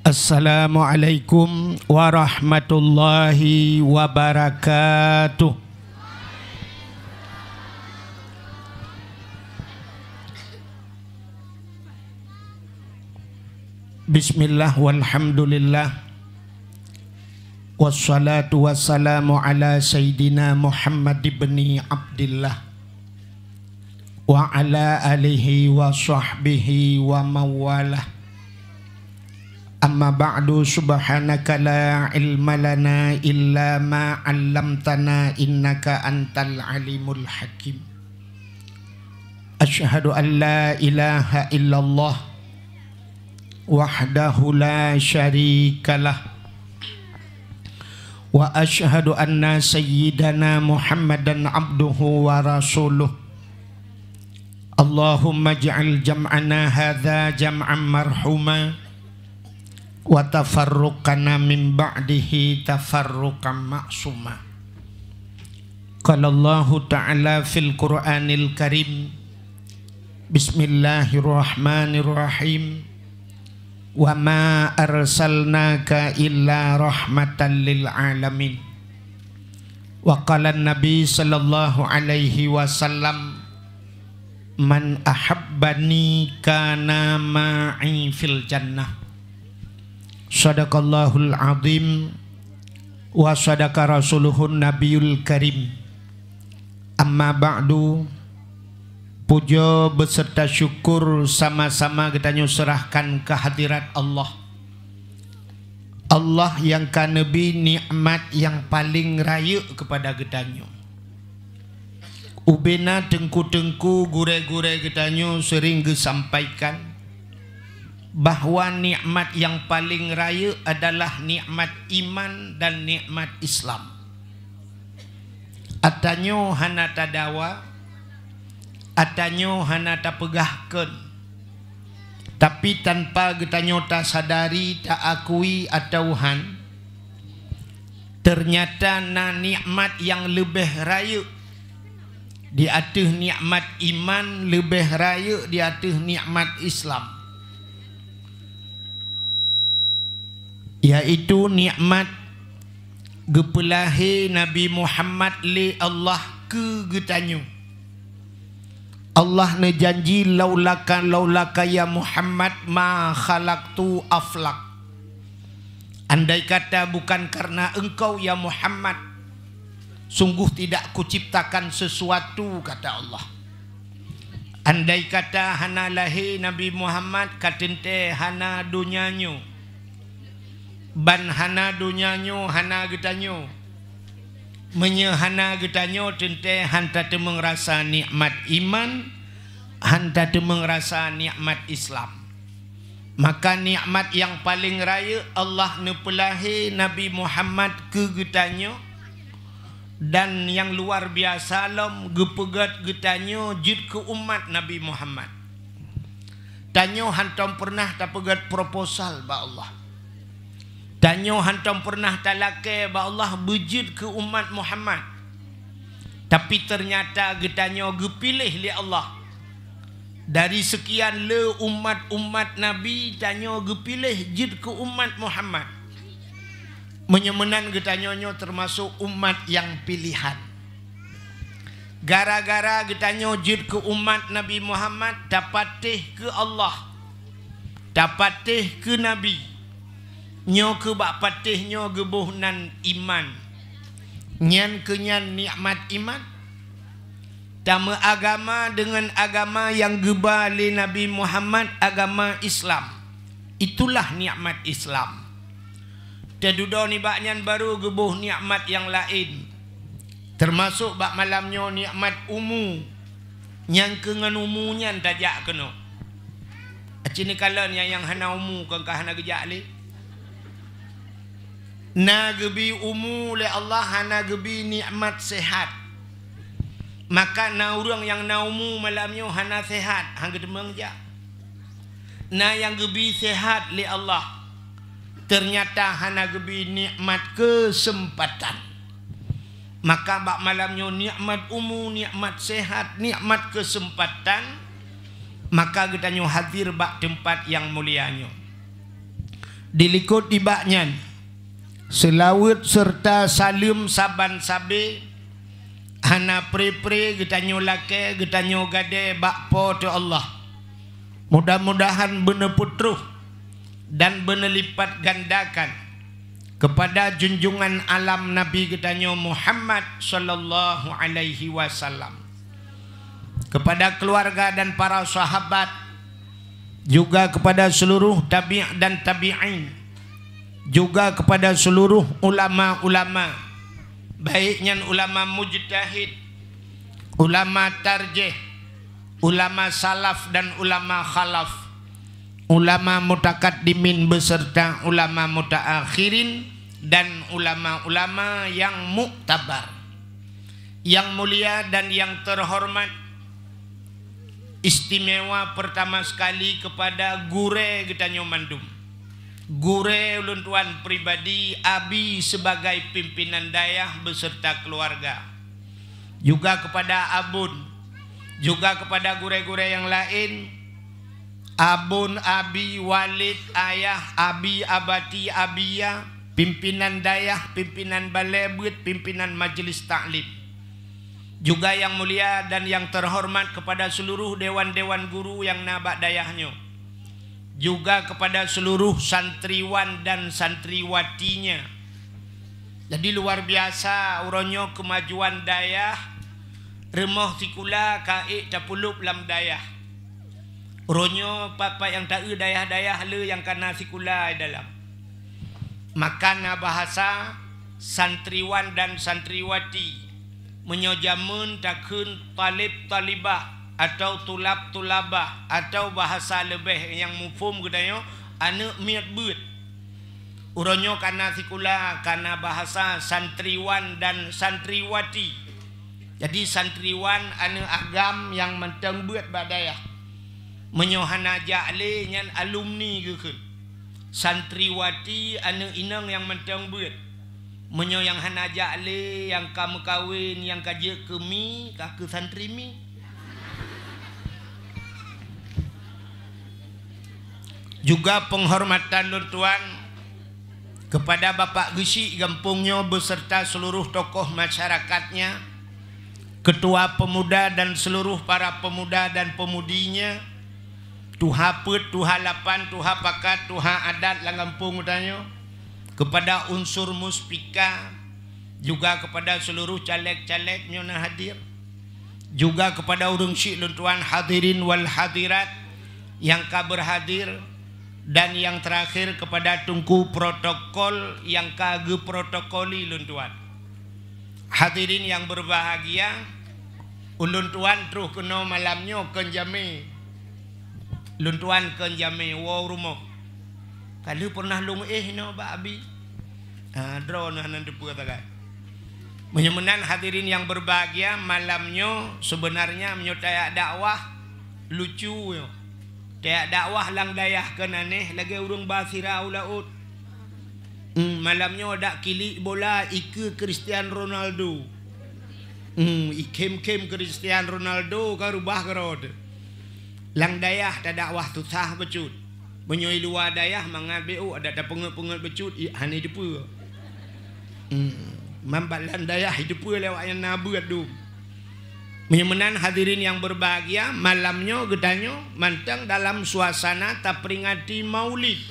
Assalamualaikum warahmatullahi wabarakatuh. Bismillah walhamdulillah wassalatu wassalamu ala sayyidina Muhammad ibni Abdillah wa ala alihi wa sahbihi wa mawalah. Amma ba'du, subhanaka la ilma lana illa ma 'allamtana innaka antal alimul hakim. Asyhadu an la ilaha illallah wahdahu la syarikalah wa asyhadu anna sayyidana Muhammadan abduhu wa rasuluh. Allahumma ij'al jam'ana hadza jam'an marhuma wa tafarruqana min ba'dihi tafarruqan ma'suma. Qala Allahu ta'ala fil Qur'anil Karim, Bismillahirrahmanirrahim, wa ma arsalnaka illa rahmatan lil alamin. Wa qala Nabi sallallahu alaihi wasallam, man ahabbani kana ma'i fil jannah. Sadaqallahul azim wa sadaqa rasuluhun nabiyul karim. Amma ba'du, puja beserta syukur sama-sama kita nyusrahkan kehadirat Allah. Allah yang kanebi nikmat yang paling raya kepada getanyo. Ubena tengku-tengku gure-gure getanyo sering disampaikan bahwa nikmat yang paling raya adalah nikmat iman dan nikmat Islam. Atanyo hana tadawa, atanyo hana tapegahkan, tapi tanpa getanyo tak sadari, tak akui atau han, ternyata na nikmat yang lebih raya di atas nikmat iman, lebih raya di atas nikmat Islam, yaitu nikmat gepelahi Nabi Muhammad li Allah ke getanyo. Allah ne janji laulaka ya Muhammad ma khalaqtu aflak. Andai kata bukan karena engkau ya Muhammad, sungguh tidak kuciptakan sesuatu, kata Allah. Andai kata hana lahi Nabi Muhammad katente hana dunyanyo, ban hana dunyanyo hana getanyo, menyehana getanyo tente hanta te mengrasa nikmat iman, hanta te mengrasa nikmat Islam. Maka nikmat yang paling raya Allah nepelahi Nabi Muhammad ke getanyo, dan yang luar biasa lam gepegat getanyo jid ke umat Nabi Muhammad. Tanyo hantam pernah tak pegat proposal ba Allah. Tanyo hantam pernah talake ba Allah bejid ke umat Muhammad. Tapi ternyata getanyo gepilih li Allah. Dari sekian le umat-umat Nabi, tanyo gepilih jid ke umat Muhammad. Menyemenan getanyonyo termasuk umat yang pilihan. Gara-gara getanyo jid ke umat Nabi Muhammad, dapatih ke Allah, dapatih ke Nabi. Nyo ke bak patih nyo gebuhnan iman, nyan kenyan nikmat iman. Tama agama dengan agama yang gebali Nabi Muhammad, agama Islam. Itulah nikmat Islam. Tedudo ni bak nyan baru gebuh nikmat yang lain, termasuk bak malamnyo nikmat umu, nyan kengan umu nyan tajak kena. Acini kalan yang hana umu kan hana gejak li. Na gebi umu le Allah hana gebi nikmat sehat. Maka na orang yang na umu malamnya hana sehat, hang gedemeng ja. na yang gebi sehat li Allah ternyata hana gebi nikmat kesempatan. Maka bak malamnya nikmat umum, nikmat sehat, nikmat kesempatan, maka kita nyo hadir bak tempat yang mulianya. Dilikut tibaknya selawat serta salim saban sabe hana pre-pre kita nyo lake kita nyo gade bakpo tu Allah. Mudah-mudahan benar putruh dan benar lipat gandakan kepada junjungan alam Nabi kita nyo Muhammad sallallahu alaihi wasallam, kepada keluarga dan para sahabat, juga kepada seluruh tabi' dan tabi'in, juga kepada seluruh ulama-ulama, baiknya ulama mujtahid, ulama tarjih, ulama salaf dan ulama khalaf, ulama mutakaddimin beserta ulama mutaakhirin, dan ulama-ulama yang muktabar, yang mulia dan yang terhormat. Istimewa pertama sekali kepada gure kita nyomandum, gure ulun tuan pribadi abi sebagai pimpinan dayah beserta keluarga, juga kepada abun, juga kepada gure-gure yang lain, abun, abi, walid, ayah, abi, abati, abia, pimpinan dayah, pimpinan balebut, pimpinan majelis taklim, juga yang mulia dan yang terhormat kepada seluruh dewan-dewan guru yang nabak dayahnya, juga kepada seluruh santriwan dan santriwatinya. Jadi luar biasa uronyo kemajuan dayah, remoh sikula kaik capulup lam dayah. Uronyo papa yang tak dayah-dayah le yang kana sikula dalam. Makana bahasa santriwan dan santriwati menyojamun takun talib talibah atau tulab tulabah, atau bahasa lebih yang mufhum gedanya anu miat beut. Uronyo kana sikula kana bahasa santriwan dan santriwati. Jadi santriwan anu agam yang menteng beut badayah. Menyohana ja'le nyan alumni gekeun. Santriwati anu inang yang menteng beut. Menyo yang hana ja'le, yang kamu kawin, yang kaje kemi, kaku santri mi. Juga penghormatan lur tuan kepada Bapak Gesi Gampungnya beserta seluruh tokoh masyarakatnya, ketua pemuda dan seluruh para pemuda dan pemudinya, tuha put, tuha lapan, tuha pakat, tuha adat langampung utanyo, kepada unsur muspika, juga kepada seluruh caleg-calegnya yang hadir, juga kepada urung syik luntuan hadirin wal hadirat yang berhadir, dan yang terakhir kepada tungku protokol yang kage protokoli luntuan. Hadirin yang berbahagia, ulun tuan terus kena malamnya kenjame, luntuan kenjame wow rumah. Kalau pernah lung no ba abi. Drone hanan depu katakan. Menyemenan hadirin yang berbahagia, malamnya sebenarnya menyotaya dakwah lucu yo. Tayak dakwah lang dayah kan aneh lagi urung basira ulaut. Malamnya ada kilik bola ike Cristiano Ronaldo. Ikem-kem Cristiano Ronaldo karubah karod. Lang dayah ta dakwah tu sah becut. Menyoi luar dayah mengabiu ada pengut-pengut becut hani depu. Mambalan dayah depu lewat yang nabu adu. Menyemenan hadirin yang berbahagia, malamnya gedanyo mantang dalam suasana tak peringati maulid.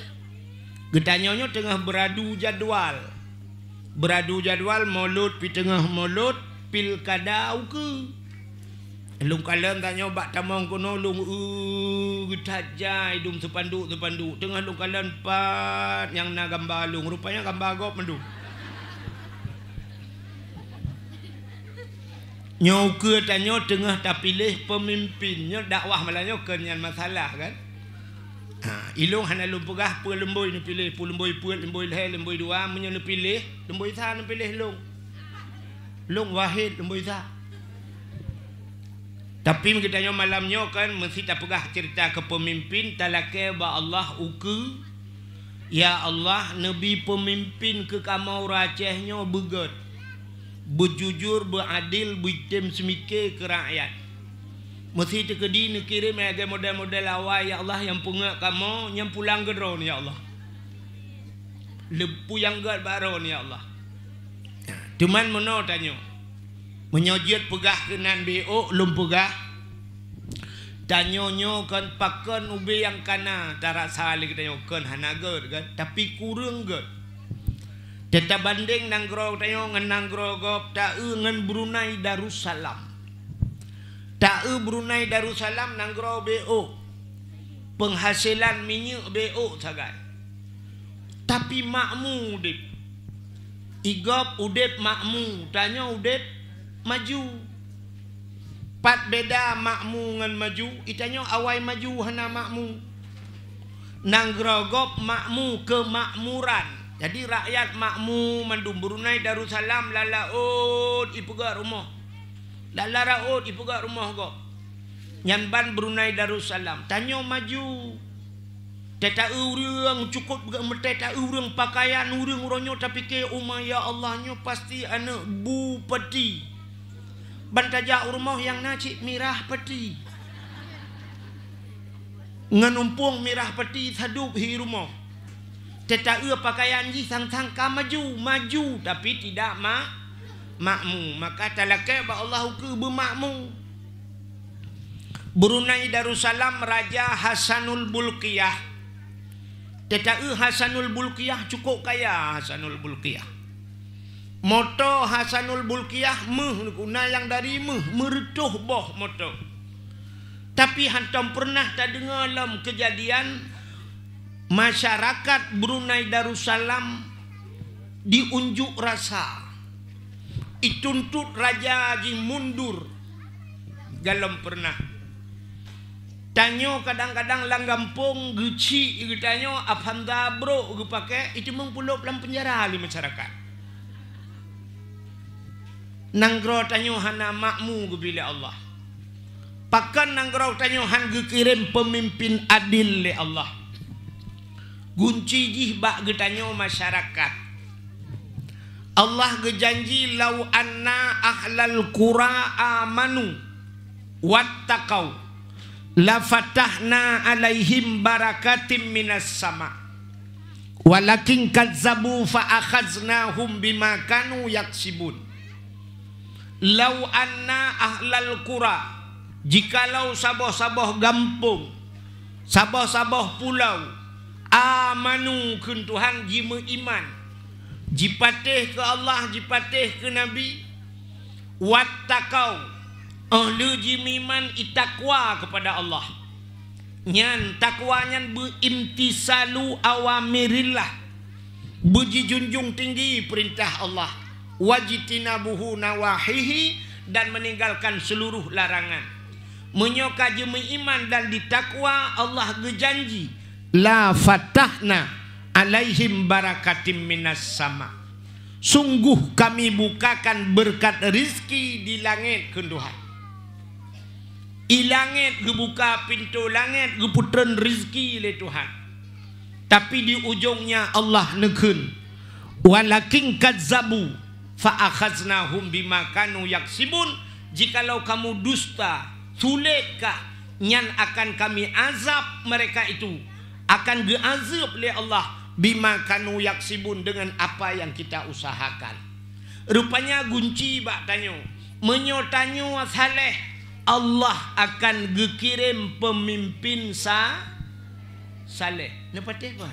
Gedanyo tengah beradu jadwal. Beradu jadwal maulud pi tengah maulud pilkada uke. Lung kalam tanya bak tamang kono lung getajai dum sepanduk tengah lung kalam pat yang na gambar lung rupanya gambar gop mendu. Nyau ke tanya tengah tak pilih pemimpinnya dakwah malahnya kenyan masalah kan. Ilung hana lung pegah pu lemboi ni pilih pu lemboi pu lemboi leh lemboi dua menyo ni pilih lemboi sa ni pilih lung. Lung wahid lemboi sa. Tapi kita malamnya kan mesti tak pegah cerita ke pemimpin talake ba Allah uku. Ya Allah, Nabi pemimpin ke kamau racehnya begot. Berjujur, beradil, berhitam semikir ke rakyat. Mesti terkedi ni kirim agak model-model awal ya Allah yang punga kamu yang pulang gedron ya Allah. Lepu yang gad baron ya Allah. Cuman mono tanya. Menyojit pegah kenan BO lum pegah. Tanyonyo kan pakan ubi yang kana tarak salik tanya kan hanager kan tapi kurang gad. Teta banding nanggro tanya ngananggro gop ta ngan Brunei Darussalam. Ta Brunei Darussalam nanggro BO. Penghasilan minyak BO sagai. Tapi makmu udip. Igop udip makmu tanya udip maju. Pat beda makmu ngan maju, itanya awai maju hana makmu. Nanggrogop makmu kemakmuran. Jadi rakyat makmu mandum Brunei Darussalam lalaud ipuga rumah. Lalaraud ipuga rumah gop. Nyanban Brunei Darussalam. Tanya maju. Teta urang cukup teta urang pakaian urang ronyo tapi ke umah ya Allahnya pasti anak bupati. Bantajak rumah yang nacik mirah peti. Nganumpung mirah peti sadup hi rumah. Teta pakaian ji sang-sang ka maju tapi tidak makmu. Maka talake ba Allah ke bermakmu. Brunei Darussalam Raja Hasanul Bulqiyah. Teta Hasanul Bulqiyah cukup kaya Hasanul Bulqiyah. Moto Hasanul Bulqiyah guna yang dari meretuh boh moto. Tapi hantam pernah tak dengar dalam kejadian masyarakat Brunei Darussalam diunjuk rasa. Ituntut raja ji mundur. Dalam pernah. Tanyo kadang-kadang langgampung geci tanyo afanda bro pakai itu mengpuluk dalam penjara di masyarakat. Nanggro tanyo hana makmu bila Allah. Pakan nanggro tanyo han kirim pemimpin adil le Allah. Gunci jih bak getanyo masyarakat. Allah gejanji lau anna ahlal qura amanu wattaqau la fatahna alaihim barakatim minas sama. Walakin kazzabu fa akhaznahum bima kanu yaksibun. Lau anna ahlal qura, jikalau saboh-saboh gampung, saboh-saboh pulau, amanu kun Tuhan jimu iman, jipatih ke Allah, jipatih ke Nabi, wattaqau, ahlu jimiman itakwa kepada Allah. Nyan takwa nyan beimtisalu awamirillah, berjunjung tinggi perintah Allah. Wajitinabuhu nawahihi dan meninggalkan seluruh larangan. Menyoka jemi iman dan ditakwa Allah berjanji la fatahna alaihim barakatim minas sama. Sungguh kami bukakan berkat rizki di langit kenduhan. I langit gebuka pintu langit geputren rizki le Tuhan. Tapi di ujungnya Allah nekun walakin kadzabu fa'akhaznahum bima kanu yaksibun. Jikalau kamu dusta, sulitkah, nyan akan kami azab mereka itu. Akan diazab oleh Allah bima kanu yaksibun dengan apa yang kita usahakan. Rupanya gunci bak tanyo menyotanyo saleh Allah akan gekirim pemimpin saleh. Nepatih apa?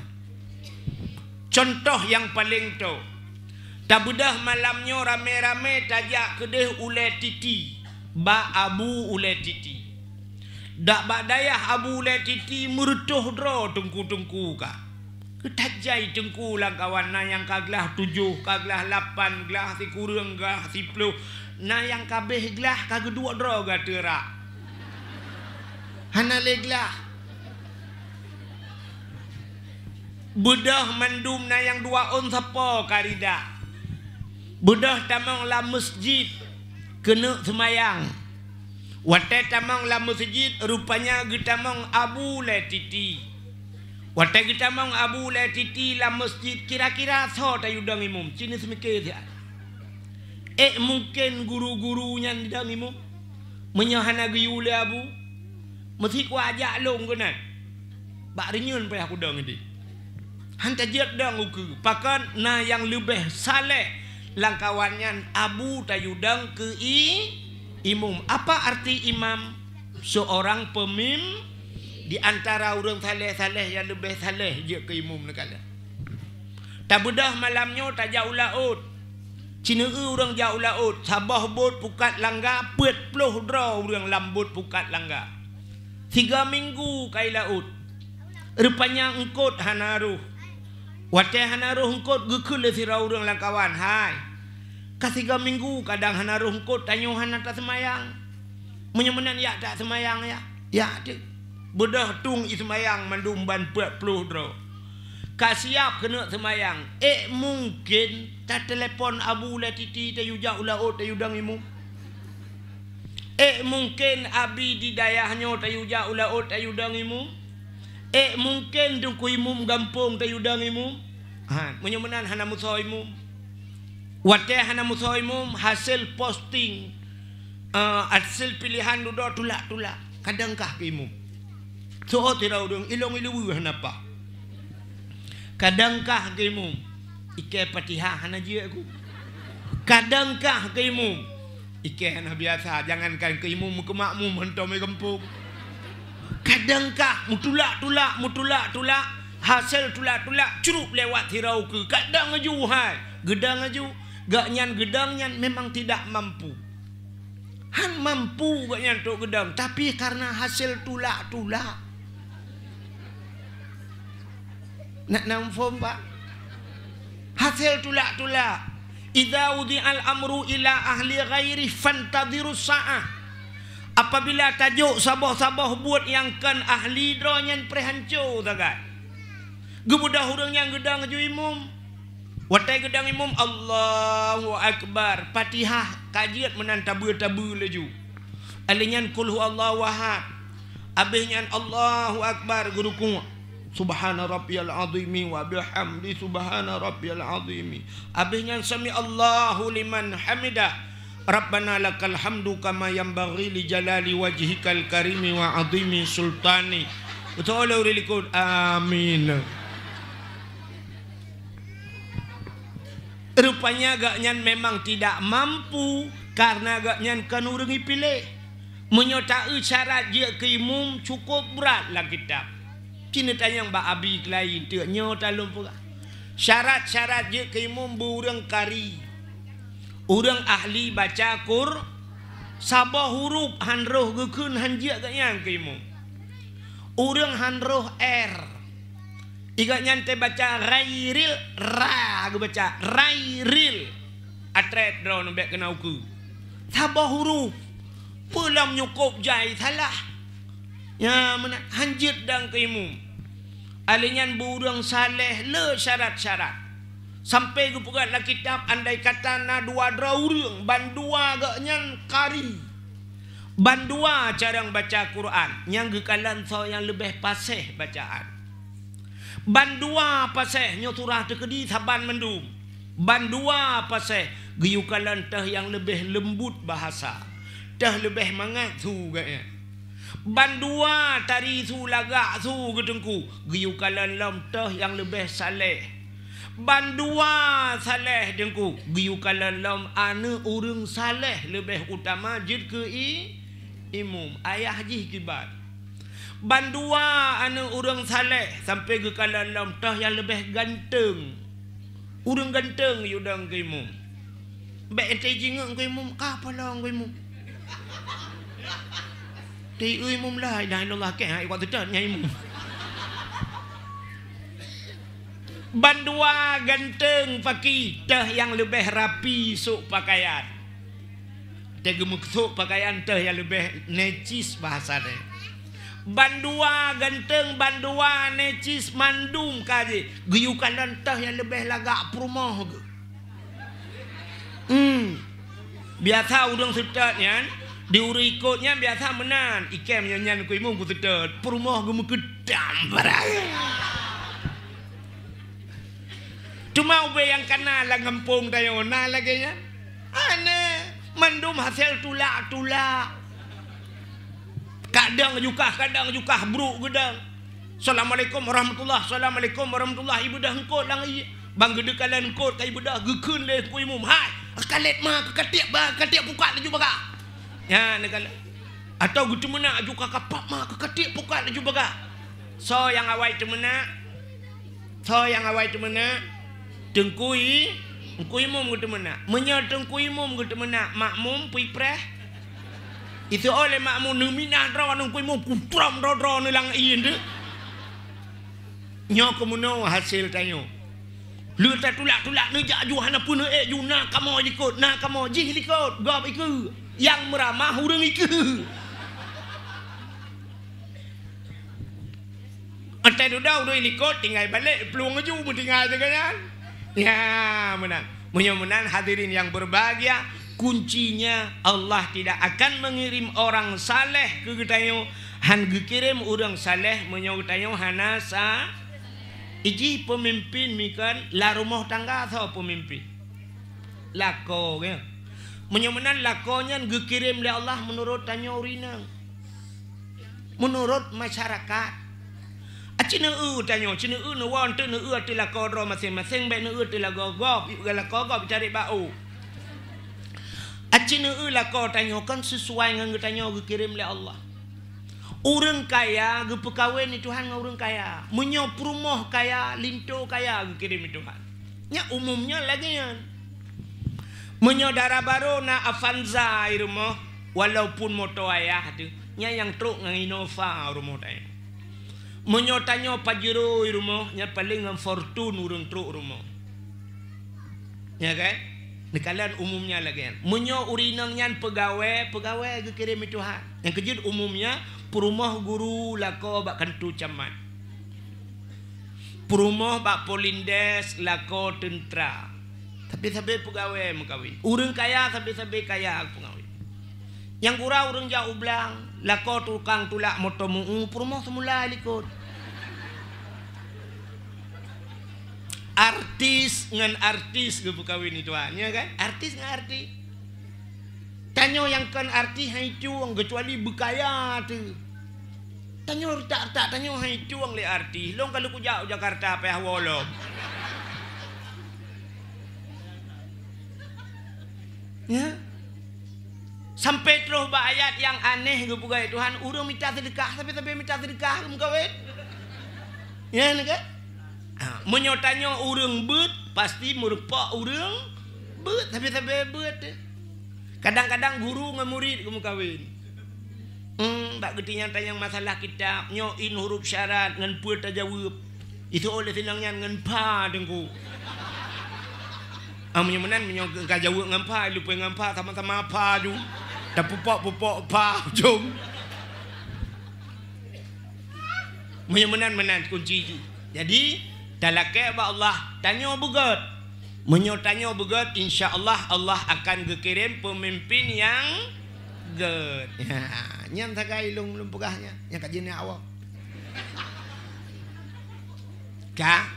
Contoh yang paling tu. Tak budah malamnya rame-rame tajak kedeh ule titi. Ba abu ule titi. Dak bak dayah abu ule titi merutuh dro tengku-tengku ka. Ketajai tengku lah kawan. Na yang kaglah 7, kaglah 8, gelah si kurang, gelah si 10. Na yang kabeh gelah kagedua dro ga terak. Hana le gelah. Budah mandum na yang 2 on sapa karida. Budah tamang la masjid kena semayang. Watai tamang la masjid rupanya getamang Abu Letiti. Watai getamang Abu Letiti la masjid kira-kira so tayudang imum. Cina semikir dia. Mungkin guru-gurunya dang imum menyahana guyule abu. Mesti ku ajak long kena. Bak renyun payah aku dang ini. Hantar jet dang uku. Pakan na yang lebih saleh langkawannya Abu tayudang ke imam. Apa arti imam? Seorang pemimpin di antara orang saleh-saleh yang lebih saleh je ke imam negara. Tak bedah malamnya tak jauh laut. Cina orang jauh laut. Sabah bot pukat langgar. Pet puluh draw orang lambut pukat langgar. 3 minggu kai laut. Rupanya engkot hanaruh. Watai hanaruh engkot gekul sirau orang langkawan. Hai. Kasiga minggu kadang hanaruh engkot tanyuhan atas semayang. Menyemenan ya tak semayang ya. Ya tu. Bedah tung semayang mandumban 40 draw. Kasiap kena semayang. Mungkin tak telefon Abu Letiti tayu jauh laut tayu dang imu. Mungkin abi di dayahnya tayu jauh laut tayu dang imu. Mungkin dengku imum gampung tayu dang imu. Menyemenan hana musuh imum. Watai hana musuh imum hasil posting hasil pilihan duduk tulak-tulak. Kadangkah ke imum. So tirau dong ilong-ilu hanapa. Kadangkah ke imum. Ike Fatihah hana je aku. Kadangkah ke imum. Ike hana biasa. Jangankan ke imum ke makmum hentam me kampung. Kadangkah mutulak-tulak hasil tulak-tulak curuk lewat tirau ke. Kadang aju hai. Gedang aju. Gaknyan gedangnya memang tidak mampu. Han mampu gaknyan tok gedang. Tapi karena hasil tulak-tulak. Nak namfom pak. Hasil tulak-tulak. Idza wudi'al amru ila ahli ghairi fantadhirus sa'ah. Apabila tajuk sabah-sabah buat yang kan ahli dronyan prehancur tagat. Gebudah hurang yang gedang aju imum. Watai gedang imum Allahu Akbar. Fatihah kajiat menan tabu-tabu laju. Alinyan kul huwallahu ahad. Abihnya Allahu Akbar guruku. Subhana rabbiyal azimi wa bihamdi subhana rabbiyal azimi. Abihnya sami Allahu liman hamidah. Rabbana lakal hamdu kama yanbaghi li jalali wajhikal karimi wa azimi sultani. Betul ulilikun amin. Rupanya gaknyan memang tidak mampu karena gaknyan kan urang pilih. Menyertai syarat dia ke imum cukup berat lah kitab. Cina tanya Mbak Abi lain tu nyota lumpur. Syarat-syarat dia ke imum burang kari. Urang ahli baca sabah huruf hanroh gekun hanjia gaknyan ke imum. Urang hanroh R. Iga nyante baca rairil ra gue baca rairil atret drone bek kena uku sabah huruf pulam nyukup jai salah ya mana hanjit dang ke imum alinyan burang saleh le syarat-syarat sampai gue pegat lah kitab andai kata na dua draurung bandua gaknyan kari bandua carang baca Quran yang gekalan so yang lebih pasih bacaan. Bandua paseh nyoturah tekedi saban mendum. Bandua paseh geyukalan teh yang lebih lembut bahasa. Teh lebih mangat su gaya. Bandua tari su lagak su gedengku. Geyukalan lam teh yang lebih saleh. Bandua saleh dengku. Geyukalan lam ane urang saleh lebih utama jid ke imum. Ayah jih kibat. Bandua anu urang saleh sampai ke kalan lam tah yang lebih ganteng. Urang ganteng yudang ke imum. Baik ente jingak ke imum ka palang ke imum. Ti imum la ilaha illallah ke ai waktu dah nyai imum. Bandua ganteng paki tah yang lebih rapi sok pakaian. Teh gemuk sok pakaian tah yang lebih necis bahasa dia. Bandua ganteng, bandua necis mandum kaji. Geyukan lentah yang lebih lagak perumah ke. Biasa udang sedap ya. Diuri ikutnya biasa menan. Ikem nyanyian ku imum ku sedot. Perumah gemu kedam barang. Cuma ube yang kena lah ngempung tayo na lagi nya. Ane mandum hasil tulak-tulak. Kadang juga bro gedang. Assalamualaikum warahmatullahi. Assalamualaikum warahmatullahi. Ibu dah engkau lang iya. Bang gede kalian engkau kai ibu dah gekun le ku imum. Hai, kalet mah ketiak ba, ketiak buka laju baga. Ya negala. Atau gitu mana juga kapak mah ketiak buka laju baga. So yang awai tu mana? Tengkui imum gitu mana? Menyal tengkui imum gitu mana? Makmum pui preh. Itu oleh makmum numinah draw nang kui imum kutram draw nilang iin tu. Nyo kemuno hasil tanyo. Lu tak tulak ni jaju hana pun juna kamu ikut, na kamu jih ikut, gap ikut. Yang meramah urang ikut. Antai udah ikut tinggal balik peluang aja tinggal aja kan. Ya menang. Mudah-mudahan hadirin yang berbahagia, kuncinya Allah tidak akan mengirim orang saleh ke ketayo, han kirim orang saleh menyoktayo hanasa. Iji pemimpin mikan la rumah tangga atau pemimpin. Lako ya. Mudah-mudahan lakonya dikirim oleh Allah menurut tanya urinang. Menurut masyarakat. Cina tanya cina nu wan tu nu tu la kodro masing-masing baik nu tu la gogop la gogop cari bau. Cina la ko tanya kan sesuai dengan tanya kirim oleh Allah. Orang kaya ge pekawin itu Tuhan orang kaya. Menyo perumah kaya, linto kaya ge kirim Tuhan. Nya umumnya lagi yan. Menyo darah baru na Avanza rumah walaupun motor ayah tu. Nya yang truk ngang Innova rumah tanya. Menyotanyo Pajero rumah nya paling ngam Fortune urang truk rumah. Ya kan? Nekalan umumnya lagi kan. Menyo urinang nyan pegawai ge kirim Tuhan. Yang kejut umumnya perumah guru lako bak kantu camat. Perumah bak polindes lako tentera. Tapi sampai pegawai mengkawin. Urang kaya sampai kaya pegawai. Yang kurang urang jauh belang, lako tukang tulak motor perumah semula likut. Artis ngan artis ge kawin itu nya kan? Artis ngan artis. Tanyo yang kan artis hai cuang kecuali bekaya tu. Tanyo tak tanyo hai cuang le artis. Long kalau ku jauh Jakarta peh wolom. Ya. Sampai terus ayat yang aneh ke bukai Tuhan, urang minta sedekah tapi minta sedekah ke kawin. Ya kan? Menyotanyo urang bet pasti merupak urang bet tapi bet. Kadang-kadang guru ngan murid ke kawin. Bak getinya tanya masalah kitab, nyoin huruf syarat ngan pu tajawab. Itu oleh senangnya ngan pa dengku. Menyemenan menyok kajawab ngan pa lupa ngan pa sama-sama apa ju. Dah pupok pa jom. Menan kunci. Jadi dalake ba Allah tanyo begot. Menyotanyo begot insyaallah Allah akan kirim pemimpin yang good. Nyan sagai lung pegahnya. Yang kajian awak. Ka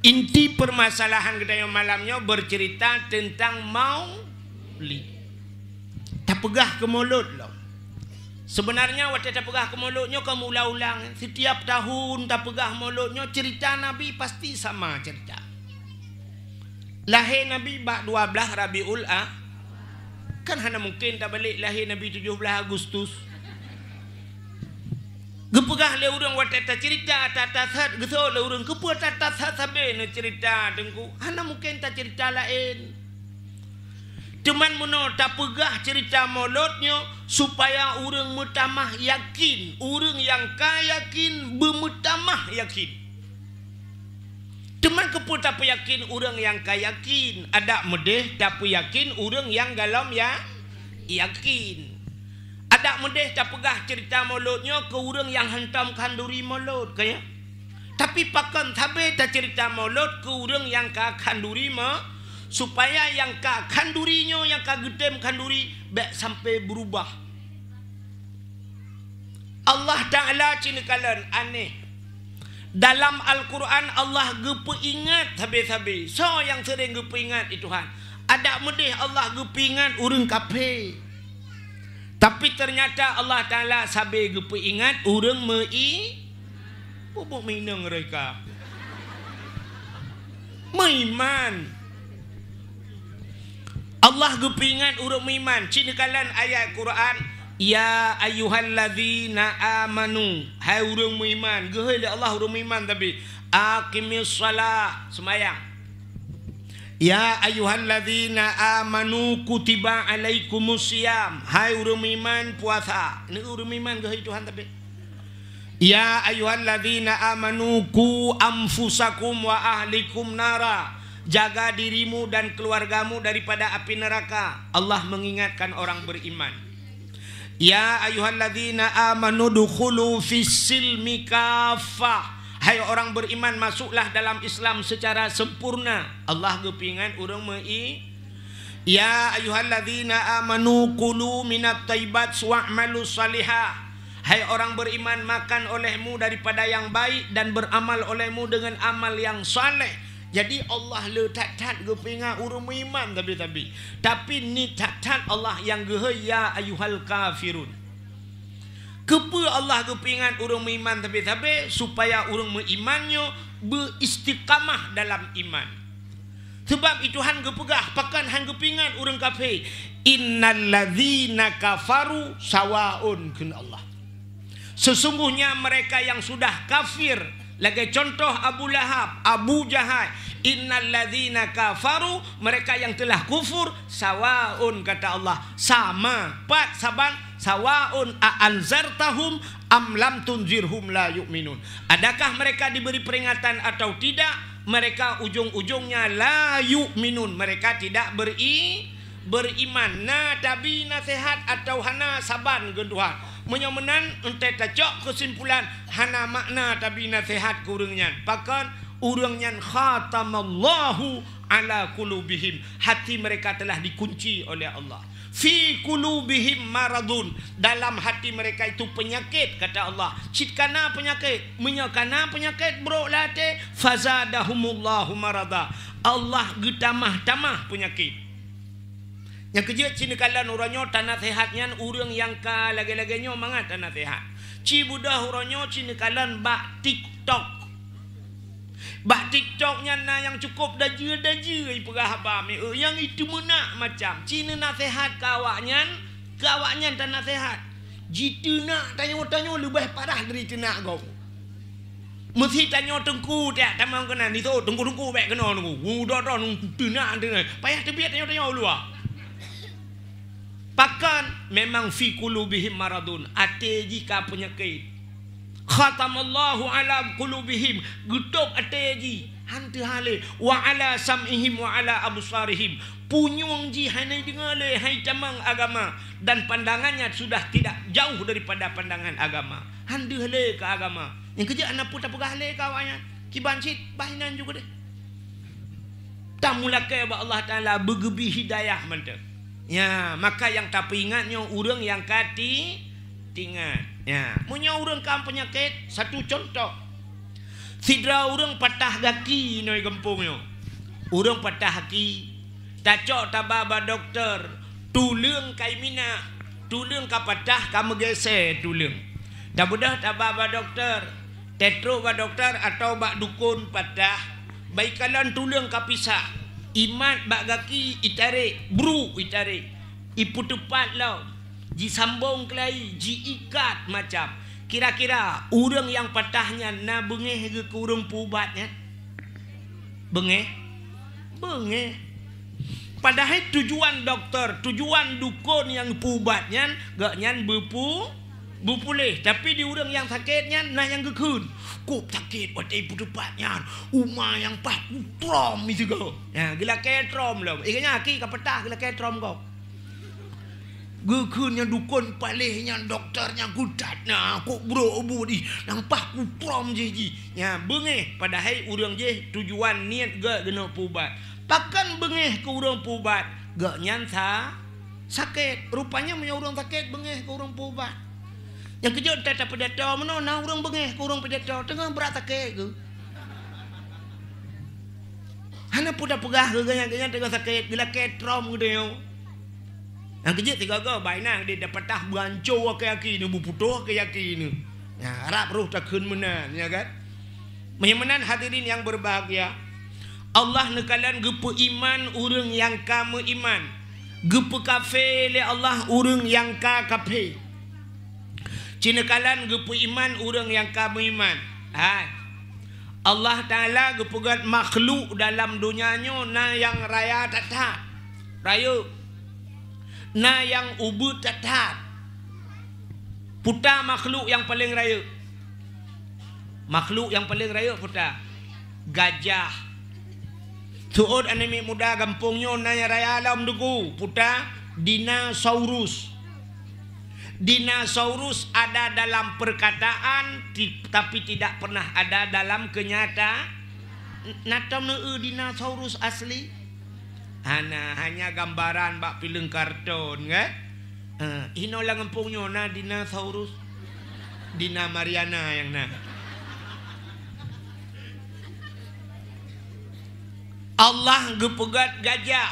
inti permasalahan kita yang malamnya bercerita tentang maulid. Tak pegah ke mulut lo. Sebenarnya waktu tak pegah ke mulutnya kamu ulang-ulang. Setiap tahun tak pegah mulutnya cerita Nabi pasti sama cerita. Lahir Nabi bak 12 Rabiul kan hanya mungkin tak balik lahir Nabi 17 Agustus. Gepegah le urang waktu tak cerita tatat geso le urang kepu tatat sabe ne cerita dengku. Hanya mungkin tak cerita lain. Cuman muno tak pegah cerita molotnya supaya orang mutamah yakin, orang yang kayakin bermutamah yakin. Cuman kepu tak yakin orang yang kayakin, ada medeh tak yakin orang yang galam ya yakin. Ada medeh tak pegah cerita molotnya ke orang yang hentam kanduri molot kaya. Tapi pakan sabe tak cerita molot ke orang yang ka kanduri supaya yang ka kandurinya yang ka gedem kanduri baik sampai berubah. Allah Ta'ala cina kalan aneh. Dalam Al-Quran Allah gepeingat habis-habis. So yang sering gepeingat itu Tuhan. Ada medih Allah gepeingat urang kafir. Tapi ternyata Allah Ta'ala sabi gepeingat urang mei bubuk minang mereka. Meiman. Allah gepingat urang iman. Cina kalan ayat Quran, ya ayyuhalladzina amanu, hai urang iman. Gehoi Allah urang iman tapi aqimis shalah, semayang. Ya ayyuhalladzina amanu kutiba alaikumusiyam, hai urang iman puasa. Ini urang iman gehoi Tuhan tapi. Ya ayyuhalladzina amanu ku anfusakum wa ahlikum nara. Jaga dirimu dan keluargamu daripada api neraka. Allah mengingatkan orang beriman. Ya ayyuhalladzina amanu dukhulu fis-silmi kaffah. Hai orang beriman, masuklah dalam Islam secara sempurna. Allah gepingan urang mei. Ya ayyuhalladzina amanu kulu minat thayyibat wa'malu salihah. Hai orang beriman, makan olehmu daripada yang baik dan beramal olehmu dengan amal yang saleh. Jadi Allah letak-tak gepingat urang iman tapi ni tak-tak Allah yang gehoi ya ayyuhal kafirun. Kepa Allah gepingat urang iman tapi supaya urang imannya beristiqamah dalam iman. Sebab itu han gepegah pakan han gepingat urang kafir. Innalladzina kafaru sawaun kun Allah. Sesungguhnya mereka yang sudah kafir. Lagi contoh Abu Lahab, Abu Jahal. Innalladzina kafaru, mereka yang telah kufur, sawaun kata Allah, sama pat saban sawaun a'anzartahum am lam tunzirhum la yu'minun. Adakah mereka diberi peringatan atau tidak? Mereka ujung-ujungnya la yu'minun, mereka tidak beriman. Na tabi nasihat atau hana saban genduhan menyomenan entai tacok kesimpulan hana makna tabi nasihat kurangnya pakan urangnya khatamallahu ala qulubihim, hati mereka telah dikunci oleh Allah. Fi qulubihim maradun, dalam hati mereka itu penyakit kata Allah. Citkana penyakit, menyakana penyakit bro late fazadahumullahu marada, Allah getamah-tamah penyakit. Yang kerja cina kalan uranyo tanah sehatnya urang yang ka lagi-laginya mangat tanah sehat. Ci budah uranyo cina kalan bak TikTok. Bak TikToknya na yang cukup daje-daje perah apa yang itu menak macam cina nasihat kawaknya tanah sehat. Jitu nak tanya-tanya lebih parah dari tenak kau. Mesti tanya tengku tak tamang kena ni tu tengku baik kena tengku. Dah tenak. Payah tebiat tanya-tanya luar. Pakan memang fi qulubihim maradun, ate jika penyakit. Khatamallahu ala qulubihim, gutuk ate ji hantu hale wa ala sam'ihim wa ala absarihim, punyung ji hanai dengale hai camang agama dan pandangannya sudah tidak jauh daripada pandangan agama. Handu hale ke agama. Yang kerja anak putar pegah hale kawanya. Kibancit bahinan juga deh. Tamulakai ba Allah Taala bergebi hidayah mantap. Ya, maka yang tak ingatnya urang yang kati tingat. Ya, punya urang kam penyakit satu contoh. Sidra urang patah kaki noi gempungnya. Urang patah kaki, tacok tababa doktor, tulung kai mina, tulung ka patah kamu gese tulung. Dah budah tababa doktor, tetro ba doktor atau bak dukun patah, baikalan tulung ka pisah. Imat bak gaki itarik, bru itarik, ipu tepat lau, ji sambung kelai, ji ikat macam. Kira-kira urang yang patahnya na bengeh ke urang pubatnya, bengeh, Padahal tujuan doktor, tujuan dukun yang pubatnya gak nyan bupulih, tapi di urang yang sakitnya nah yang gekun. Kok sakit pada ibu depatnya umah yang pak trom itu kau. Ya, gila ketrom lah. Ikanya aki kapetah gila ketrom kau. Gekunnya dukun palihnya dokternya gudat nah kok bro obu di nampak ku trom je. Ya, bengeh padahal urang je tujuan niat gak gena pubat. Pakan bengeh ke urang pubat. Gak nyansa sakit. Rupanya punya urang sakit bengeh ke urang pubat. Yang kejut tata pedato mana na urang bengeh ke urang pedato tengah berat sakit ke. Hana puda pegah ke ganyan tengah sakit gila ketrom ke dia. Yang kejut tiga go bainang dia dapat tah banco ke yaki ni buputuh ke yaki ni. Ya harap ruh tak kun menan ya kan. Menyamanan hadirin yang berbahagia. Allah nekalan gepe iman urang yang kamu iman. Gepe kafir le Allah urang yang ka kafir. Cina kalan gepe iman urang yang kamu iman. Ha. Allah Taala gepegat makhluk dalam dunianya na yang raya tatat. Raya. Na yang ubud tatat. Puta makhluk yang paling raya. Makhluk yang paling raya puta. Gajah. Tuod anime muda gampungnya nanya raya alam dugu puta dinosaurus. Dinosaurus ada dalam perkataan tapi tidak pernah ada dalam kenyataan. Natam ne dinosaurus asli. Hanya gambaran bak film kartun kan. Ino lah gampungnya na dinosaurus. Dina Mariana yang na. Allah gepegat gajah.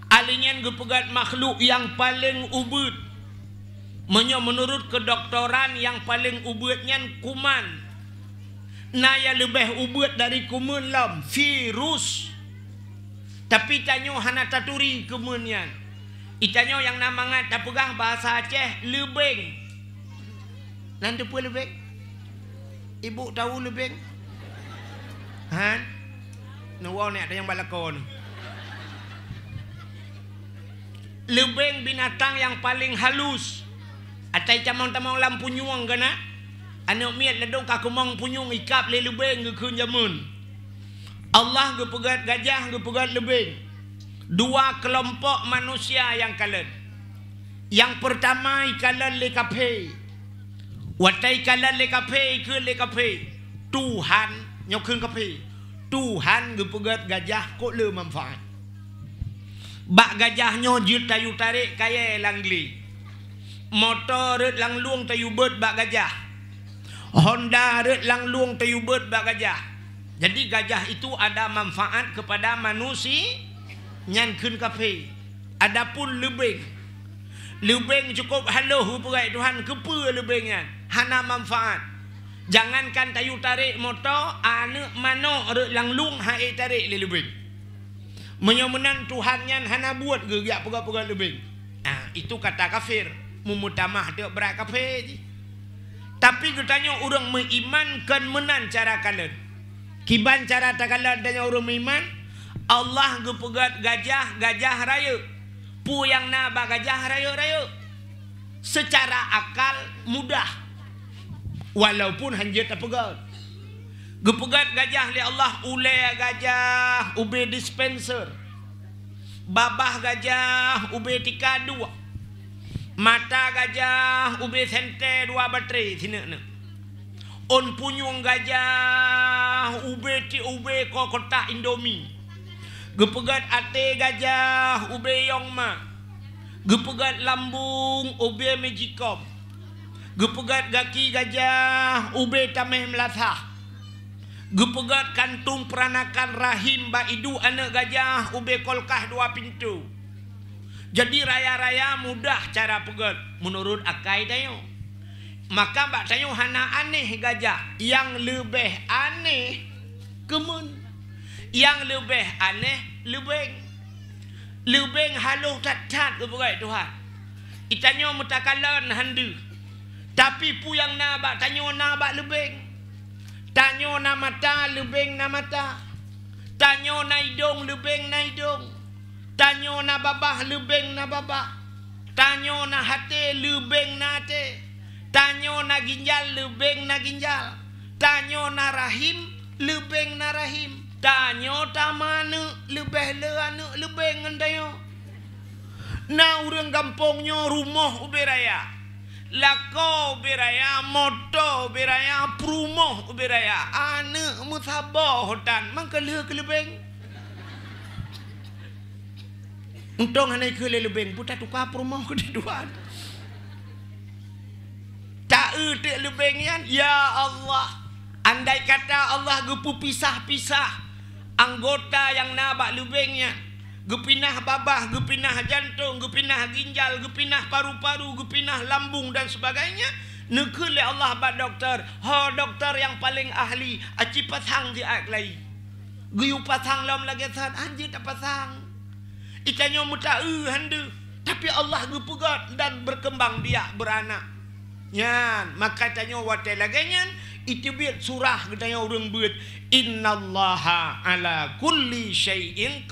Alinyan gepegat makhluk yang paling ubud. Menurut kedoktoran yang paling ubudnya kuman. Naya lebih ubud dari kuman lam. Virus. Tapi tanyo hana taturi kumannya. Itanyo yang namanya tak pegang bahasa Aceh lebeng. Nanti pun lebeng. Ibu tahu lebeng? Han? Nuwau ni ada yang balakon. Lebeng binatang yang paling halus. Atai camang-camang lampu nyuang kana. Anak miat ledong kakumang punyung ikap le lebeng ke kun jamun. Allah gepegat gajah gepegat lebeng. Dua kelompok manusia yang kalan. Yang pertama ikalan le kape. Watai kalan le kape ke le kape. Tuhan nyokun kape. Tuhan gepegat gajah kok le manfaat. Bak gajahnya jut tayu tarik kaya langli. Motor ret lang luang tayu bird bak gajah. Honda ret lang luang tayu bird bak gajah. Jadi gajah itu ada manfaat kepada manusia nyan kun kafe. Adapun lebeng. Lebeng cukup haluh perai Tuhan kepa lebengnya. Hana manfaat. Jangankan tayu tarik motor, anak mano lang lung hai tarik le lebing. Menyomenan Tuhan yang hana buat gerak pegak-pegak lebing. Itu kata kafir. Mumutamah dia berat kafir je. Tapi katanya orang mengimankan menan cara kalian. Kiban cara tak kalian tanya orang beriman. Allah gepegat gajah raya. Pu yang naba gajah raya. Secara akal mudah. Walaupun hanya tak pegat. Gepegat gajah li Allah ulai gajah ube dispenser. Babah gajah ube tika dua. Mata gajah ube sente dua baterai sini ne. On punyung gajah ube ko kotak Indomie. Gepegat ate gajah ube yongma. Gepegat lambung ube Magicom. Gepegat gaki gajah ube tameh melatah. Gepegat kantung peranakan rahim baidu anak gajah ube kolkah dua pintu. Jadi raya-raya mudah cara pegat menurut akai dayo. Maka bak tayo hana aneh gajah. Yang lebih aneh kemun. Yang lebih aneh lebeng. Lebeng haluh tat-tat gepegat Tuhan. Itanyo mutakalan handu. Tapi pu yang nabak tanyo nabak lebeng. Tanyo na mata lebeng na mata. Tanyo na hidung lebeng na hidung. Tanyo na babah lebeng na babah. Tanyo na hati lebeng na hati. Tanyo na ginjal lebeng na ginjal. Tanyo na rahim lebeng na rahim. Tanyo tamane lebih le anu lebeng ngandayo. Na urang kampungnya rumah uberaya. Lako beraya, moto beraya, perumoh beraya, anak musabah hutan, mangka le kelebeng. Untung hanai ke lebeng putar tukar rumah ke duan. Tak te lebeng yan. Ya Allah. Andai kata Allah gepu pisah-pisah anggota yang nabak lebengnya. Gepinah babah, gepinah jantung, gepinah ginjal, gepinah paru-paru, gepinah lambung dan sebagainya. Nekele Allah ba doktor. Ha doktor yang paling ahli. Aci pasang di ak lai. Guyu pasang lam lagi san anjir tak pasang. Ikannya muta hande. Tapi Allah gepegat dan berkembang dia beranak. Yan, maka tanya watai laganyan itu biat surah katanya orang buat innallaha ala kulli syai'in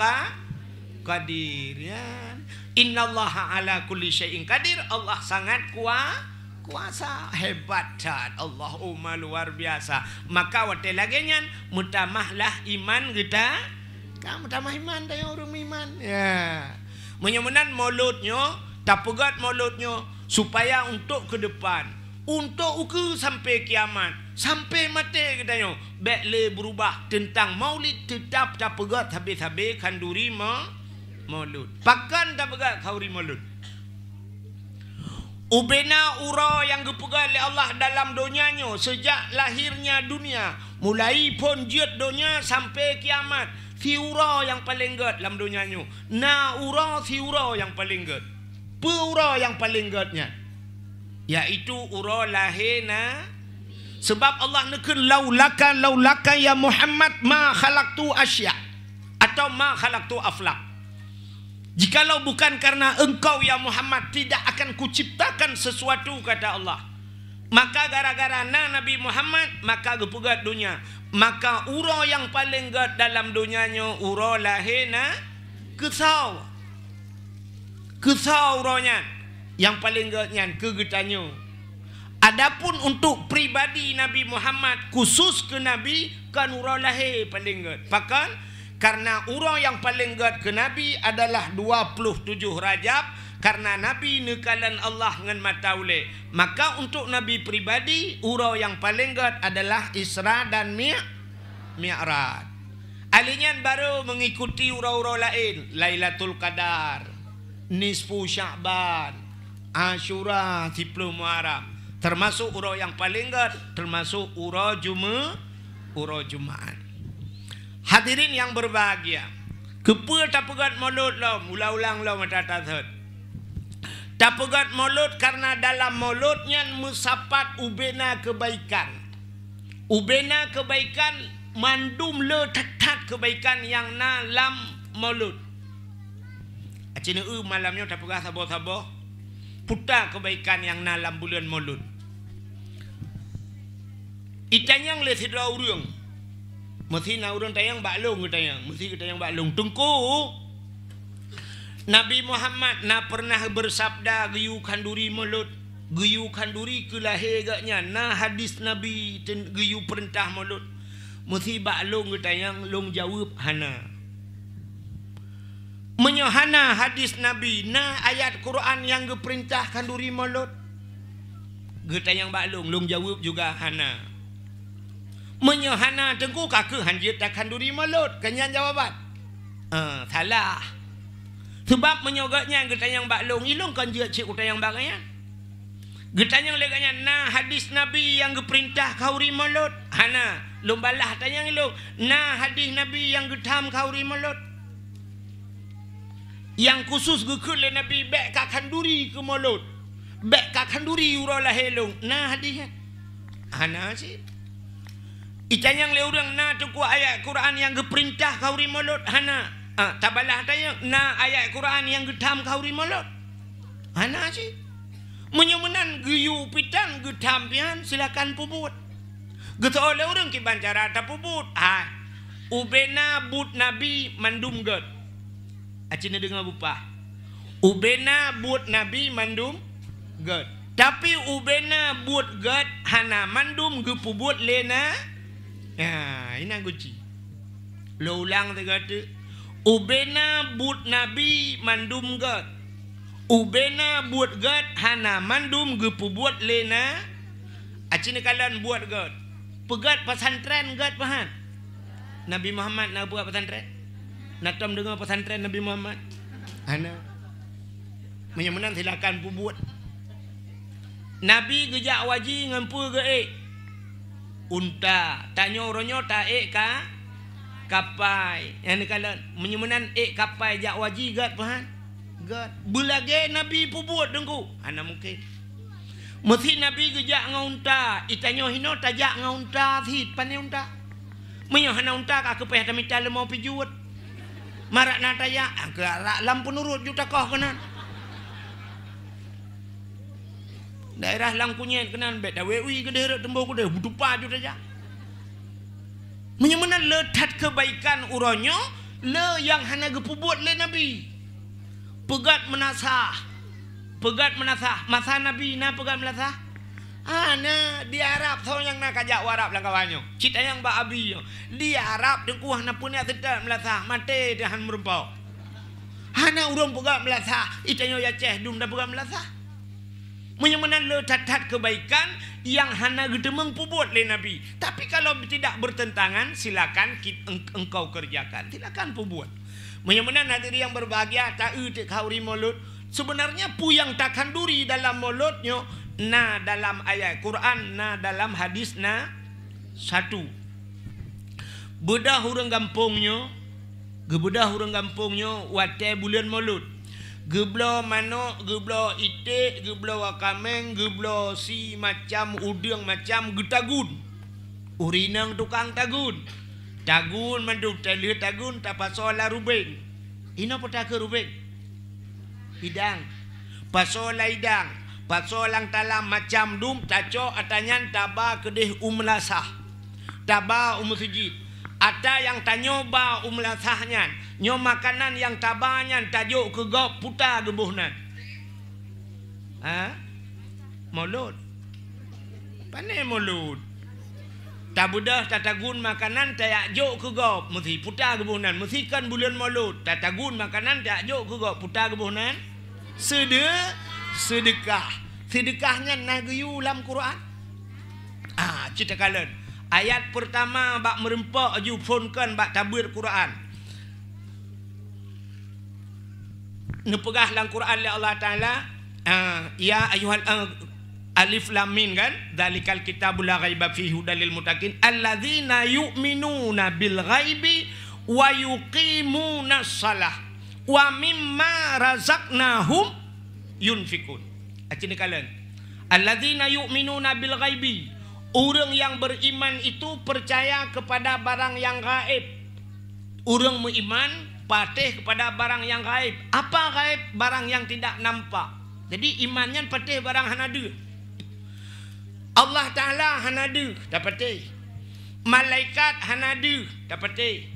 qadir. Yan. Innallaha ala kulli syai'in qadir. Allah sangat kuasa hebat cat. Allahumma luar biasa. Maka watai laganyan mutamahlah iman kita. Kamu tamah iman dah orang iman. Ya. Menyemenan mulutnya, tak pegat mulutnya supaya untuk ke depan, untuk uke sampai kiamat, sampai mati katanya. Bekle berubah tentang maulid tetap tak pegat habis-habis kanduri maulud. Pakan tak pegat khauri maulud. Ubena ura yang dipegat oleh Allah dalam dunianya sejak lahirnya dunia, mulai pun jut dunia sampai kiamat. Si ura yang paling gede dalam dunianya. Na ura si ura yang paling gede. Pura yang paling gedenya. Yaitu ura lahirna. Sebab Allah neken laulaka ya Muhammad ma khalaqtu asya. Atau ma khalaqtu aflak. Jikalau bukan karena engkau ya Muhammad tidak akan kuciptakan sesuatu kata Allah. Maka gara-gara Nabi Muhammad maka gepegat dunia. Maka ura yang paling gede dalam dunianya ura lahirna kesau. Kesau uranya yang paling gedenya kegetannya. Adapun untuk pribadi Nabi Muhammad khusus ke Nabi kan ura lahir paling gede. Bahkan karena ura yang paling gede ke Nabi adalah 27 Rajab. Karena Nabi nekalan Allah dengan mata ulek. Maka untuk Nabi pribadi ura yang paling gede adalah Isra dan Mi'raj. Alinyan baru mengikuti ura-ura lain. Lailatul Qadar, Nisfu Sya'ban, Ashura, 10 Muharram. Termasuk ura yang paling gede, termasuk ura Jumaat. Hadirin yang berbahagia. Kepul tak pegat mulut lo, ulang-ulang lo mata tazhud. Tak pegat mulut karena dalam mulutnya musapat ubena kebaikan. Ubena kebaikan mandum le tatat kebaikan yang dalam mulut. Acina malamnya tak pegat sabar-sabar. Putar kebaikan yang dalam bulan mulut. Itanyang le sidra urang. Mesti na urang tayang baklung tayang. Mesti tayang baklung. Tungku. Nabi Muhammad na pernah bersabda geyu kanduri mulut, geyu kanduri ke lahir gaknya. Na hadis Nabi geyu perintah mulut. Mesti baklung tayang long jawab hana. Menyohana hadis Nabi na ayat Quran yang geperintah kanduri mulut. Getayang baklung long jawab juga hana. Menyohana tengku kake hanjit tak kanduri mulut. Kenyan jawaban. Salah. Sebab menyogatnya getayang baklung ilung kan dia cik utayang bagaian. Getayang leganya na hadis Nabi yang geperintah kauri mulut. Hana lombalah tayang ilung na hadis Nabi yang getam kauri mulut. Yang khusus gekule Nabi bek ka kanduri ke mulut. Bek ka kanduri uralah helung. Na hadisnya. Hana sih. Itanyang le urang na tu ayat Quran yang geperintah kauri mulut. Hana. Tabalah tanya na ayat Quran yang getam kauri mulut. Hana sih. Menyemenan geyu pitan getam pian silakan puput. Geto oleh orang ki bancara tak puput. Ubena but Nabi mandum ged. Acina dengar bupa. Ubena but Nabi mandum ged. Tapi ubena but ged hana mandum gepubut lena. Ya, ini guci. Lo ulang tegak. Ubena but Nabi mandum ged. Ubena buat ged hana mandum gepubuat lena. Acina kalian buat ged. Pegat pesantren ged pahan. Nabi Muhammad nak buat pesantren. Nak dengar pesantren Nabi Muhammad. Ana menyemenan silakan buat. Nabi gejak waji ngampu ge unta tanya orangnya tak ka kapai yang kala menyemenan kapai jak waji gat pahan gat belage Nabi buat dengku ana mungkin mesti Nabi gejak ngaunta itanyo hino tajak ngaunta hit pane unta menyo hana unta ka kepeh tamita mau pijuut marak nataya agak lampu nurut juta koh kenan daerah langkunyen kenan bet dawewi ke daerah tembok ke butupa juta ja menyemenan letat kebaikan uronyo le yang hana gepubut le Nabi pegat menasah masa Nabi na pegat menasah ana di Arab tau yang nak kajak warap lang kawanyo cita yang ba abi di Arab dengkuah na punya sedap melasah mate dahan merempau hana urang pegat melasah itanyo ya ceh dum dah pegat melasah menyemenan le tat kebaikan yang hana gedemeng pubut le Nabi tapi kalau tidak bertentangan silakan engkau kerjakan silakan pubut menyemenan hadirin yang berbahagia tak kauri mulut sebenarnya pu yang takkan duri dalam mulutnya na dalam ayat Quran na dalam hadis na satu bedah hurang kampungnya gebedah hurang kampungnya wate bulan mulut geblo manok geblo itik geblo wakameng geblo si macam udang macam getagun urinang tukang tagun manduk teli tagun tapasola rubeng ino petaka rubeng hidang pasola hidang pasolang talam macam dum taco atanyan taba kedih umlasah taba umusijid ada yang tanyoba umlasahnya nyo makanan yang tabanyan tajuk ke gop puta gebuhnan mulut pane mulut tabudah tatagun makanan tayak jok ke gop mesti puta gebuhnan mesti kan bulan mulut tatagun makanan tayak jok ke gop puta gebuhnan sedekahnya nagayu dalam Quran cerita kalian ayat pertama bak merempak aju fonkan bak tabir Quran nepegah dalam Quran oleh Allah Ta'ala ya ayuhal alif lam mim kan dzalikal kitabul la ghaiba fihi hudal lil muttaqin alladzina yu'minuna bil ghaibi wa yuqimunas shalah wa mimma razaqnahum yunfikun. Acini kalian alladzina yu'minuna bil ghaibi orang yang beriman itu percaya kepada barang yang gaib orang beriman patih kepada barang yang gaib apa gaib barang yang tidak nampak jadi imannya patih barang hanadu Allah Ta'ala hanadu dapatih malaikat hanadu dapatih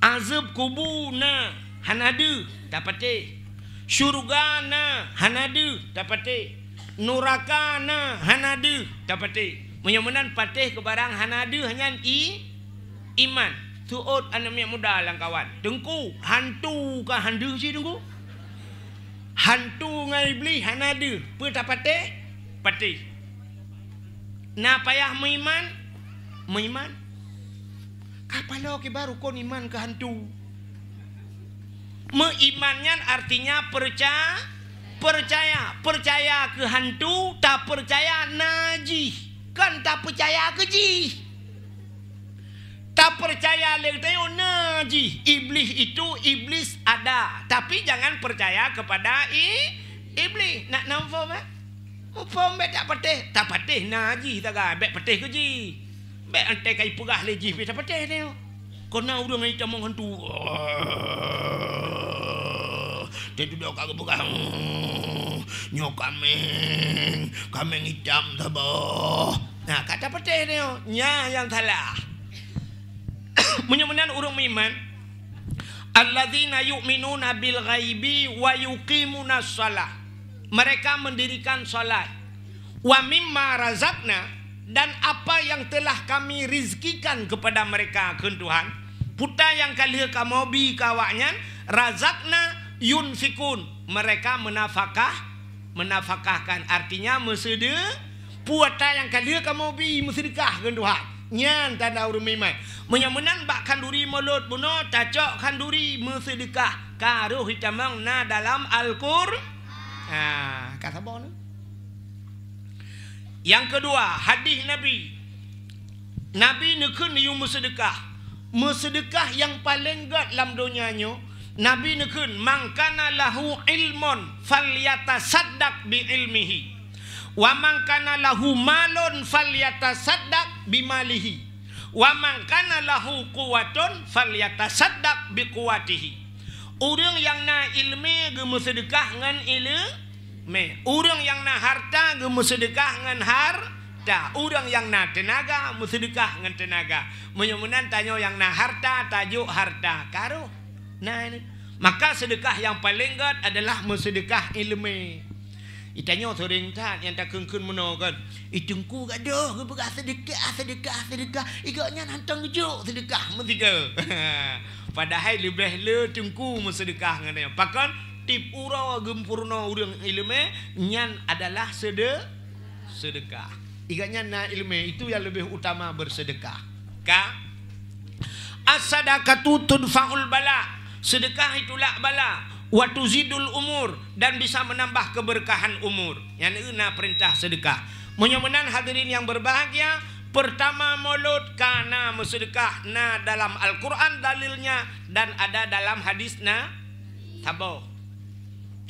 azab kubuna hanadu dapatih syurgana hanadu dapatih nurakana hanadu dapatih menyemenan patih ke barang hanadu hanya iman suot anak muda lang kawan dengku hantu kah handu sih dengku hantu ngai beli hanadu pe tak patih na payah meiman kapalo ke baru kon iman ke hantu meimannya artinya percaya ke hantu tak percaya najih kan tak percaya ke ji tak percaya lego najih iblis itu iblis ada tapi jangan percaya kepada iblis nak nampak Upam bet tak patih najih taga bet patih ke ji bet ante kai pegah leji bet patih ni kena urang ai camong hantu dia duduk kagak bukan nyok kameng hitam tabah nah kata patih ni nya yang salah menyemenan urang iman alladzina yu'minuna bil ghaibi wa yuqimunas shalah mereka mendirikan salat wa mimma razaqna dan apa yang telah kami rizkikan kepada mereka ke Tuhan puta yang kalian kamu bi kawaknya razaqna yunfikun mereka menafkahkan artinya mesede puta yang kalian kamu bi bersedekah ke Tuhan nyan tanda urang iman menyemenan bak kanduri mulut buno tacok kanduri bersedekah karuh hitamang na dalam Al-Qur'an. Kata apa? Yang kedua, hadis Nabi. Nabi nekun yu bersedekah. Bersedekah yang paling gat dalam dunianya. Nabi nekun man kana lahu ilmun falyatasaddaq bi ilmihi. Wa man kana lahu malun falyatasaddaq bi malihi. Wa man kana lahu quwwatun falyatasaddaq bi quwwatihi. Orang yang na ilmu gemu sedekah ngan ilmu. Orang yang na harta gemu sedekah ngan harta. Orang yang na tenaga gemu sedekah ngan tenaga. Menyemunan tanya yang na harta tajuk harta. Karo. Nah ini. Maka sedekah yang paling gat adalah sedekah ilmu. Itanya sering tak yang tak kengkun menokan. Itungku gaduh gebegah sedekah. Igaknya nantang juk sedekah mentiga. Padahal lebih le tungku sedekah ngana. Pakan tip ura gempurna urang ilmu nyan adalah sedekah. Igaknya na ilmu itu yang lebih utama bersedekah. As-sadaqatu tudfa'ul bala. Sedekah itulah bala. Wa tuzidul umur, dan bisa menambah keberkahan umur. Yang ini perintah sedekah. Menyemenan hadirin yang berbahagia, pertama mulut kana bersedekah na dalam Al-Quran dalilnya, dan ada dalam hadis na tabah.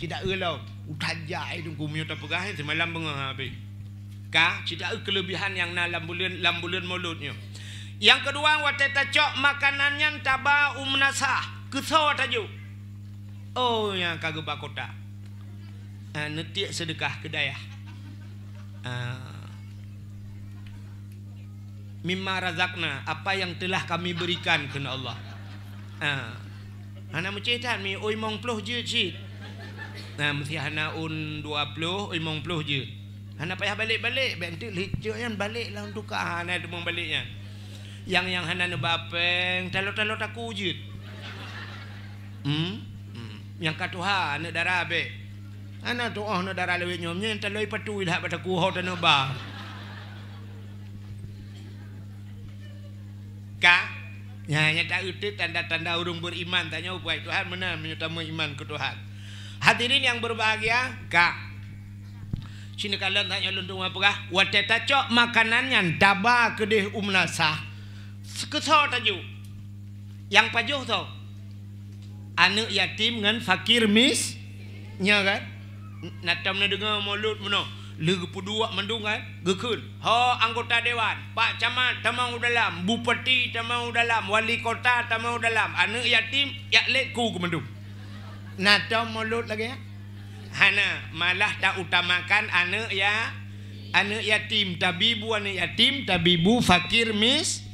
Tidak elau utajai tu kumio tak pegah semalam bengah habis. Tidak kelebihan yang na lambulan mulutnya. Yang kedua, wateta cok makanannya taba umnasah kesawat tajuk. Oh, yang kagak bakota. Netik sedekah kedaya. Mimma razakna, apa yang telah kami berikan kepada Allah. Hana mencetan mi oi mong ploh je cik. Mesti hana un 20 oi mong ploh je. Hana payah balik-balik, bentuk leceh yang balik lah untuk hana demong baliknya. Yang hana ne bapeng, talot-talot aku je. Yang katuha nak darah be. Ana tu nak darah lewe nyomnya yang taloi patu dah pada kuho dan ba. Nya tak utit tanda-tanda urung beriman tanya upaya Tuhan mana menyutama iman ke Tuhan. Hadirin yang berbahagia, sini kalian tanya luntung apa kah? Wateta cok makanannya daba kedih umnasah. Sekesau tajuk. Yang pajuh tau. Anak yatim dengan fakir misnya kan. Natam na dengar mulut mana. Legu pedua mendung kan. Gekun. Anggota dewan, Pak Camat tamau dalam, Bupati tamau dalam, Wali Kota tamau dalam. Anak yatim yak lekku ke mendung. Natam mulut lagi ya. Hana malah tak utamakan anak yatim, tabibu anak yatim, tabibu fakir mis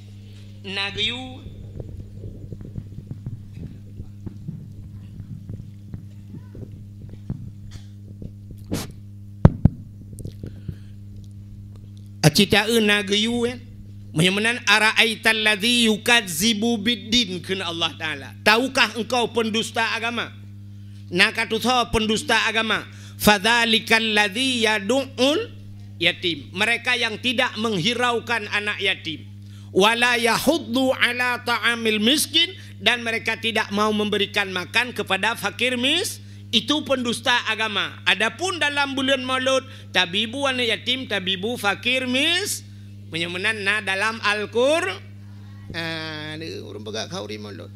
nagayu. Acita nagayu menyemenan ara'aital ladzi yukadzibu biddin kena Allah Taala. Tahukah engkau pendusta agama? Nakatusa pendusta agama. Fadzalikal ladzi yad'ul yatim. Mereka yang tidak menghiraukan anak yatim. Wala yahuddu ala ta'amil miskin, dan mereka tidak mau memberikan makan kepada fakir itu pendusta agama. Adapun dalam bulan Maulud, tabibu anak yatim, tabibu fakir menyemenan na dalam Al-Qur'an. Orang pegak khauri Maulud.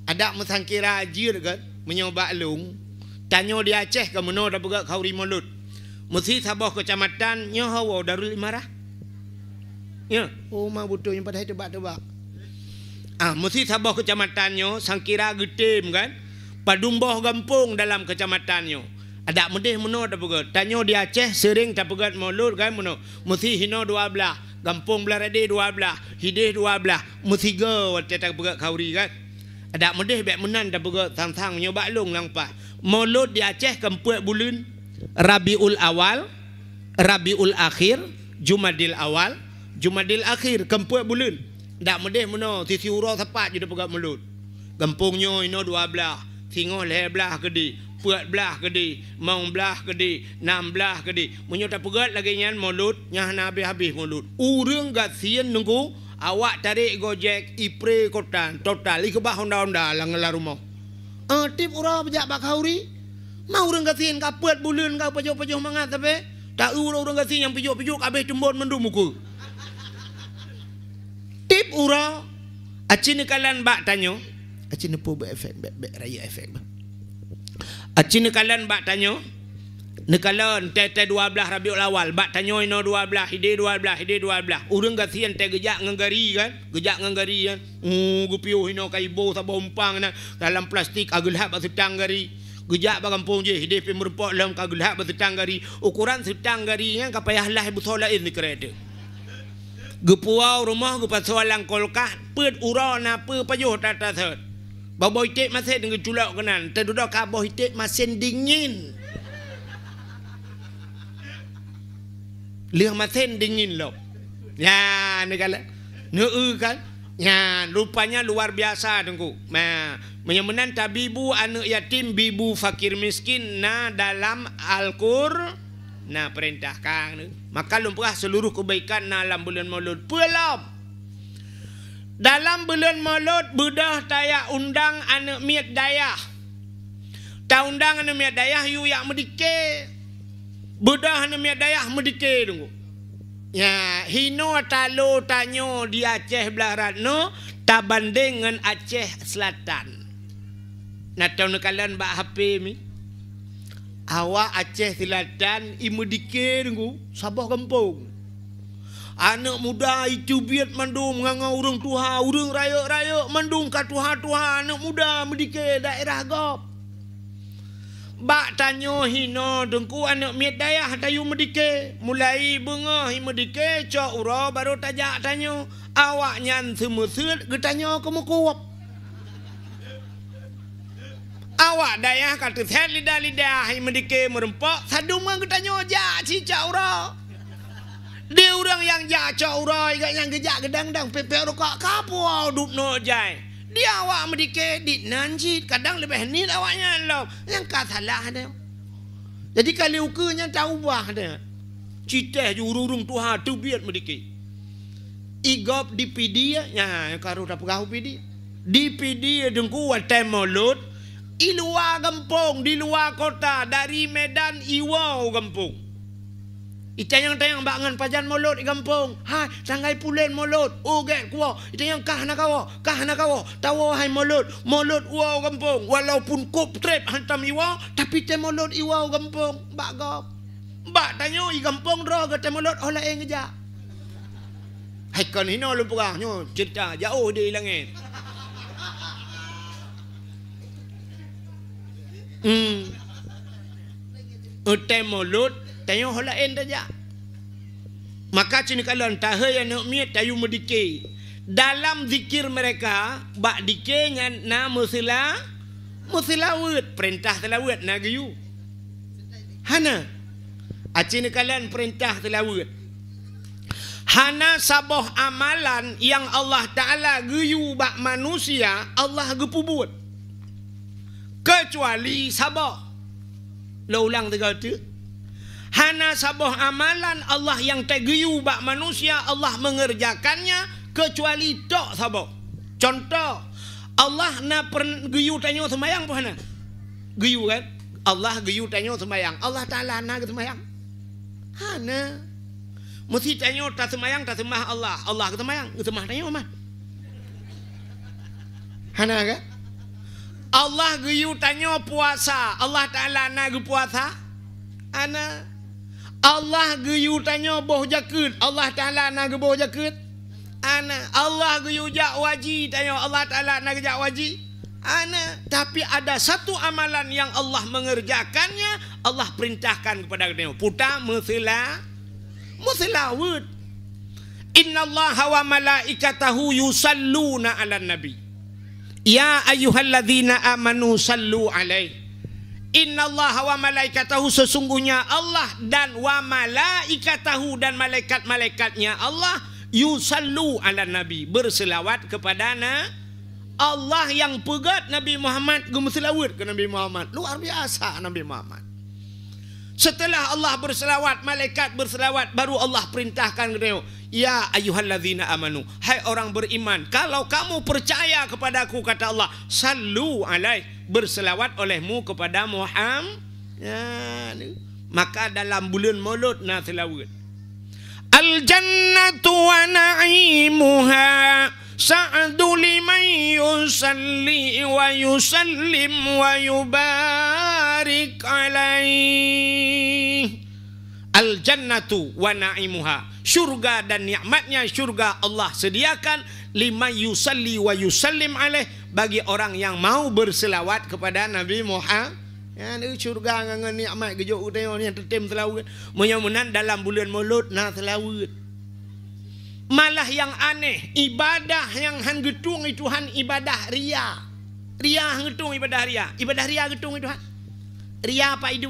Ada mesangkira ajir kan, menyoba lung. Tanya di Aceh ke mana dah pegak khauri Maulud. Mesti Sabah kecamatan nyahawa Darul Imarah. Ya, mah butuh yang pada tebak-tebak. Mesti Sabah kecamatannya sangkira getim kan. Padumbah gampung dalam kecamatannya. Ada medih meno dah pegat. Tanya di Aceh sering tak pegat Maulud kan meno. Mesti hino 12, gampung belah rade 12, hidih 12, mesti go tak pegat khauri kan. Ada medih bek menan tak pegat sang-sang nyoba long langpa. Maulud di Aceh kempuat bulan Rabiul Awal, Rabiul Akhir, Jumadil Awal, Jumadil Akhir kempuat bulan. Tak medih meno sisi urang sepat je dah pegat Maulud. Gampungnya hino 12. Singoh leh belah kedi, puat belah kedi, maung belah kedi, 16 kedi. Munyo tak pegat lagi nyan Maulud, nyah na habis Maulud. Urang gat sien nunggu awak tarik Gojek Ipre Kotan total ikebah honda-honda lah ngela rumah. Tip ura bejak bak hauri. Mau orang kasin kapet bulan kau pajoh-pajoh mangat tapi tak orang kasin yang pijuk-pijuk habis jembon mendung muka. Tip ura acini kalan bak tanyo. Acini po be efek be raya efek. Acini kalan bak tanyo. Nekalan tete 12 Rabiul Awal bak tanyo ino 12 hide 12. Urang kasihan te gejak ngangari kan. Gupiu ino kai bo sa bompang na dalam plastik agulhab setang gari. Gejak bagampung je hide pe merpok lam kagulhab setang gari. Ukuran setang gari kan kapayahlah ibu solain ni kereta. Gepuau rumah gepasolang kolkah pet urana pe pajoh tata set. Baboy tek masih dengan culak kenan. Terdudak kaboh tek masih dingin. Liang maten dingin loh. Ya, ni kala. Kan? Ya, rupanya luar biasa tengku. Nah, menyamanan tabibu anak yatim bibu fakir miskin na dalam Al-Qur'an. Nah, perintahkan. Maka lumpah seluruh kebaikan dalam bulan Maulud. Pelop. Dalam bulan Maulud bedah taya undang anak miat dayah. Ta undang anak miat dayah yu yang medike. Bedah anak miat dayah medike tunggu. Ya, hino talo tanyo di Aceh belah Ratno ta banding dengan Aceh Selatan. Nah, tahun kalian bak HP mi. Awak Aceh Selatan imedike tunggu Sabah kampung. Anak muda itu biat mandung ngangau urang tuha, urang raya-raya mandung ka tuha-tuha anak muda medike daerah Gop. Bak tanyo hino dengku anak miat dayah tayu medike. Mulai bengah medike cok ura baru tajak tanyo. Awak nyan semusut getanyo kemukuap. Awak dayah kata set lidah-lidah medike merempak. Sadungan getanyo jak cicak ura. Dia orang yang jak cok ura yang gejak gedang-dang pepek rokok kapau dupno jai. Dia awak medike di nanjit kadang lebih nit awaknya loh yang kata salah dia. Jadi kalau ukenya tahu bah dia. Citeh jururung tuha tu biat medike. Igop di pidi ya karo dah pegah pidi. Di pidi dengku watai Maulud i luar kampung di luar kota dari Medan iwau kampung. Itayang-tayang bangan pajan Maulud di kampung. Hai, sanggai pulen Maulud. Oh, get kuah. Itayang kah nak kawo. Tawo hai Maulud. Maulud uau kampung. Walaupun kup trip hantam iwau, tapi te Maulud iwau kampung. Bak gop. Bak tanyo i kampung roh ke te Maulud olah yang ngejak. Hai kan hino lu pegahnya cerita jauh di langit. Te Maulud tayo holain saja. Maka cini kalon tahaya nak miat tayu medike. Dalam zikir mereka bak dike ngan na musilawut perintah telawut na gayu. Hana acini kalon perintah telawut. Hana saboh amalan yang Allah Taala gayu bak manusia Allah gepubut. Kecuali saboh. Lo ulang tiga tu. Hana saboh amalan Allah yang tegiyu bak manusia Allah mengerjakannya kecuali tok saboh. Contoh Allah na giyu tanyo semayang pun hana. Giyu kan? Allah giyu tanyo semayang. Allah Taala na semayang. Hana. Mesti tanyo tak semayang tak semah Allah. Allah ke semayang, semah tanyo mah. Hana kan? Allah giyu tanyo puasa. Allah Taala na ge puasa. Ana Allah geyu tanya boh jakut. Allah Taala nak boh jakut. Ana Allah geyu jak waji tanya Allah Taala nak jak waji. Ana tapi ada satu amalan yang Allah mengerjakannya Allah perintahkan kepada kita. Puta musilawud. Innallaha wa malaikatahu yusalluna 'alan nabi. Ya ayyuhalladzina amanu sallu alaihi. Innallaha wa malaikatahu sesungguhnya Allah dan wa malaikatahu dan malaikat-malaikatnya Allah yusallu ala nabi berselawat kepada Allah yang pegat Nabi Muhammad gemeselawat ke Nabi Muhammad. Luar biasa Nabi Muhammad. Setelah Allah berselawat, malaikat berselawat, baru Allah perintahkan kepada ya ayyuhalladzina amanu, hai orang beriman, kalau kamu percaya kepadaku, kata Allah, sallu alaih, berselawat olehmu kepada Muhammad. Ya, maka dalam bulan Maulud na selawat. Al jannatu wa na'imuha sa'adu liman yusalli wa yusallim wa yubarik alaih. Al jannatu wa na'imuha, syurga dan nikmatnya syurga Allah sediakan liman yusalli wa yusallim alaih, bagi orang yang mau berselawat kepada Nabi Muhammad. Ya, ni syurga dengan nikmat gejok tengok ni tetem selawat. Mudah-mudahan dalam bulan Maulud na selawat. Malah yang aneh, ibadah yang han getung itu han ibadah ria. Ria han getung ibadah ria. Ibadah ria getung itu han. Ria apa itu?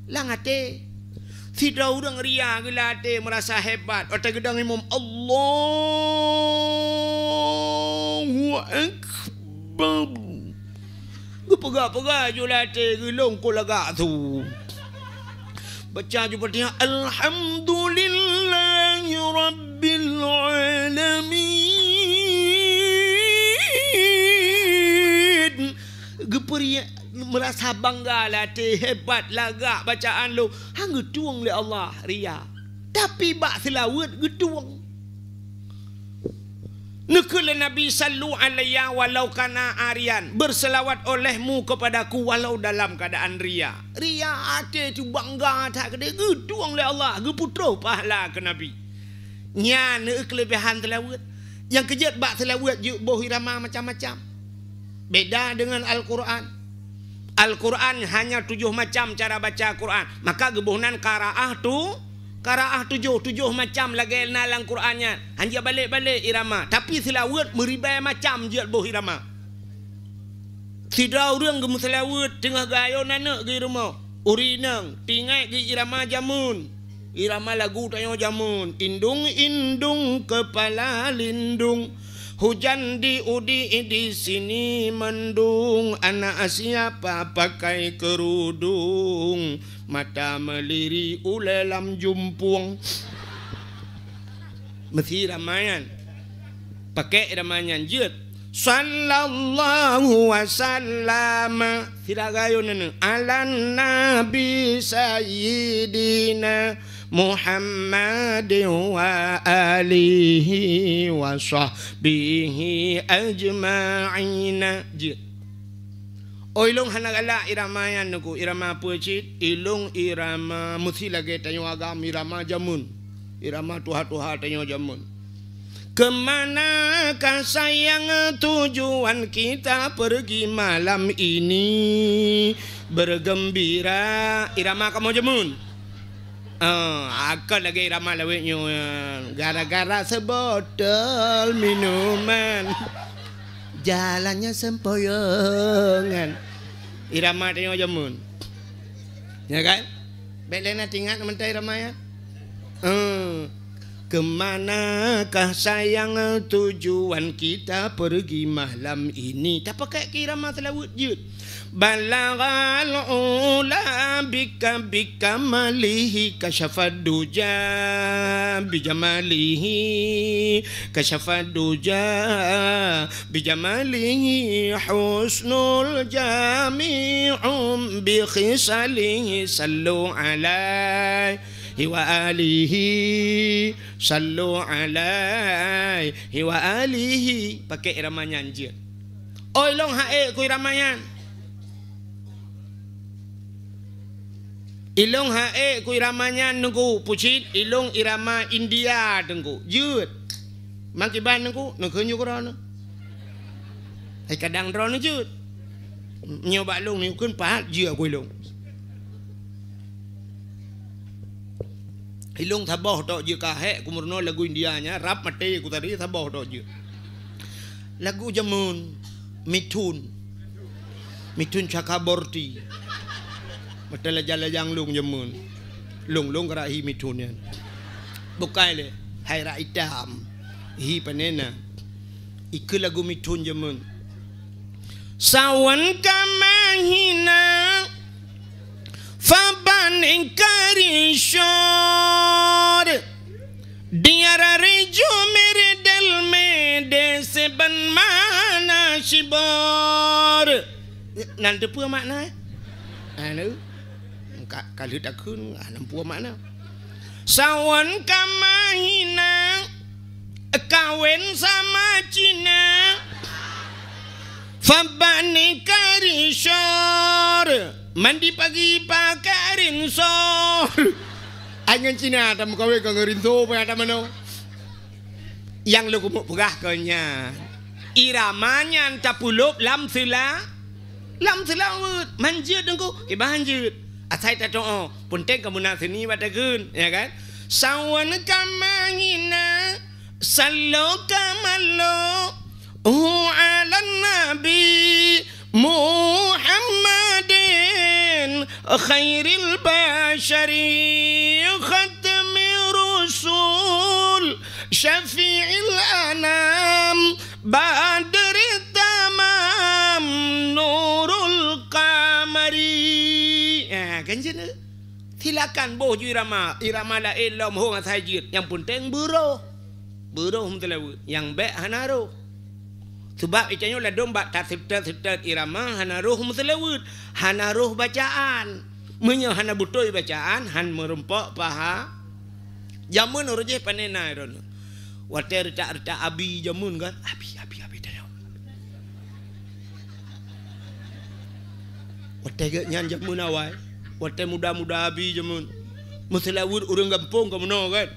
Langate. Tidak orang ria gelate merasa hebat. Otak gedang imam Allahu Akbar. Gepegak-pegak je latih gelong ko lagak tu. Baca je seperti alhamdulillahi rabbil alamin. Geperia merasa bangga latih hebat lagak bacaan lu. Hang getuang le Allah ria. Tapi bak selawat getuang. Nekala Nabi sallu alayya walau kana arian, berselawat olehmu kepadaku walau dalam keadaan ria. Ria hati tu bangga tak kena getuang oleh Allah, geputra pahala ke Nabi. Nya ne kelebihan selawat. Yang kejat bak selawat je boh irama macam-macam. Beda dengan Al-Quran. Al-Quran hanya 7 macam cara baca Quran. Maka gebuhnan qaraah tu qaraah 7 macam lagi dalam Qurannya. Hanya balik-balik irama. Tapi selawat meribai macam je boh irama. Tidak orang gemu selawat tengah gayo nana ke rumah. Urinang tingai ke irama jamun. Irama lagu tanya jamun. Indung-indung kepala lindung. Hujan diudi di sini mendung. Anak siapa pakai kerudung. Mata meliri ulelam jumpung. Mesti ramayan. Pakai ramayan jet. Sallallahu wasallam. Tidak gayo nana. Alan nabi sayyidina Muhammad wa alihi wa sahbihi ajma'ina. Ilung hanagala irama yan nuku irama pucit ilung irama mesti lagi tanyo agam irama jamun irama tuha-tuha tanyo jamun. Kemanakah sayang tujuan kita pergi malam ini bergembira irama kamu jamun. Akal lagi irama lawetnya gara-gara sebotol minuman jalannya sempoyongan irama tengok jamun ya kan belena tinggal mentai irama ya. Kemanakah sayang tujuan kita pergi malam ini tak pakai irama selawat je. Balagal ula bika bika malihi kasyafad duja bijamalihi kasyafad duja bijamalihi husnul jami'um bi khisalihi sallu alaihi wa alihi sallu alaihi wa alihi pakai iramanya je. Oi long hae ku iramanya. Ilung hae ku iramanya nunggu pucit ilung irama India tengku jut makiban nunggu nunggu korona ai kadang drone jut nyoba lung ni kun pahat je ku ilung thaboh tok je kahe ku murno lagu Indianya rap mate ku tadi thaboh tok je lagu jamun mitun Chakraborty. Betul lajang lung jamun. Lung kerahi mitun yan. Bukai le. Hai raitam. Hi panena. Iku lagu mitun jamun. Sawan kamahina. Faba ingkari syur Diara rejo mere del mede Seben mana shibor Nanti pua makna Anu Kalau tak kun Nampu makna Sawan kamahina Kawin sama Cina Fabani karishor Mandi pagi pakai rinsor Angan Cina Ada kawin ke rinso Ada mana Yang lu kumuk pegah kanya Iramanya Anta pulup Lam sila Manjut dengku Banjut Asai tak doa Punten kamu nak sini pada kun Ya kan Sawan kamangina Sallo kamalo ala nabi Muhammadin Khairil bashari Khatmi rusul Syafi'il anam Badri tamam Nurul kamari Kan jenis Silakan boh ju irama la elam ho ngasajid yang penting buruh mutlawu yang baik hanaruh sebab icanyo la domba tasib-tasib irama hanaruh mutlawu hanaruh bacaan menyo hana butoi bacaan han merempok paha jamun urje panena ron water tak abi jamun kan abi dah water nyan jamun awai Wate muda-muda habis je mun. Muslawud urang kampung ke mana kan.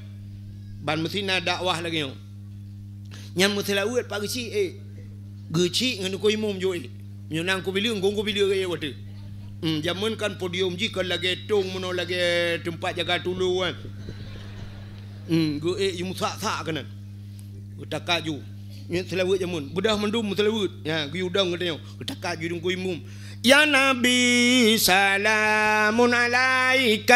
Ban mesti nak dakwah lagi yo. Nyam muslawud pak geci Geci ngan ko imum jo Nyonang ko bilu ngong ko bilu ke wate. Jamun kan podium ji kan lagi tung mono lagi tempat jaga tulu kan. Go yu sak kan. Utaka ju. Nya selawud jamun. Budah mendum muslawud. Ya gu udang katanya. Utaka ju ko imum. Ya Nabi salamun alaika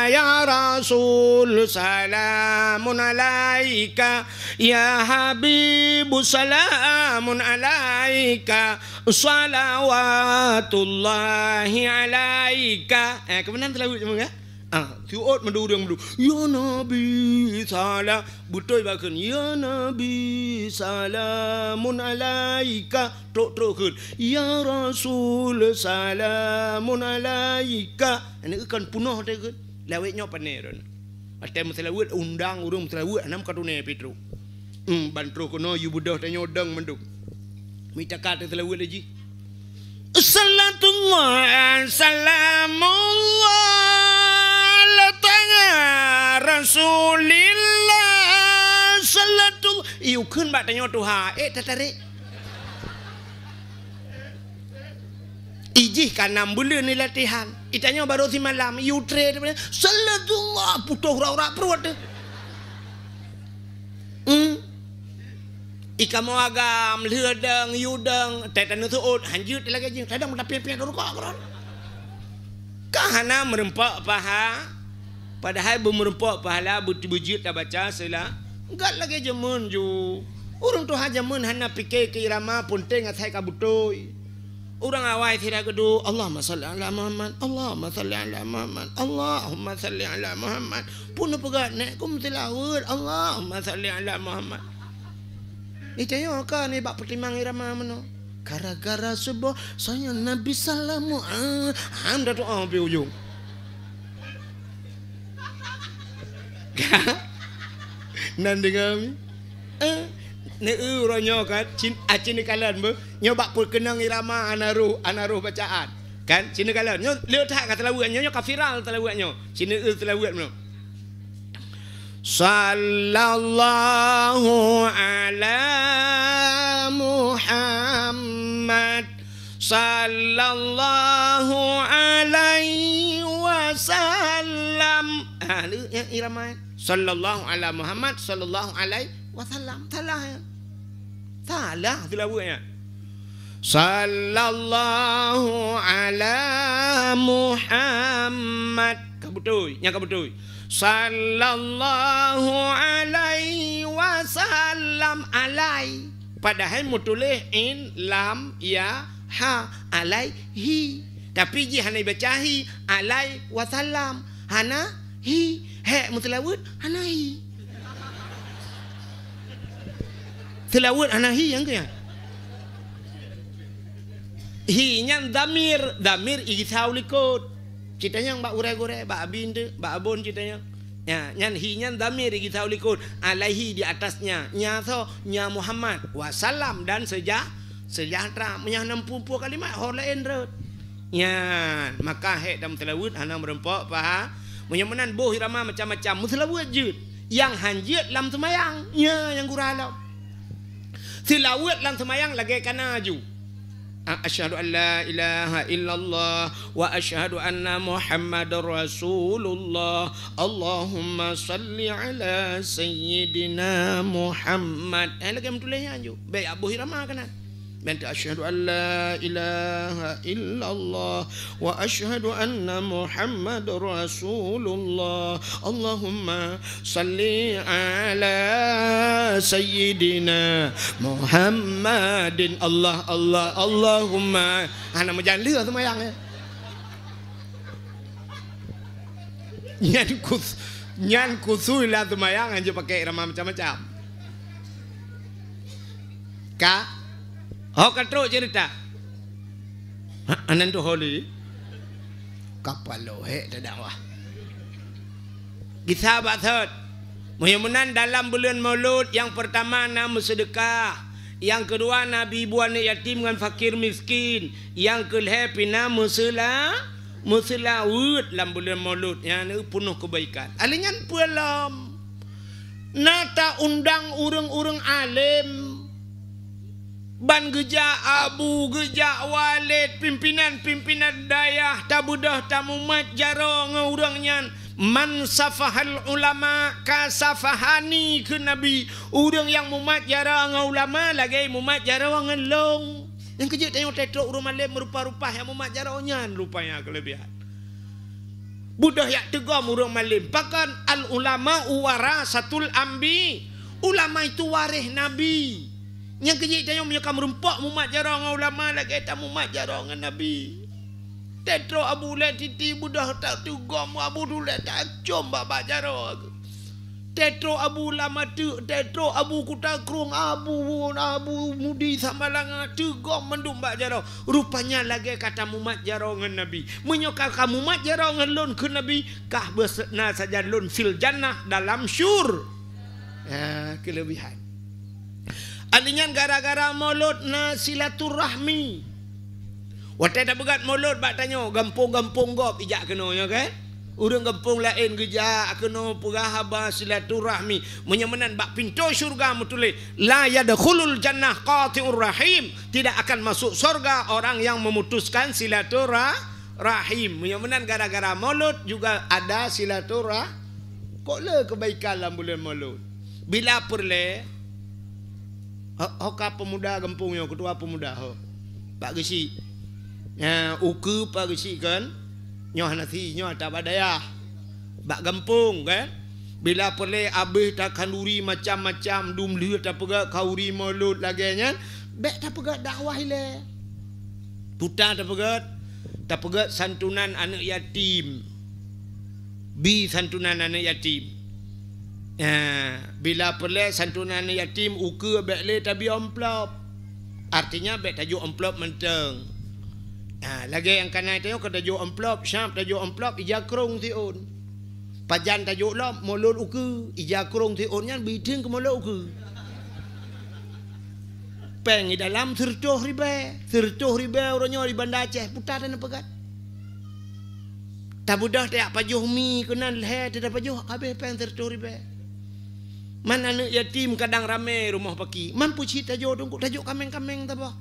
Ya Rasul salamun alaika Ya Habibu salamun alaika Salawatullahi alaika Kemudian terlalu macam mana? Siut mendu Ya Nabi salam Betul bahkan Ya Nabi salamun alaika Truk-truk Ya Rasul salamun alaika Ini kan punah dia kan Lawetnya paneran Ada masalah undang urung masalah Anam katune Petro Bantro kono yu budah tanya odang menduk Minta kata masalah lagi Salatullah salamullah Rasulillah salatu iu khun ba tanyo tuha tatarik ijih kan 6 bulan ni latihan itanyo baru si malam iu trade salatullah putuh ora perut ikamu agam leudang yudang tetan tu hanjut lagi jing kadang tapi ru kok kahana merempak paha padahal bermerempak pahala bujut tak baca sila enggak lagi jamun ju urang tu hajamun hana fikir ke irama punting atai kabutoi urang awai sira gedu Allahumma salli ala Muhammad Allahumma salli ala Muhammad Allahumma salli ala Muhammad pun pegat nek kum tilawud Allahumma salli ala Muhammad itayo kan ni bak pertimbang irama mano gara-gara sebab saya Nabi sallamu anda tu ambil ujung Nandi kami ne uronyo kan cin kalan be nyoba pul kenang irama anaruh bacaan kan cin kalan nyo leu tak kata lawu nyo kafiral talawuanyo cin talawuan no sallallahu ala Muhammad sallallahu alaihi wasallam irama sallallahu ala Muhammad sallallahu alaihi wasallam salah tilawunya sallallahu ala Muhammad kabutoi nya kabutoi sallallahu alaihi wasallam alai padahal mutulih in lam ya ha alaihi Tapi ji hana bacahi alai wasallam. Hana hi he mutlawud hana hi. Tilawud hana hi yang ke? Hi nyan damir igisau likut. Citanya mbak urai-urai, mbak abin tu, mbak abon citanya. Ya, nyan hi nyan damir igisau likut. Alaihi di atasnya. Nya so nya Muhammad wasallam dan sejahtera. Menyah 60 kalimat hor lain rot. Ya, maka he dalam tilawud hana merempok pa. Menyemenan boh irama macam-macam. Mutlawud jud. Yang hanjit lam semayang. Ya, yang guralau. Tilawud lam semayang lagi kana ju. Asyhadu an la ilaha illallah wa asyhadu anna Muhammadar Rasulullah. Allahumma salli ala sayyidina Muhammad. Lagi mentulihnya ju. Baik Abu Hirama kana. Bantu asyhadu an la ilaha illallah wa asyhadu anna Muhammadar Rasulullah. Allahumma salli ala sayyidina Muhammadin. Allahumma. Nama jangan lừa semayang ya. Nyan kusui lah semayang aja pakai irama macam-macam. Kak oh katro cerita. Anan tu holi. Kapalo he dakwah. Kisah bathot. Mudah-mudahan dalam bulan Maulud yang pertama nama sedekah, yang kedua Nabi ibu anak yatim dengan fakir miskin, yang kelima pina musela wud dalam bulan Maulud yang penuh kebaikan. Alingan pulam. Nata undang urang-urang alim. Ban geja abu geja walid pimpinan dayah tabudah tamumat jaro ngaurangnya man safahal ulama kasafahani ke nabi. Urang yang mumat jara ngaulama lagi mumat jara ngelong. Yang kejut tengok tetrok urang malim merupa-rupa yang mumat jaronya rupanya kelebihan. Budah yak tegam urang malim. Pakan al ulama warasatul ambi. Ulama itu waris nabi. Yang kejik tanya punya kamu rempak mumat jarang ulama lagi tak mumat jarang nabi. Tetro abu le titi budah tak tugam abu dulu tak com baba jarang. Tetro abu lama tu tetro abu kutakrung abu mudi samalang tugam mendum bak jarang. Rupanya lagi kata mumat jarang nabi. Menyokal kamu mumat jarang lon ke nabi kah besna saja lon fil jannah dalam syur. Ya, kelebihan. Alingan gara-gara maulud na silaturahmi. Waktu dah begat maulud bak tanya gampung-gampung gop ijak kenonya kan? Urang gampung lain geja keno purahaba silaturahmi. Menyemenan bak pintu syurga mutule la yadkhulul jannah qati'ur rahim. Tidak akan masuk surga orang yang memutuskan silaturahim. Menyemenan gara-gara maulud juga ada silaturah. Kok le kebaikan dalam bulan maulud. Bila perle Hoka pemuda gempungnya ketua pemuda ho. Pak Gesi. Ya uku Pak Gesi kan. Nyoh nasi nyoh tak badaya. Bak gempung kan. Bila perle abih tak kanduri macam-macam dum liu tak pegak kauri maulud lagi nya. Bek tak pegak dakwah le. Putar tak pegak santunan anak yatim. Bi santunan anak yatim. Bila perle santunan yatim uke bek le tabi amplop. Artinya bek tajuk amplop menteng. Lagi yang kanan itu kata tajuk amplop syam tajuk amplop ija krong tiun. Pajan tajuk lop molot uke ija krong tiunnya bideng ke molot uke. Peng di dalam sertuh ribe orangnya di Banda Aceh putar dan pegat. Tabudah tak pajuh mi kenan le tidak pajuh habis peng sertuh ribe. Mana anak yatim kadang rame rumah paki. Mampu cerita tajuk dongkuk tajuk kameng-kameng tabah.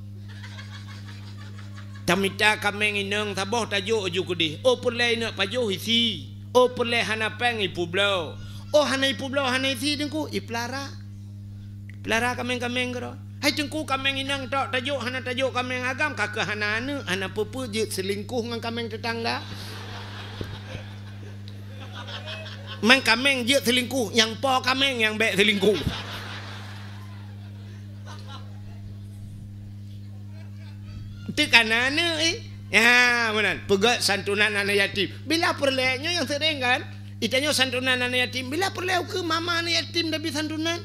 Tamita kameng ineng tabah tajuk aju kudih. Oh perlai nak pajuh isi. Oh perlai hana peng ipu blau. Oh hana ipu blau hana isi dongkuk iplara. Pelara kameng-kameng kero. Hai tengku kameng ineng tak tajuk hana tajuk kameng agam kakak hana hana pepu je selingkuh dengan kameng tetangga. Mang kameng je selingkuh, yang po kameng yang bek selingkuh. Itu kanana Ya, benar. Pegat santunan anak yatim. Bila perleknya yang sering kan? Itanya santunan anak yatim. Bila perlek ke mama anak yatim tapi santunan?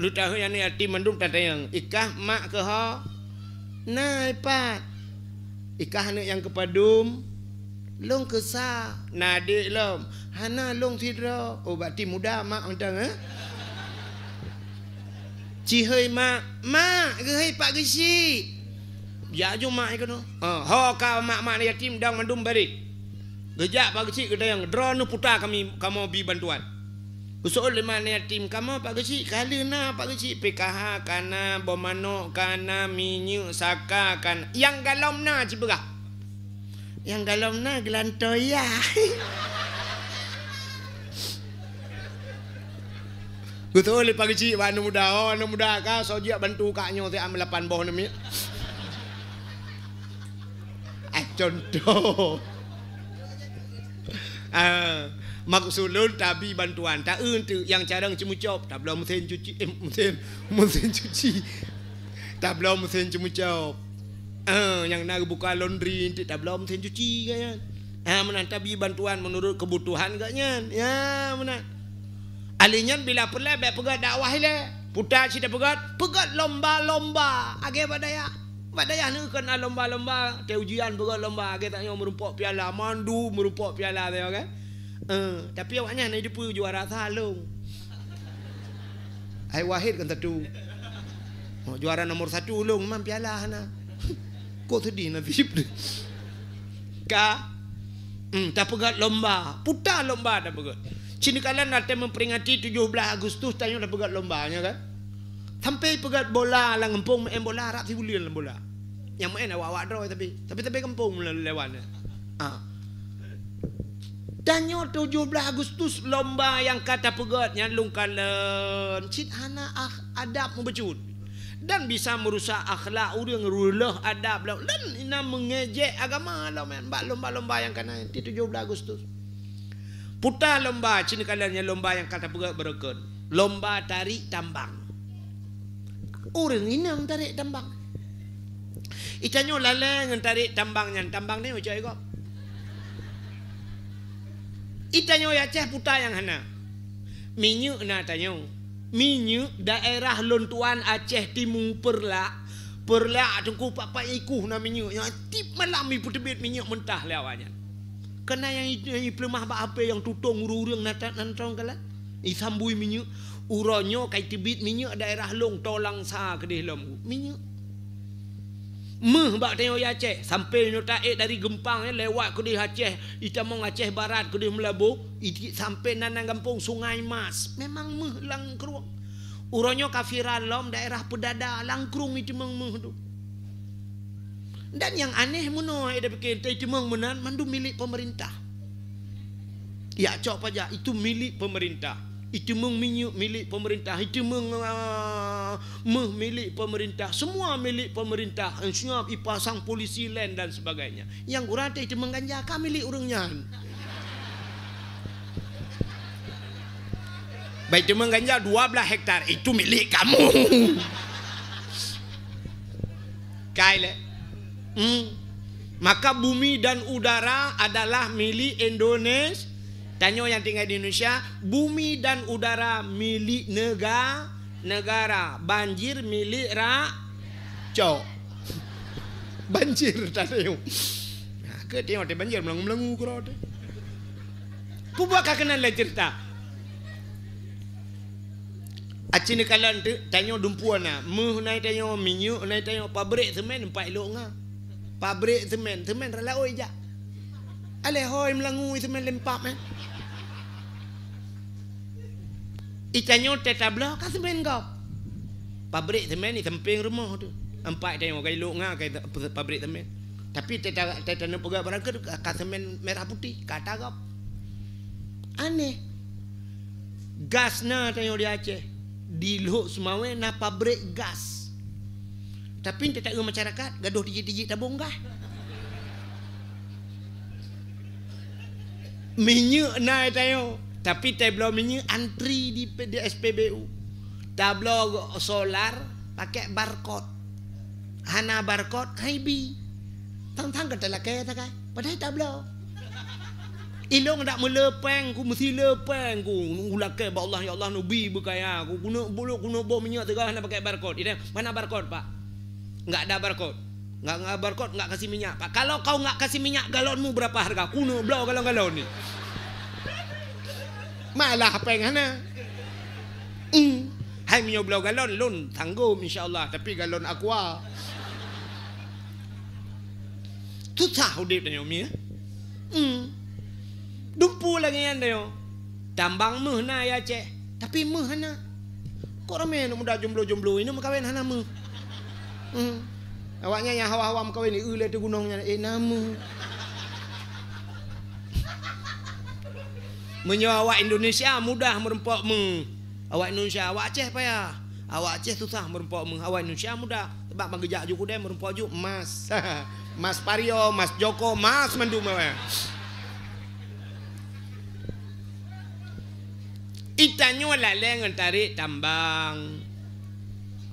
Lu tahu yang anak yatim mandum tata yang ikah mak ke ha? Nah, ipat. Ikah anak yang kepadum. Long kesah. Nah, adik lom. Hana long tidra. Oh, berarti muda mak macam Cihoi mak. Mak, gehei pak gesi. Ya jo mak ikono. Ho ka mak-mak yatim dang mandum balik. Gejak pak gesi kita yang drone putar kami kamu bi bantuan. Usul lima yatim kamu pak gesi kali na pak gesi PKH kana bomano kana minyu saka kan yang galom na cibegah. Yang galom na gelantoya. Betul pak gesi anu muda ka sojak bantu kaknyo te am 8 boh nami. Contoh maksudun tapi bantuan tak tu yang carang cemucop tak belum mesin cuci mesin cuci tak belum mesin cemucop yang nak buka laundry tak belum mesin cuci kan menan tapi bantuan menurut kebutuhan gaknya ya menan alinyan bila perlu baik pegat dakwah le putar cita pegat lomba-lomba age badaya Badaya ni kena lomba-lomba, te ujian berat lomba, kita tanya merumpok piala, mandu merumpok piala tengok kan. Tapi awaknya nak hidup juara salung. Ai Wahid kan satu. Juara nomor 1 ulung memang piala hana. Kok sedih nasib dia. Ka tak pegat lomba, putar lomba dah pegat. Sini kalian nak memperingati 17 Agustus tanya dah pegat lombanya kan. Sampai pegat bola lah ngempung main bola harap si bulian lah bola. Yang main awak draw tapi kempung lewat. Danyo 17 Agustus lomba yang kata pegatnya lungkalan cit hana adab membecut dan bisa merusak akhlak orang rulah adab dan ina mengejek agama lah men lomba-lomba yang kena 17 Agustus. Putar lomba cini kaliannya lomba yang kata pegat berikut. Lomba tarik tambang. Orang ini yang tarik tambang. Itanyo laleng yang tarik tambangnya. Tambang ni macam apa? Itanyo ya ceh putar yang hana. Minyak na tanyo. Minyak daerah lontuan Aceh Timur Perlak. Perlak tungku pak ikuh na minyak. Yang tip malam ibu tebit minyak mentah lewatnya. Kena yang pelemah apa yang tutung urung nantang kalah. Isambui minyak. Uronyo kai tibit minyak daerah long tolang sa kedih lom minyak bak tengok Aceh sampai taik dari Gempang lewat kedih Aceh itamong Aceh Barat kedih Melabu sampai nanang kampung Sungai Mas memang lang keruang uronyo kafiran lom daerah Pedada langkrung itu meng tu dan yang aneh muno ada pikir itu meng menan mandu milik pemerintah ya cok pajak itu milik pemerintah. Itu minyak milik pemerintah, itu milik pemerintah, semua milik pemerintah. Semua ipasang polisi lain dan sebagainya. Yang kurang itu mengganja kami milik orangnya. Baik itu mengganja 12 hektar itu milik kamu. Kaile. Maka bumi dan udara adalah milik Indonesia. Tanya yang tinggal di Indonesia, bumi dan udara milik negara, banjir milik rakyat. Banjir tanya. Ke tengok dia banjir melangu-melangu kau tu. Pubuak kenal lah cerita. Acin kalan tu tanya dumpuan na, naik tanya minyak, naik tanya pabrik semen 4 elok ngah. Pabrik semen rela oi ja. Ale hoi melangu semen lempak men. Itanyo tetablah kan semen kau. Pabrik semen ni samping rumah tu. 4 tengok kai lok ngah kai pabrik semen. Tapi tetana pegat barangka ka semen merah putih kata kau. Aneh. Gasna tengok di Aceh. Di Lok Sumawe na pabrik gas. Tapi tak ke masyarakat gaduh tiji-tiji tabung gas. Minyak na tengok. Tapi tablo minyak antri di SPBU. Tablo solar pakai barcode. Hana barcode HIB. Thang kata lah kaya tak kai. Padahal tak belah. Ilong tak melepeng ku mesti lepeng ku. Ulakai ba Allah ya Allah nabi berkaya aku guna bolok guna bom minyak tegah nak pakai barcode. Ini mana barcode Pak? Enggak ada barcode. Enggak barcode enggak kasih minyak Pak. Kalau kau enggak kasih minyak galonmu berapa harga? Kuno belau galon-galon ni. Malah pengana. Hai minyak belau galon lun tanggung insya-Allah tapi galon aqua. Tu tahu dia tanya mi. Dumpu lagi yang dia. Tambang meh na ya cek. Tapi meh hana. Kok ramai nak muda jomblo-jomblo ini makawin hana meh. Awaknya yang hawa-hawa makawin ni le tu gunungnya nama. Menyawak Indonesia mudah merempok meh. Awak Indonesia awak Aceh payah. Awak Aceh susah merempok meh. Awak Indonesia mudah. Sebab menggejak juga dia merempok juga emas. Mas Pario, Mas Joko, Mas Mendum. Itanyo laleng tarik tambang.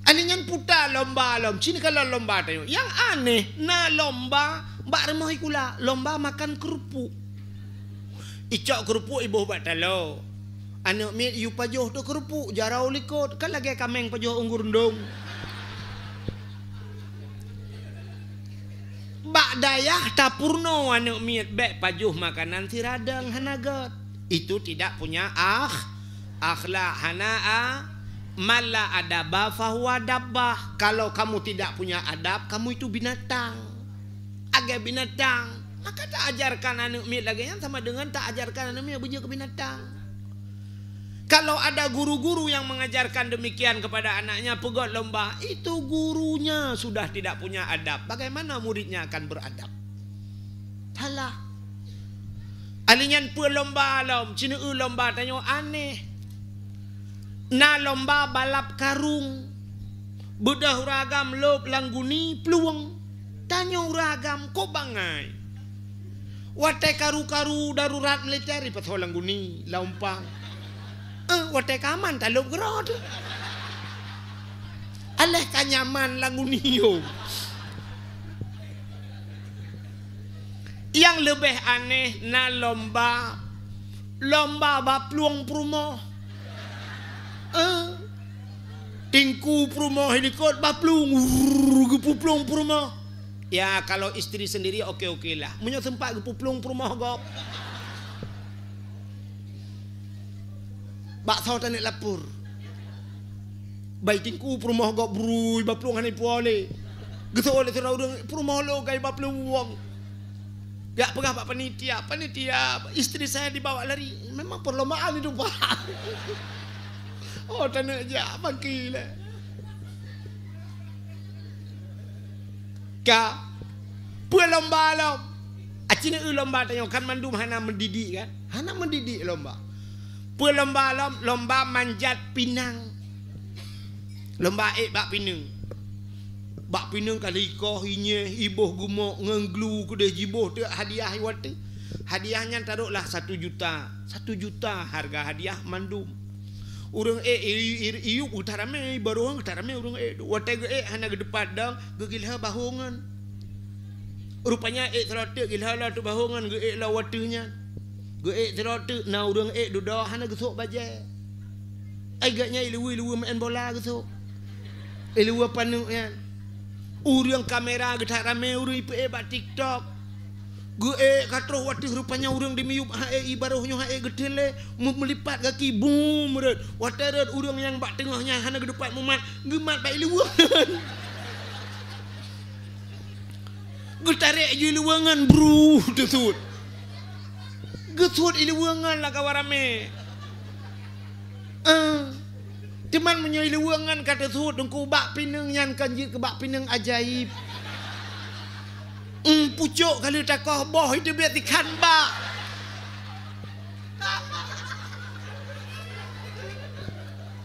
Aningan puta lomba lom. Sini kalau lomba tayo. Yang aneh, na lomba mbak remah ikula. Lomba makan kerupuk. Icok kerupuk ibu buat talo. Anak mit yu pajoh tu kerupuk jarau likut. Kan lagi kameng pajoh unggur ndong. Bak dayah tapurno anak mit bek pajuh makanan si radang hanagat. Itu tidak punya akhlak hanaa malla adaba fahuwa dabbah. Kalau kamu tidak punya adab, kamu itu binatang. Agak binatang. Maka tak ajarkan anak mit lagi yang sama dengan tak ajarkan anak mit bunyi ke binatang. Kalau ada guru-guru yang mengajarkan demikian kepada anaknya pegot lomba, itu gurunya sudah tidak punya adab. Bagaimana muridnya akan beradab? Salah. Alinyan pe lomba lom, cina lomba tanya aneh. Na lomba balap karung. Bedah ragam lop langguni peluang. Tanya ragam kok bangai. Watai karu-karu darurat militer ipat langguni laumpang. Watai kaman taluk gerod. Alah kanyaman languniyo. Yang lebih aneh na lomba bapluang prumo. Tingku prumo helikot bapluang gepuplung prumo. Ya kalau istri sendiri oke lah. Punya sempat gepuplung prumo gop. Bak saw tanik lapur. Baik tingku perumah gak berui bapluang hani puale. Gitu oleh surau deng perumah lo gay bapluang uang. Ya pegah pak panitia istri saya dibawa lari. Memang perlombaan itu pak. Oh tanik aja bangki lah. Ka pelomba lom. Acina lomba tanya kan mandum hana mendidik kan? Hana mendidik lomba. Lomba manjat pinang. Lomba bak pinang. Bak pinang kali ikoh inyeh iboh gumok ngenglu kedeh jiboh tu hadiah iwate. Hadiahnya taruhlah 1 juta. 1 juta harga hadiah mandum. Urang iyu utarame baru utarame urang wate hana ke depan dang gegilha bahongan. Rupanya terate gilha lah tu bahongan ge lah watenya. Gue terot na urang duda hana gesok baje. Agaknya ilu main bola gesok. Ilu panu ya. Urang kamera getak rame urang ipe bak TikTok. Gue katroh watih rupanya urang dimiup ibarohnya gedele melipat kaki boom red. Watered urang yang bak tengahnya hana gedepat mumat gemat bak ilu. Getarek je luangan bro tersut. Gesut iluangan lah kawarame. Cuman menyo iluangan kata sut dengku bak pineng nyan kanji ke bak pineng ajaib. Pucuk kalau takoh boh itu biar ikan bak.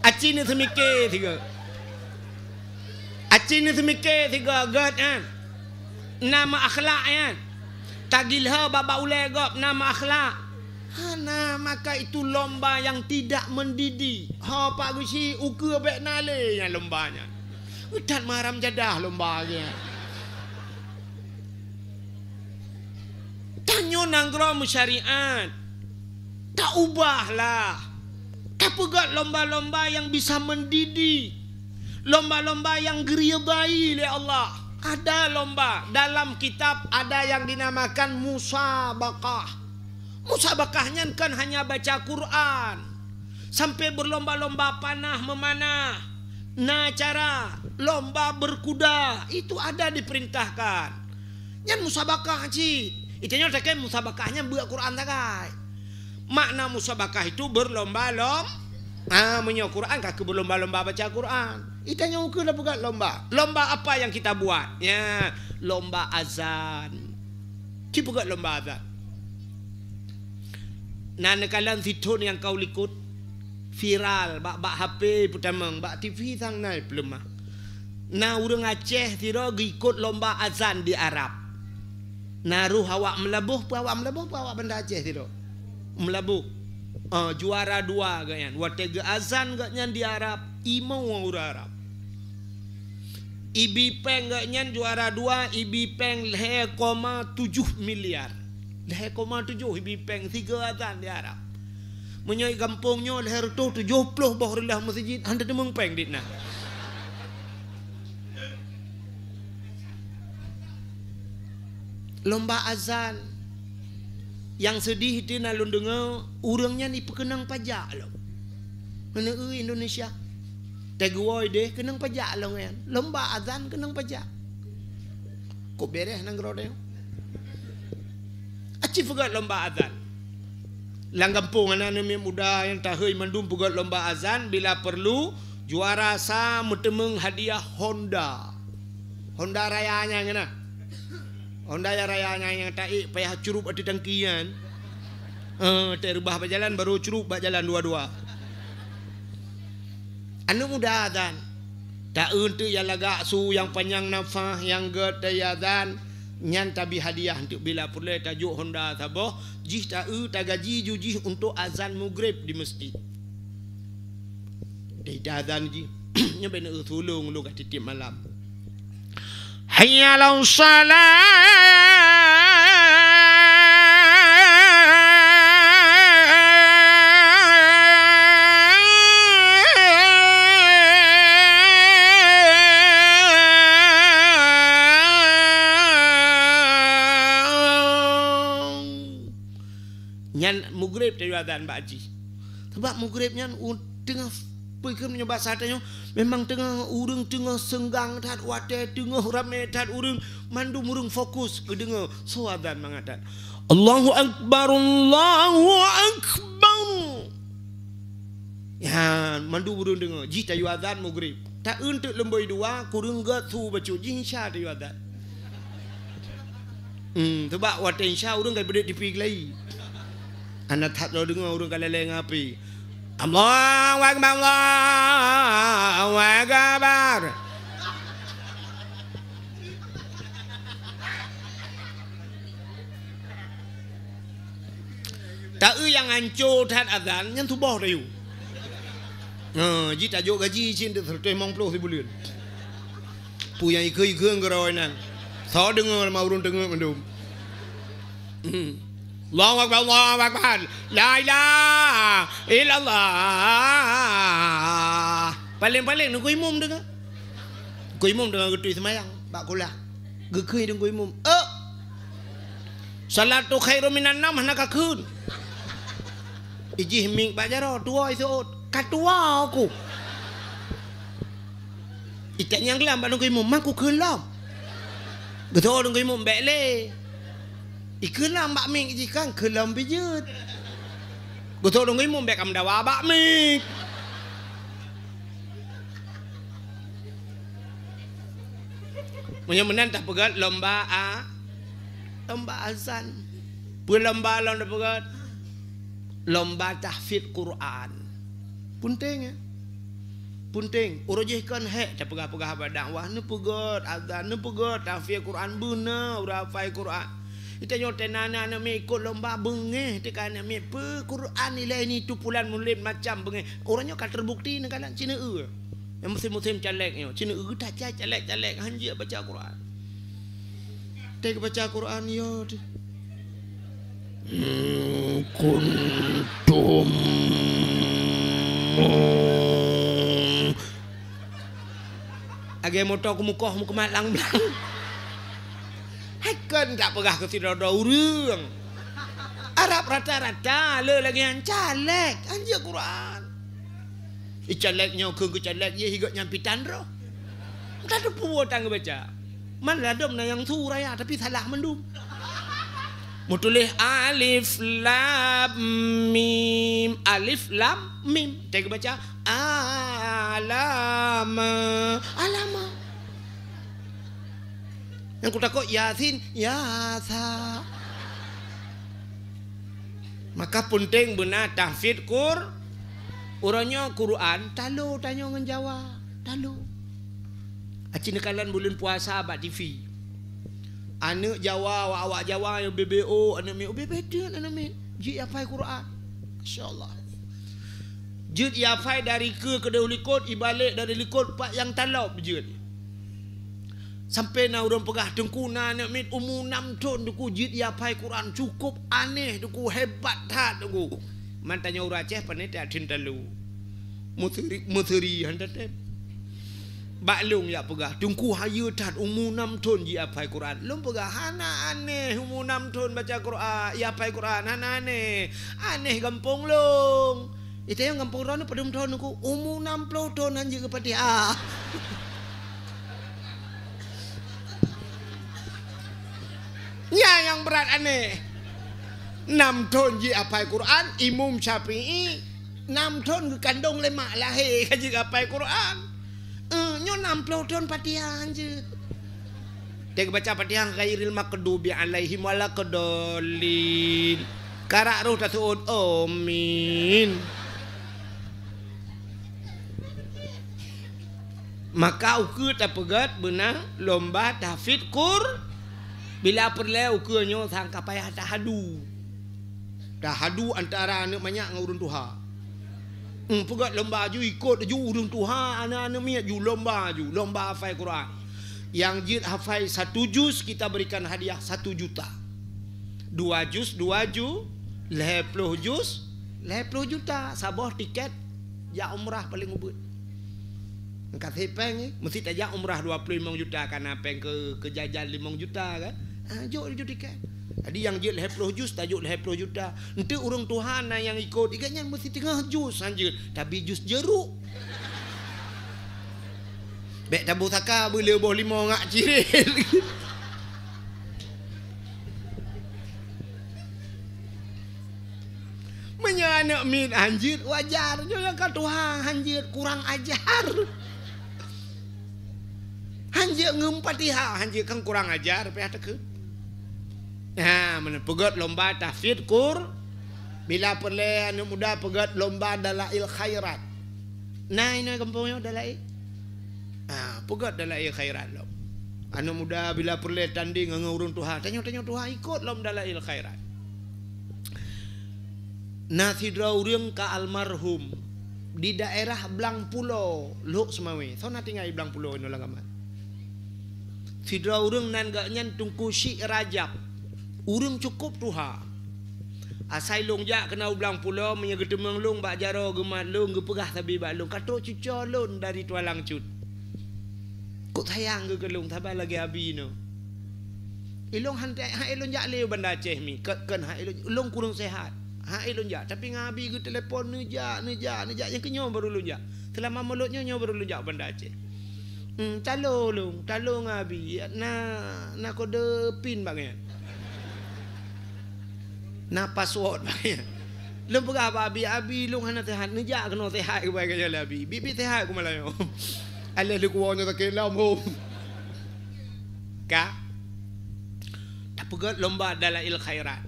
Aci ni semike tiga. Gad kan. Nama akhlak kan. Tagilha baba ulai gop nama akhlak. Hana maka itu lomba yang tidak mendidik. Ha pak gusi ukur bek nale yang lombanya. Udat maram jadah lombanya. Itanyo nanggro syariat. Tak ubahlah. Kapegat lomba-lomba yang bisa mendidik. Lomba-lomba yang diridai oleh Allah. Ada lomba. Dalam kitab ada yang dinamakan musabakah. Musabakahnya kan hanya baca Quran. Sampai berlomba-lomba panah memanah. Nacara. Lomba berkuda. Itu ada diperintahkan. Yang musabakah cik. Itunya takai musabakahnya buat Quran takai. Makna musabakah itu berlomba-lomba. Menyo Quran kaki berlomba-lomba baca Quran. Itunya ukur dah buat lomba. Lomba apa yang kita buat? Ya, lomba azan. Kita buat lomba azan. Nah, nekalan fitun yang kau likut viral, bak HP putamang, bak TV sang naik belum mah. Nah, urang Aceh tiro ikut lomba azan di Arab. Naruh awak melabuh, awak benda Aceh tiro. Melabuh. Juara 2 ganyan. Watega azan ganyan di Arab, imau orang Arab. Ibi peng ganyan juara 2, ibi peng 0,7 miliar. 0,7 ibi peng 3 azan di Arab. Menyoi kampungnya leher tu 70 bahrulah masjid, anda demeng peng ditna. Lomba azan. Yang sedih itu nalun dengar urangnya ni pekenang pajak lo. Mana Indonesia? Teguoi deh kenang pajak lo kan. Lomba azan kenang pajak. Kok beres nang grode? Aci pegat lomba azan. Lang kampung anak muda yang tahui mandum pegat lomba azan bila perlu juara sa mutemeng hadiah Honda. Honda rayanya ngana. Honda ya rayanya yang taik payah curup ada tangkian. Terubah berjalan baru curup berjalan dua-dua. Anu muda azan. Tak untuk yang lagak su yang panjang nafah yang gede azan nyan tabi hadiah untuk bila perlu tajuk Honda saboh jih tak gaji jujih untuk azan maghrib di masjid. Dah azan ji. Nya bena tolong lu kat titip malam. Hayya 'alas salat. Nyan maghrib dari azan Pak Haji. Sebab maghribnya tengah pergi menyobat satanya memang tengah urang tengah senggang tat wate tengah ramai tat urang mandum urang fokus ke dengar so azan mangadat Allahu akbar Allahu akbar. Ya mandum urang dengar ji tayu azan maghrib tak untuk lemboi dua kurang gat su baca ji insya tayu azan. Sebab wate insya urang kai bedek dipik lai. Anak tat lo dengar urang kaleleng api. Allahu akbar Allahu akbar. Tak yang hancur tat azan yang tubuh dah you. Ji tajuk gaji cin 150,000 bulan. Pu yang ikut ngeroi nan. Sa dengar mau urang dengar mendum. Allahu akbar Allahu akbar la ilaha illallah. Paling-paling nunggu imam dengar. Nunggu imam dengar getui semayang bak kulah. Gekui nunggu imam. Salatu khairu minan nam hana kakun. Ijih ming bak jaro tua isut. Katua aku. Itak yang lam bak nunggu imam mak ku kelam. Betul nunggu imam bek le. Ikelam bak ming jikan kelam bijut. Betul dong imum bekam dawa bak ming. Menyemenan tak pegat lomba azan. Lomba pegat lomba tahfidz Quran. Punting ya. Punting urujihkan hek tak pegah-pegah dakwah nu pegat azan nu pegat tahfidz Quran beuna ura hafal Quran. Kita nyote nana nak ikut lomba bengeh tekan nak pe Quran nilai ni tu pulan mulim macam bengeh. Orangnya kan terbukti negara Cina yang musim-musim calegnya. Cina tak caleg hanjir baca Quran. Tak baca Quran yo. kuntum age moto ku mukoh mu kemalang blang hakan tak pegah ke tidodo urang Arab rata-rata le lagi yang caleg anja Quran calegnya ke caleg ye higot nyampitan roh tak ada puwotang baca man ladom na yang tu raya tapi salah mendum mau tulis alif lam mim tega baca alama yang ku takut yasin yasa maka penting benar tahfidz urangnya Quran talo tanya ngan Jawa talo acina kalian bulan puasa abad TV anak Jawa awak Jawa yang BBO anak mi beda anak mi ji hafal Quran masyaallah jud hafal dari ke dahulu likut ibalik dari likut pak yang talau jud sampai na urang pegah dengkuna anak mi umur 6 tahun duku jud hafal Quran cukup aneh duku hebat tak duku man tanya urang Aceh panita tindalu muteri handatem baklung ya pegah dengku hayu tat umur 6 tahun ji hafal Quran lum pegah hana aneh umur 6 tahun baca Quran ya hafal Quran hana aneh gampung long itu yang gampung rono padum tahun aku umur 60 tahun anjir ke Fatihah ya yang berat aneh 6 tahun ji hafal Quran Imam Syafi'i 6 tahun ke kandung lemak lahir kaji hafal Quran nyo 60 tahun Fatihah anjir dia baca Fatihah ghairil maghdubi alaihim waladdallin karak roh tasud amin maka ukur tak pegat benar lomba tahfidz bila perlu ukurnya sangka payah tahadu antara anak banyak dengan urang Tuhan pegat lomba ju ikut ju urang Tuhan anak-anak mi ju lomba hafal Quran yang jid hafal 1 juz kita berikan hadiah 1 juta 2 juz 20 juz 50 juta sabah tiket ya umrah paling ubud kasih peng mesti tajak umrah 25 juta karena peng ke jajan 5 juta kan jok tiket jadi yang jid 50 juz tajuk 50 juta nanti urang Tuhan yang ikut ikatnya mesti tengah juz anjir tapi juz jeruk bek tabu saka boleh boh 5 ngak cirit menyanak min anjir wajar yang ka Tuhan anjir kurang ajar anjir ngempatihah anjir kan kurang ajar payah teke nah mana pegat lomba tahfidz bila perlu anak muda pegat lomba dalail khairat nah ini kampungnya dalail pegat dalail khairat lo anak muda bila perlu tanding dengan urang Tuhan tanya Tuhan ikut lomba dalail khairat nasidra urang ka almarhum di daerah Blang Pulau Luk Semawe so nanti ngai Blang Pulau ini lang amat sidra urang nan gak nyan tungku syik Rajab urang cukup Tuhan asai long jak kena Blang Pulau menyang getemeng long bak jaro gemat long gepegah tabi bak long katok cuco long dari tualang cut kok sayang ke long tabal lagi abi no ilong hantai ha ilong jak leu banda Aceh mi ken ha ilong kurang sehat ha ilong jak tapi ngabi ke telefon nejak yang kenyo baru long jak selama mulutnya nyo baru long jak banda Aceh talo ngabi na kode pin bang na password bang lum pegah abi long hana sehat nejak kena sehat ke bang kaya abi bibi sehat ku malayo ala lu kuwanya tak kelam hom ka tak pegat lomba dalail khairat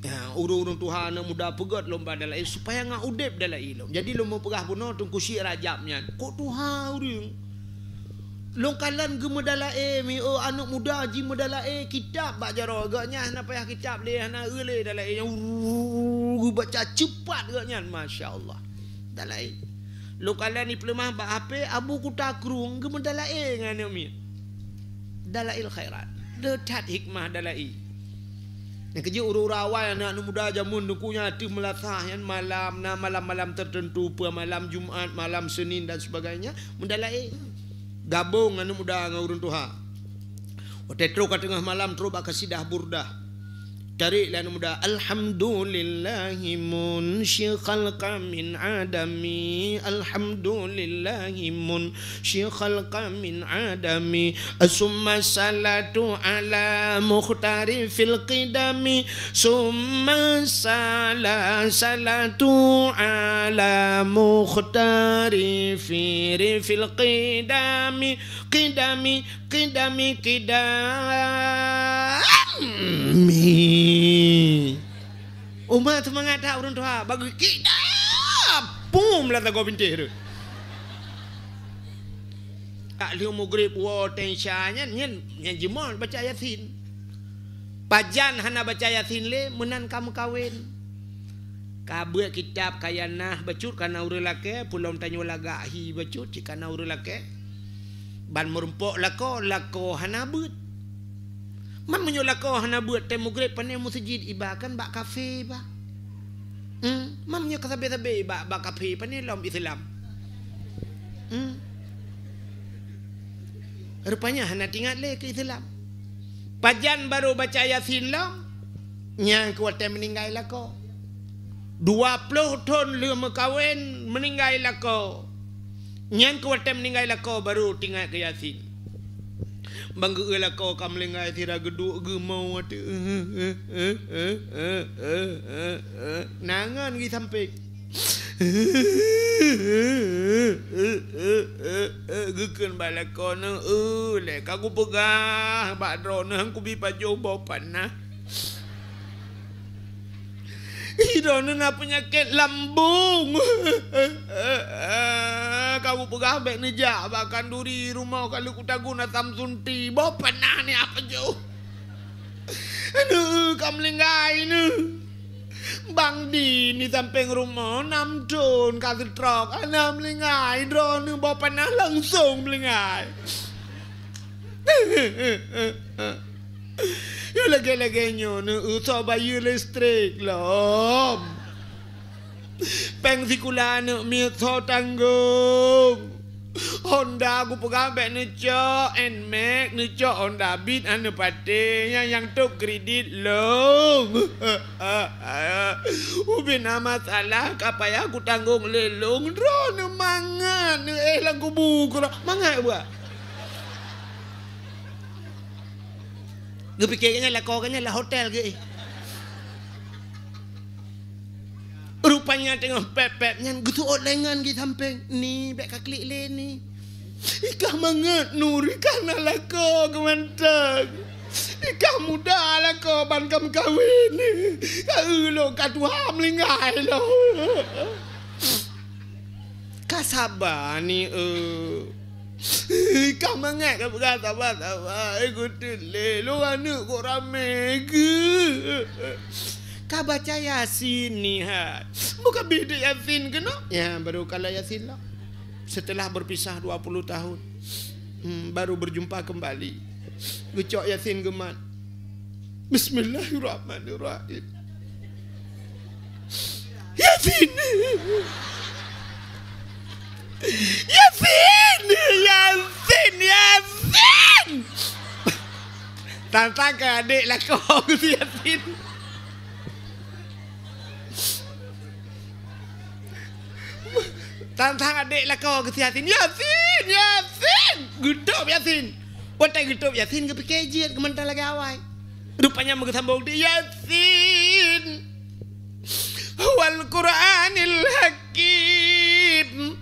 ya urung Tuhan muda pegat lomba dalail supaya ngak udep dalail jadi lu mau pegah puno tungku syik Rajabnya kok Tuhan urung long kalan ge medalae mi anak muda ji medalae kitab bak jaro agaknya na payah kitab le na eule dalae yang baca cepat agaknya masyaallah dalae lo kalan ni pelemah bak HP abu ku takrung ge medalae ngane mi dalail khairat detat hikmah dalai Yang kerja ura-ura anak muda jamun nukunya hati melatah yang malam tertentu, malam Jumaat, malam Senin dan sebagainya. Mendalai gabung anak muda dengan urun Tuhan. Waktu terus ke tengah malam terus bakal sidah burdah. Cari lah muda. Alhamdulillahi munsyikhal min adami. Alhamdulillahi munsyikhal min adami. Summa salatu ala mukhtari fil qidami. Summa salatu ala mukhtari fil qidami. Qidami umat tu mengata urun Tuhan bagi kita pum lah tak kau bintir tak liu mugrib wa tensyanya nyen jemol baca yasin pajan hana baca yasin le menan kamu kawin kabut kitab kayanah bacut kana urang lake pulom tanyo lagahi bacut kana urang lake ban merumpok lako hana but man menyola kau hana buat temu grade pandai masjid ibakan bak kafe ba. Man menyola kasabe bak kafe pandai lom Islam. Rupanya hana tinggal le ke Islam. Pajan baru baca Yasin lom. Nyang kuat meninggal lah kau. 20 tahun lama kawin meninggal lah kau. Nyang kuat meninggal lah kau baru tinggal ke Yasin. Bangga lah kau kamlengai tira geduk gemau ada nangan gi sampai gekan balakon le kagu pegah bak drone aku bi pajo bopan nah Hidon nak penyakit lambung. Kamu pegah bek nejak bahkan duri rumah kalau kutaguna samsunti. Bawa pernah ni apa jauh. Aduh, kamu lenggai ni. Bang di ni samping rumah 6 ton kasih truk. Anak melenggai drone bawa pernah langsung melenggai. Ya lagi-laginya ni usah bayar listrik lah. Peng sikula ni miso tanggung. Honda aku pegang beg ni cok Nmax ni cok Honda Beat anu patenya yang tu kredit long. Ubin nama salah kapaya aku tanggung lelong drone mangan lang ku buku mangan buat. Gue pikirnya lah kau kanya lah hotel ke. Rupanya tengok pep-pepnya gitu lengan di samping ni bek klik le ni. Ikah mangat nur ikah lah kau kemantang. Ikah muda lah kau ban kam kawin. Kau lo katuham lingai lo. Kau sabar ni kau mangat kau berkata sabar. Aku teleh lo anak kau rame ke. Kau baca Yasin ni ha. Bukan beda Yasin ke no? Ya baru kalau Yasin lah. Setelah berpisah 20 tahun baru berjumpa kembali. Gecok Yasin gemat. Bismillahirrahmanirrahim. Yasin. Yasin. Yasin. Yasin. Tantang ke adik lah kau tu Yasin. Tantang adik lah kau ke Yasin. Yasin. Yasin. Gedup Yasin. Watai gedup Yasin ke pikir kemental lagi awal. Rupanya mengesambung di Yasin. Wal Qur'anil Hakim.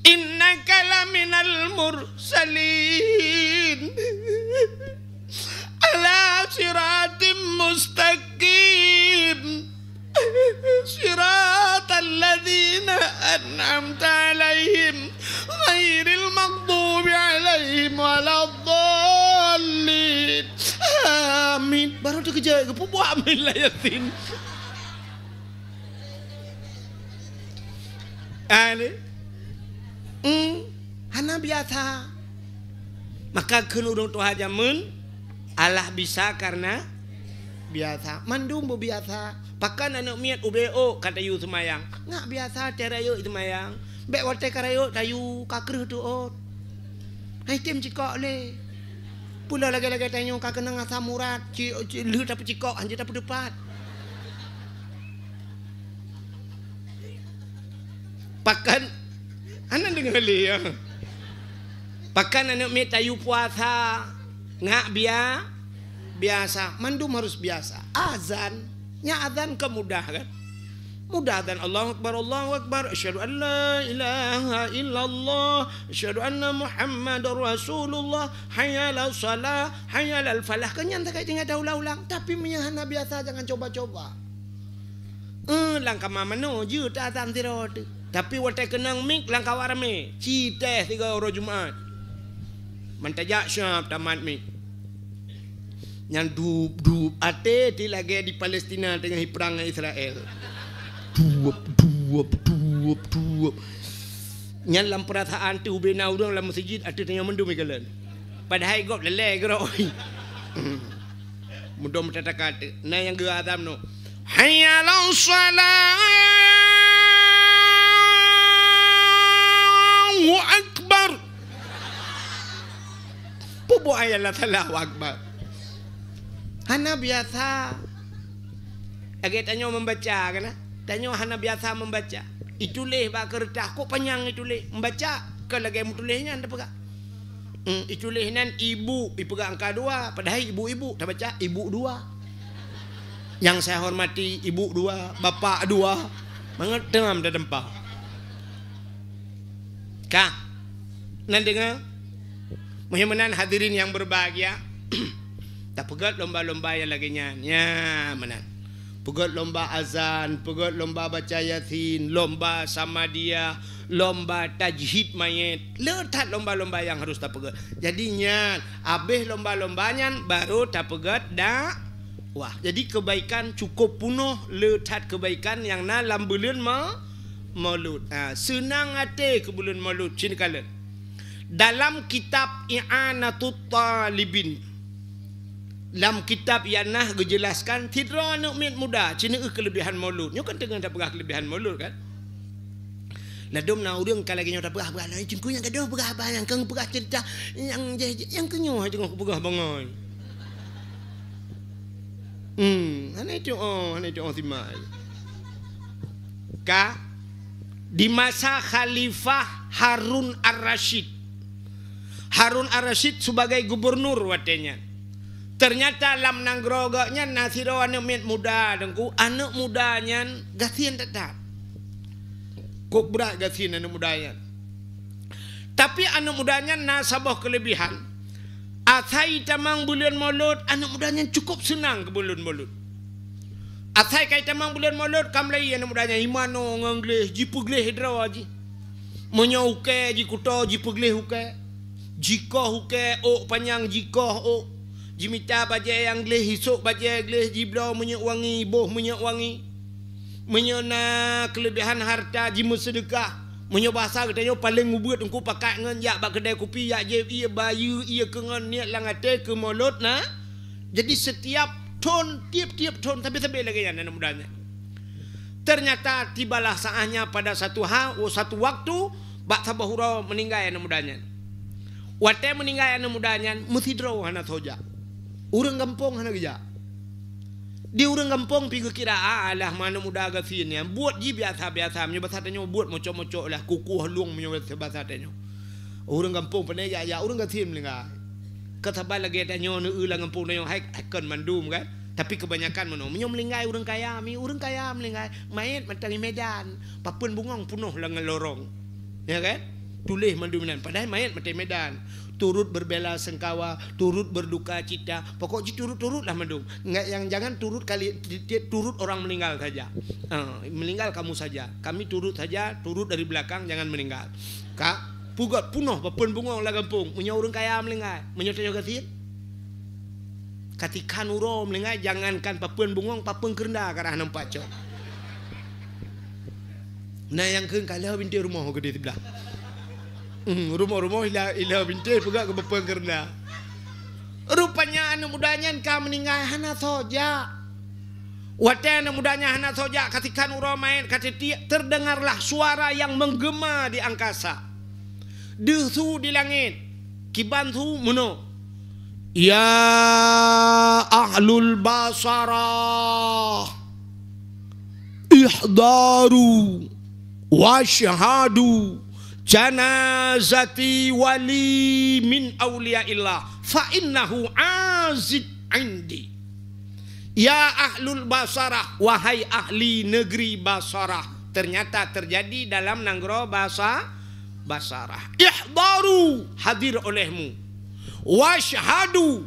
Innaka laminal mursalin. Ala siratim mustaqim. صراط الذين أنعمت عليهم غير المغضوب عليهم ولا الضالين آمين. Baru tu kerja ke buat amin lah Yasin. Hana biasa. Maka kenurung Tuhan jamun Allah bisa karena biasa. Mandum bu biasa. Pakan anak miat ubeo kata yu semayang. Ngak biasa cara yu semayang. Bek wate karayo tayu kaker tu ot. Hai tim cikok le. Pula lagi-lagi tanya kakak nang asam murat. Lu tapi cikok anjir tapi depat. Pakan anak dengar le ya. Pakan anak miat tayu puasa. Ngak biasa. Mandum harus biasa. Azan. Nya azan kemudah kan? Mudah azan. Allahu Akbar. Asyhadu an la ilaha illallah. Asyhadu anna Muhammadar Rasulullah. Hayya 'alas shalah, hayya 'alal falah. Kenyan tak kait dah ulang-ulang. Tapi menyahana biasa jangan coba-coba. Langkah mamano je tak azan tirot. Tapi watai kenang mik langkah warame. Citeh 3 orang Jumaat. Mantajak syab tamat mik. Yang dub ate ti lagi di Palestina tengah perang Israel. Duap. Yang dalam perasaan tu bina udang dalam masjid ada tengah mendum ikalan. Padahal gop lelai geroi. Mudom tata kata. Nah yang gua azam no. Hayya 'alas shalah. Allahu akbar. Pubu ayat Allahu akbar. Hana biasa. Agak tanya membaca kan? Tanya hana biasa membaca. Itulah bak kertas kok panjang itulah membaca ke lagi mutulihnya anda pegang. Itulah nan ibu dipegang angka 2 padahal ibu-ibu tak baca ibu 2. Yang saya hormati ibu 2, bapak 2. Mangat tengam dah dempah. Kah? Nan dengar? Muhyiddin hadirin yang berbahagia. Tak pegat lomba-lomba yang lagi ya menan. Pegat lomba azan, pegat lomba baca yasin, lomba sama dia, lomba tajhid mayat. Letak lomba-lomba yang harus tak pegat. Jadinya habis lomba-lombanya baru tak pegat dah. Wah, jadi kebaikan cukup penuh letak kebaikan yang dalam bulan Maulud. Senang hati ke bulan Maulud cina kala. Dalam kitab I'anatut Talibin, dalam kitab yang nah dijelaskan tidak anak muda cina kelebihan maulud. Nyo kan tengah tak pegah kelebihan maulud kan. Ladom na urang kalau lagi nyo tak pegah lah cingku yang gaduh pegah bayang kang pegah cerita yang kenyo tengah pegah bangai. Ana itu timai. Ka di masa Khalifah Harun Ar-Rasyid. Harun Ar-Rasyid sebagai gubernur watenya. Ternyata dalam nangroganya nasiro anak muda dengku anak mudanya gasian tetap. Kok berat gasian anak mudanya. Tapi anak mudanya nasabah kelebihan. Asai tamang bulan Maulud anak mudanya cukup senang ke bulan Maulud. Asai kai tamang bulan Maulud kamlai anak mudanya imano nganggleh jipugleh hidrawaji. Menyauke jikuto jipugleh huke. Jika huke o panjang jika o jimita baca yang gleh hisuk baca gleh jiblau minyak wangi boh minyak wangi menyona kelebihan harta jimu sedekah menyo bahasa katanya paling ngubut engku pakai ngan yak bak kedai kopi yak je ia bayu ia kengan niat langate ke mulut nah. Jadi setiap ton tiap-tiap ton tapi lagi yang anak mudanya. Ternyata tibalah saatnya pada satu waktu bak sabahura meninggal anak mudanya. Wate meninggal anak mudanya mesti draw anak soja. Urang kampung hana geja. Di urang kampung pigu kira alah mana muda gasin yang buat ji biasa-biasa menyo bahasa tanya buat mocok-mocok lah kuku halung menyo bahasa tanya. Urang kampung pandai ya urang gasin melinga. Ketabal lagi tanya nu ulang kampung tanya hai kan mandum kan. Tapi kebanyakan menyo melingai urang kaya melingai main matangi Medan. Papun bungong penuh lengan lorong. Ya kan? Tulis manduminan padahal main matai Medan. Turut berbela sengkawa, turut berduka cita. Pokoknya turut-turutlah mendung. Enggak yang jangan turut turut orang meninggal saja. Meninggal kamu saja. Kami turut saja, turut dari belakang jangan meninggal. Kak, pugat punuh papun bungong lah kampung. Punya orang kaya meninggal. Menyotanya kasih. Ketika nuro meninggal jangankan papun bungong, papun kerendah karena nampak cok. Nah yang keng kalau binti rumah gede sebelah. Rumah-rumah ilah binti pegak ke bapa kerana. Rupanya anak mudanya kau meninggal hana soja. Watena mudahnya hana sojak katikan uramain kati terdengarlah suara yang menggema di angkasa. Desu di langit. Kibantu muno. Ya ahlul basara ihdaru washhadu janazati wali min awliyaillah fa innahu azid indi. Ya ahlul basarah, wahai ahli negeri Basarah. Ternyata terjadi dalam nanggro Basarah. Ihdaru, hadir olehmu. Washhadu,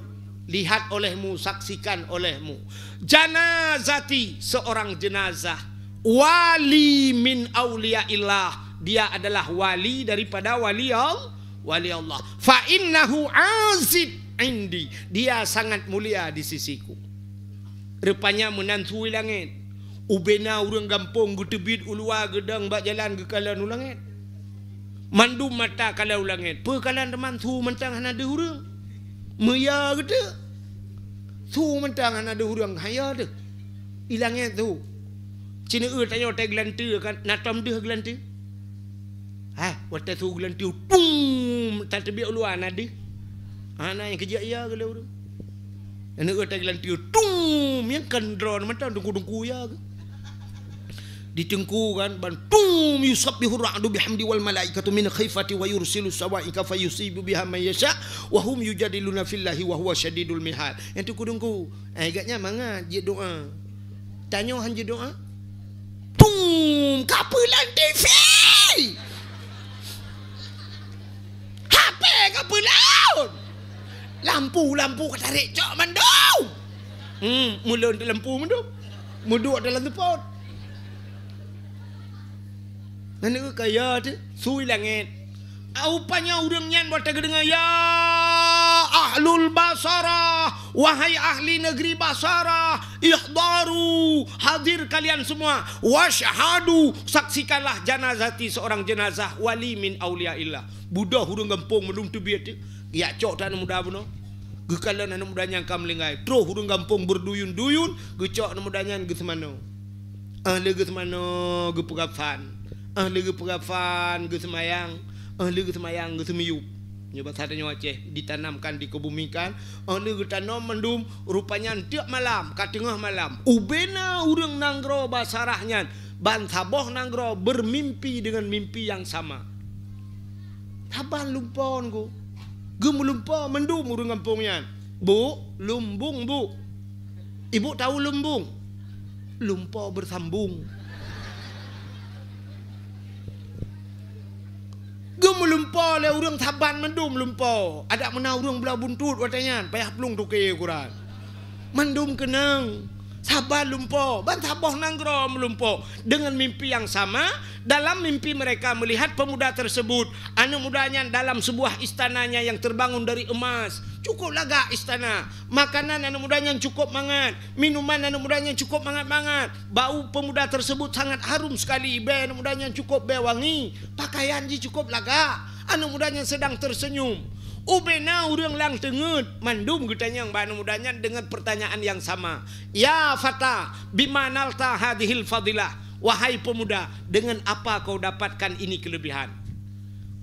lihat olehmu, saksikan olehmu. Janazati, seorang jenazah. Wali min awliyaillah, dia adalah wali daripada wali Allah. Fa innahu azid indi, dia sangat mulia di sisiku. Rupanya menantui langit. Ubena urang gampung gutebit ulua gedang bak jalan ke kalan langit. Mandu mata kalau langit. Pe kalan teman tu mentang hana ada urang. Meya gede. Tu mentang hana ada urang haya de. I langit tu. Cina tanya otak gelantu kan natam deh gelantu. Ha, otak tu gelantu pum tak tebi ulua nade. Ana yang kerja ia kalau urang. Anak kata gelantiu tung yang kendron macam dengku ya ditengku kan ban tung yusabbihu ra'du bihamdi wal malaikatu min khifati wa yursilu sawaika fayusibu biha man yasha wa hum yujadiluna fillahi wa huwa syadidul mihal. Yang tu kudungku agaknya mangat je doa tanya han je doa tung kapelan TV HP kapelan lampu katarik cok mandau. Mulun di lampu mandau. Muduk dalam tempat. Nana kaya tu sui langit. Upanya urang nyan buat dengar ya ahlul Basarah, wahai ahli negeri Basarah, ihdaru, hadir kalian semua, washhadu, saksikanlah janazati, seorang jenazah wali min awliyaillah. Budak urang gampung belum tu biat ya cok tak muda buno. Gekalan anak mudanya kam lengai. Terus urang gampung berduyun-duyun, gecok anak mudanya ge semano. Lege semano ge pegafan. Lege pegafan ge semayang. Lege semayang ge semiyup. Nyoba sadanya Aceh ditanamkan dikebumikan. Lege tanam mendum rupanya tiap malam, ka tengah malam. Ubena urang nanggro Basarahnya ban saboh nanggro bermimpi dengan mimpi yang sama. Taban lumpon ku. Gem lumpon mendum urang kampungnya. Bu, lumbung bu. Ibu tahu lumbung? Lumpo bersambung. Gem lumpo le urang taban mendum lumpo. Ada mana urang belah buntut watanya, payah pelung tuke ukuran. Mendum kenang. Sabar lumpo, ban saboh nanggro melumpo dengan mimpi yang sama. Dalam mimpi mereka melihat pemuda tersebut, anak mudanya dalam sebuah istananya yang terbangun dari emas. Cukup laga istana, makanan anak mudanya cukup mangat, minuman anak mudanya cukup mangat-mangat. Bau pemuda tersebut sangat harum sekali, be anak mudanya cukup be wangi, pakaian ji cukup laga. Anak mudanya sedang tersenyum. Ubena urang lang tengut mandum getanya yang banu mudanya dengan pertanyaan yang sama. Ya fata bimanalta hadhil fadilah, wahai pemuda, dengan apa kau dapatkan ini kelebihan?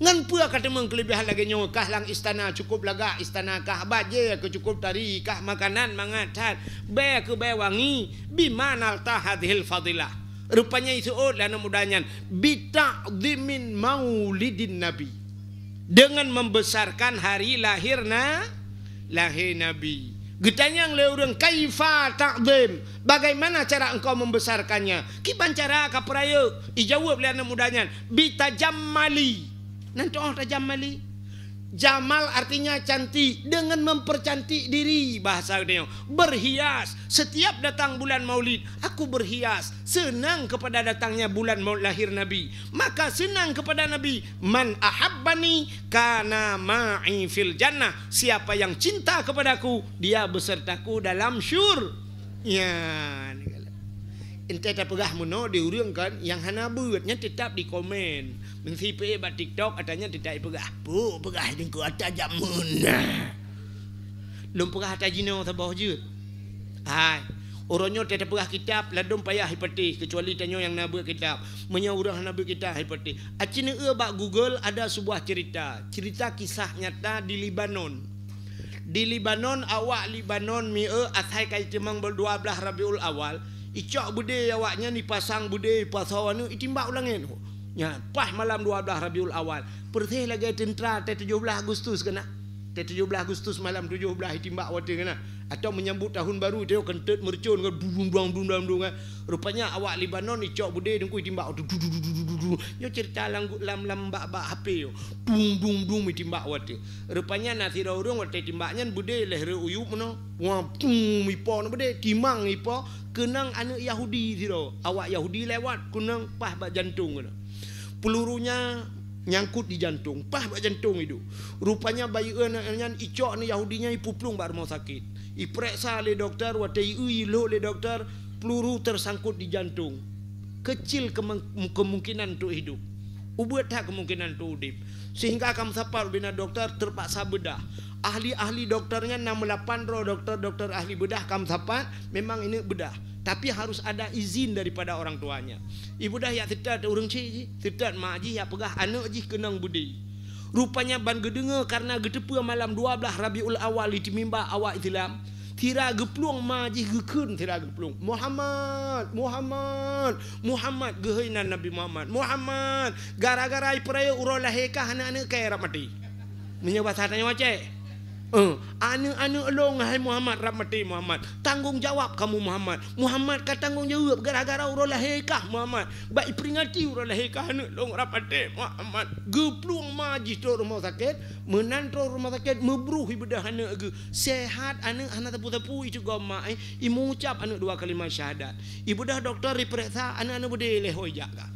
Ngan pua kata meng kelebihan lagi nyo kah lang istana cukup laga, istana kah baje ke cukup tari kah makanan mangat be ke be wangi, bimanalta hadhil fadilah. Rupanya itu lana mudanya bita'dhimin maulidin nabi, dengan membesarkan hari lahir Nabi. Getanyang le urang kaifa ta'dhim, bagaimana cara engkau membesarkannya? Kiban cara ka peraya? Ijawab le anak mudanya bitajammali. Nanti tajammali. Jamal artinya cantik, dengan mempercantik diri, bahasa dia berhias. Setiap datang bulan Maulid aku berhias, senang kepada datangnya bulan lahir Nabi, maka senang kepada Nabi. Man ahabbani kana ma'i fil jannah, siapa yang cinta kepadaku dia besertaku dalam syur. Ya, ente tak pegah mono diurang kan yang hana buatnya tetap di komen. Mengsi pe ba TikTok katanya tidak pegah. Bu, pegah dengku ata jamun. Lum pegah ata jino ta bawah jut. Hai. Orangnya tidak pegah kitab, ladum payah hipati kecuali tanya yang nabi kitab. Menyurah nabi kita hipati. Acina bak Google ada sebuah cerita kisah nyata di Libanon. Di Libanon awak Libanon athai kai cemang ber-12 Rabiul Awal. Icak bude awaknya ni pasang bude pasawan ni itimbak ulangin. Ya, pas malam 12 Rabiul Awal. Pertih lagi tentera 17 Agustus kena. 17 Agustus malam 17 itimbak wate kena. Atau menyambut tahun baru dia kentut mercun kan bung kan. Rupanya awak Libanon icok bude dengku itimbak tu. Yo cerita lam bak HP yo. Dung itimbak wate. Rupanya nasira urang wate timbaknya bude lehre uyup meno. Wah ipo bude timang ipo kenang anak Yahudi siro. Awak Yahudi lewat kunang pah bak jantung kena. Pelurunya nyangkut di jantung, pah bak jantung itu. Rupanya bayi nyan icok ni Yahudinya ipuplung bak rumah sakit. Iperiksa oleh doktor, watai lo oleh doktor, peluru tersangkut di jantung. Kecil kemungkinan untuk hidup. Ubat tak kemungkinan untuk hidup. Sehingga kamu sapal bina doktor terpaksa bedah. Ahli-ahli dokternya 68 roh dokter ahli bedah kamu sapal memang ini bedah. Tapi harus ada izin daripada orang tuanya. Ibu dah ya tidak orang cik, tidak mak ji ya pegah anak ji kenang budi. Rupanya ban gedenga karena gedepa malam 12 Rabiul Awal di mimbar awak Islam. Tira geplung maji gekun tira geplung. Muhammad gehainan Nabi Muhammad. Gara-gara peraya urang lahirkah anak-anak kaya rap mati. Menyebut tanya macam anu long hai Muhammad rap mati Muhammad. Tanggung jawab kamu Muhammad ka tanggung jawab gara-gara urang lahirkah Muhammad. Baik peringati urang lahirkah anak long rap mati Muhammad. Geplung maji tu rumah sakit, menantro rumah sakit mebruh ibadah anak ge. Sehat anak tapu-tapu itu goma imu ucap anak 2 kalimah syahadat. Ibu dah doktor diperiksa anak-anak bude lehoi jaga.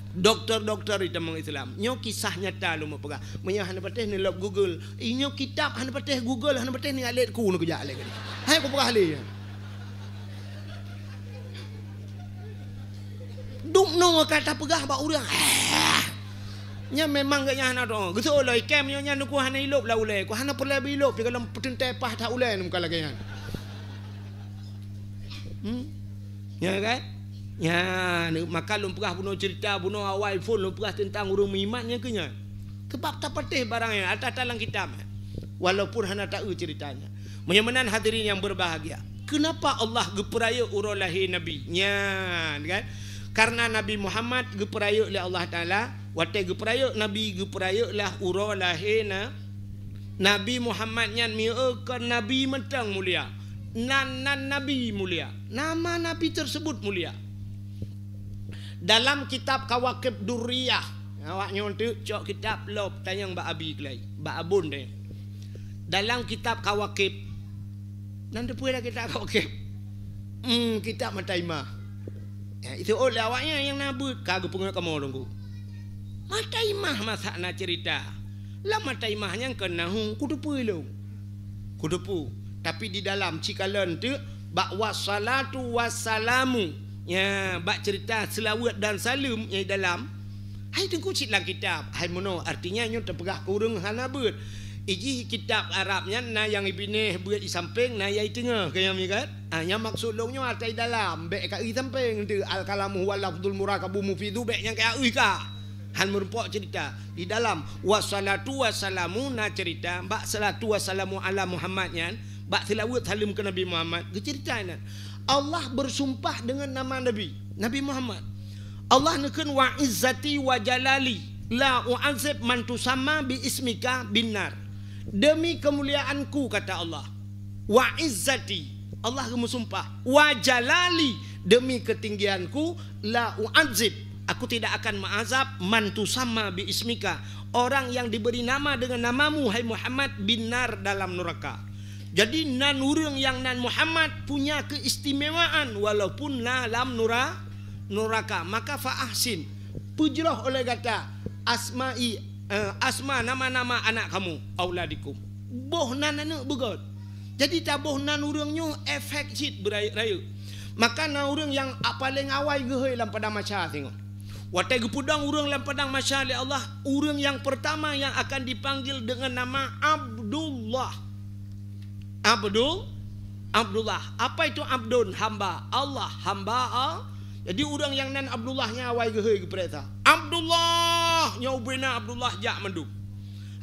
Doktor-doktor di temang Islam. Nyo kisah nyata lu mau pegang. Menyah hana patih ni log Google. Inyo kitab hana patih Google hana patih ni alit ku nu kerja alit kali. Hai ku pegah ali. Duk no kata pegah ba urang. Nya memang gaknya hana dong. Geso loi kem nyo nya nu ku hana ilop la ulai. Ku hana perlu ilop di dalam petenteh pah tak ulai nu kala gaya. Ya kan? Ya, maka lu pernah bunuh cerita bunuh awal phone lu pernah tentang urang imannya kenya. Sebab tak patih barangnya atas dalam kitab. Walaupun hana tahu ceritanya. Menyamanan hadirin yang berbahagia. Kenapa Allah geperaya urang lahir Nabi? Nya, kan? Karena Nabi Muhammad geperaya oleh Allah Taala, watai geperaya Nabi geperaya lah urang lahir Nabi Muhammad nyan mieukeun Nabi mentang mulia. Nan Nabi mulia. Nama Nabi tersebut mulia. Dalam kitab Kawakib Durriyah, awak nyontek cok kitab lop tanyang Mbak Abi kelai, Mbak Abun deh. Dalam kitab Kawakib, nanti punya kitab Kawakib, kitab Mataimah. Ya, itu oleh awaknya yang nabut kagak pengen kamu orangku. Mataimah masakna cerita, lah Mataimahnya kenahu kudupu lo, kudupu. Tapi di dalam cikalan tu, bak wassalatu wassalamu. Ya, bak cerita selawat dan salam yang dalam. Hai tengku citlah kitab. Hai mono artinya nyo terpegah kurung hanabut. Iji kitab Arabnya na yang ibineh buat di samping na yang tengah kaya mi kan. Yang maksud longnya atai dalam bek kat di samping tu al kalamu wal lafzul murakabu mufidu bek yang kaya ka. Han merupak cerita di dalam wassalatu wassalamu na cerita bak salatu wassalamu ala Muhammadnya bak selawat salam ke Nabi Muhammad. Ke ceritanya Allah bersumpah dengan nama Nabi Muhammad. Allah neken wa izzati wa jalali la u'azib man tusamma bi ismika binar. Demi kemuliaanku kata Allah. Wa izzati Allah bersumpah wa jalali demi ketinggianku la u'azib aku tidak akan mengazab man tusamma bi ismika orang yang diberi nama dengan namamu hai Muhammad binar dalam neraka. Jadi nan urang yang nan Muhammad punya keistimewaan walaupun dalam neraka. Maka fa'ahsin pujrah oleh kata asma nama-nama anak kamu auladikum. Boh nan anak begot. Jadi tak boh nan urangnya efek cit beraya. Maka nan urang yang paling awal gehoi dalam padang masyarakat tengok. Watai gepudang urang dalam padang masyarakat Allah, urang yang pertama yang akan dipanggil dengan nama Abdullah. Abdullah. Apa itu abdun? Hamba. Allah hamba. Jadi orang yang nan Abdullahnya awai gehoi ke pereta. Abdullah nyaubena Abdullah jak menduk.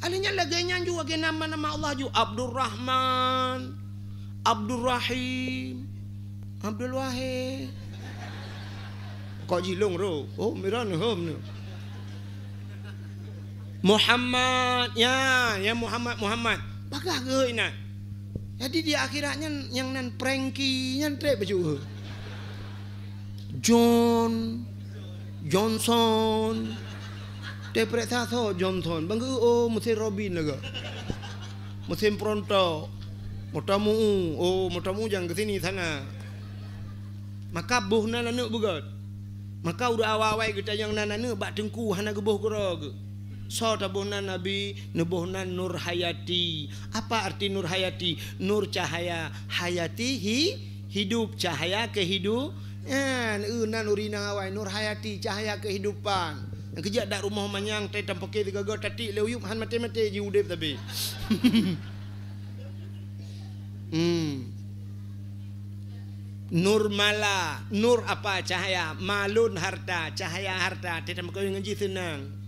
Alanya laganya juga ke nama-nama Allah juga. Abdul Rahman, Abdul Rahim, Abdul Wahid. Kok jilong ro? Oh miran hom ni. Muhammad ya Muhammad. Bagah gehoi nan. Jadi di akhiratnya yang nan pranky yang trek baju. Johnson. Tepret satu Johnson. Bangga mesin Robin lega. Mesin Pronto. Motamu jangan ke sini sana. Maka buh nana nak begat. Maka udah awal-awal kita yang nana nak bak tengku hana gebuh kerag. So tabuhnan Nabi nebuhnan Nur Hayati. Apa arti Nur Hayati? Nur cahaya, hayati hidup, cahaya kehidupan. Nan urina awai Nur Hayati, cahaya kehidupan. Yang kejak dak rumah manyang teh tampake tiga gol tati leuyup han mate-mate ji udep tapi. Nur mala, nur apa? Cahaya, malun harta, cahaya harta. Teh tampake ngaji senang.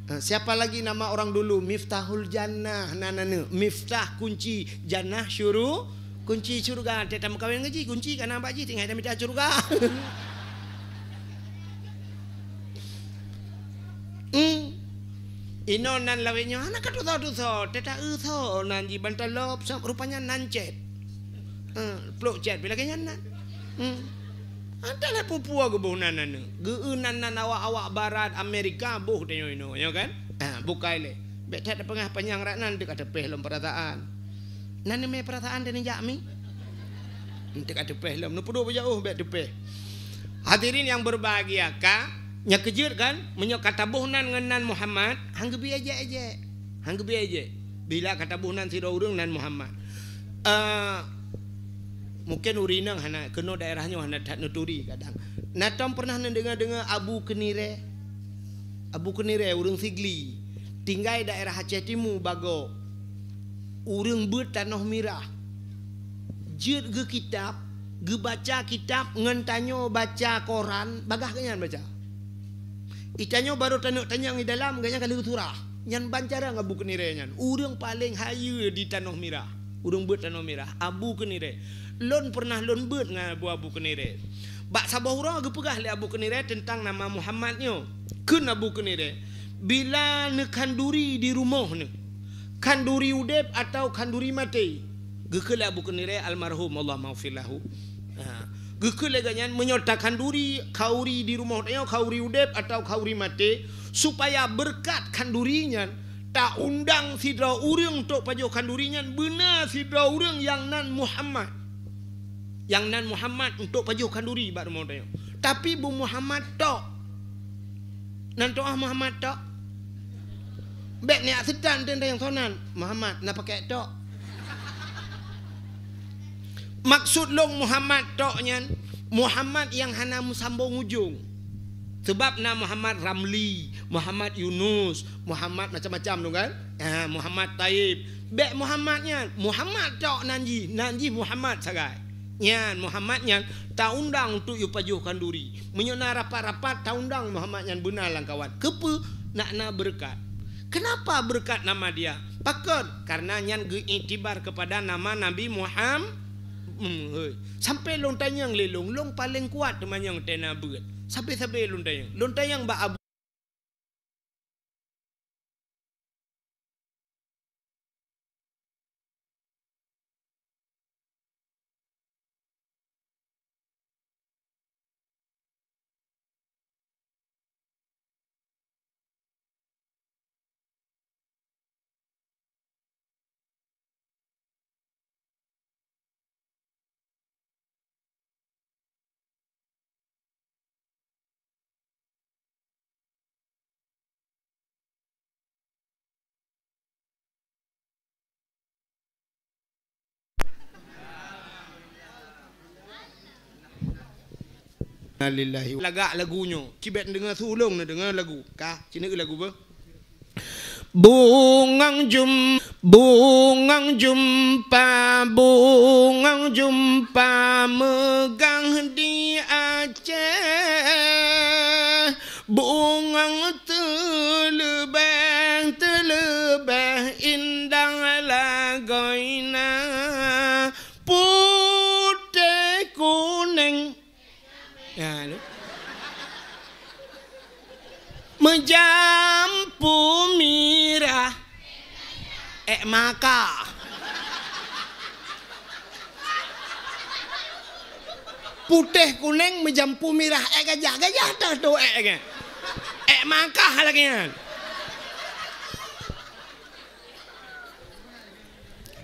Siapa lagi nama orang dulu? Miftahul Jannah. Nanane Miftah kunci jannah syuru, kunci surga. Teta kawin ngaji kunci kana Pak Ji tinggal minta surga. Ino nan lawenya anak katuso teta utho nan ji bantalop rupanya nancet. Plok jet bila kanya nan. Adalah pupua ke buh nanan geunan awak barat Amerika buh tengok ino ya kan bukai le bet ada pengah panjang ranan dekat tepeh lom perataan nan me perataan dan jakmi dekat tepeh lom nu pudu jauh bet tepeh. Hadirin yang berbahagia ka nya kejut kan menyo kata buh nan ngenan Muhammad hanggebi aja bila kata buh nan sira urang nan Muhammad mungkin urinang hana kena daerahnya hana tak nuturi kadang. Natam pernah dengar Abu Kenire urang Sigli tinggal daerah Aceh Timur bago urang ber tanah mirah jut ge kitab ge baca kitab ngentanyo baca koran bagah kenyan baca itanyo baru tanyang di dalam ganya kali surah nyan bancara Abu Kenire nyan urang paling hayu di tanah mirah urang ber tanah mirah Abu Kenire. Lon pernah lon bet dengan Abu Kenire. Bak sabah urang age pegah le Abu Kenire tentang nama Muhammadnya. Keun Abu Kenire bila ne kanduri di rumah ne. Kanduri udep atau kanduri mati. Gekeul Abu Kenire almarhum Allah maghfirlahu. Gekeul ganyan menyerta kanduri kauri di rumah tanya kauri udep atau kauri mati supaya berkat kandurinya tak undang sidra urang tok pajo kandurinya benar sidra urang yang nan Muhammad. Yang nan Muhammad untuk pajuh kanduri bak rumah tanya. Tapi Bu Muhammad tok. Nan toah Muhammad tok. Bek ni sedan tenda yang sonan Muhammad nak pakai tok. Maksud long Muhammad tok nyan Muhammad yang hana musambung ujung. Sebab nama Muhammad Ramli, Muhammad Yunus, Muhammad macam-macam tu kan? Muhammad Taib. Bek Muhammadnya Muhammad tok nanji Muhammad sagai. Nyan Muhammad nyan tak undang untuk yu pajuh kanduri. Menyona rapat-rapat tak undang Muhammad nyan benar lang kawan. Kepe nak berkat. Kenapa berkat nama dia? Pakar karena nyan ge itibar kepada nama Nabi Muhammad. Sampai long tanyang lelong long paling kuat teman yang tena berat. Sampai long tanyang ba Abu Lillahi lagak lagunya cibet dengar sulung na dengar lagu kah cina lagu apa bungang bungang jumpa megang di Aceh, bungang telebeh indah lagoina, putih kuning ya menjampu mirah maka putih kuning menjampu mirah gajah dah tu maka lagi kan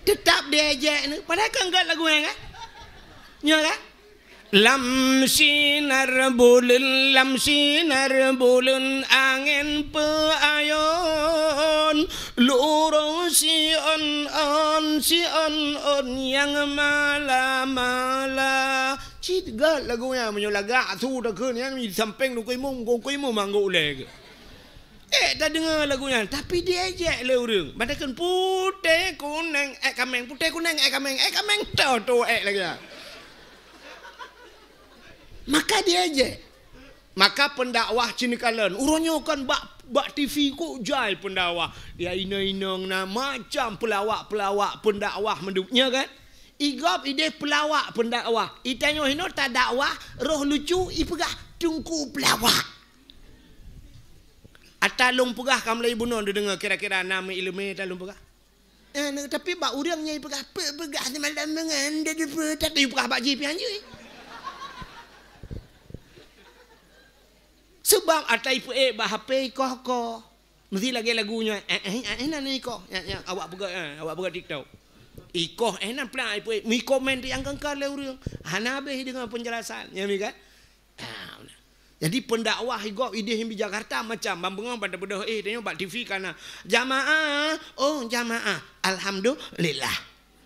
tetap diejek ni padahal kan enggak lagu yang kan nya kan lam sinar bulun angin peayon lurung si on yang mala cigat lagunya menyolagak tu dah ke yang di samping lu kuimu manggu leg dah dengar lagunya tapi dia ejek le urang badakan putih kuning kameng tu lagi maka dia ejek maka pendakwah cinikalan urangnya kan bak TV ku jai pendakwah dia ina-inang na macam pelawak pendakwah menduknya kan igop ide pelawak pendakwah itanyo hino tak dakwah roh lucu ipegah tungku pelawak atalung pegah kamlai bunon dia dengar kira-kira nama ilmu atalung pegah tapi bak urangnya ipegah pegah semalam dengan dia tak ipegah bak jipian je sebab atai pu bah HP koh mesti lagi lagunya ni koh awak buka TikTok ikoh nan pula pu mi komen yang kangkal le urang hanabe dengan penjelasan ya mi kan jadi pendakwah igop ide di Jakarta macam bambang pada bedah tengok bak TV kana jamaah alhamdulillah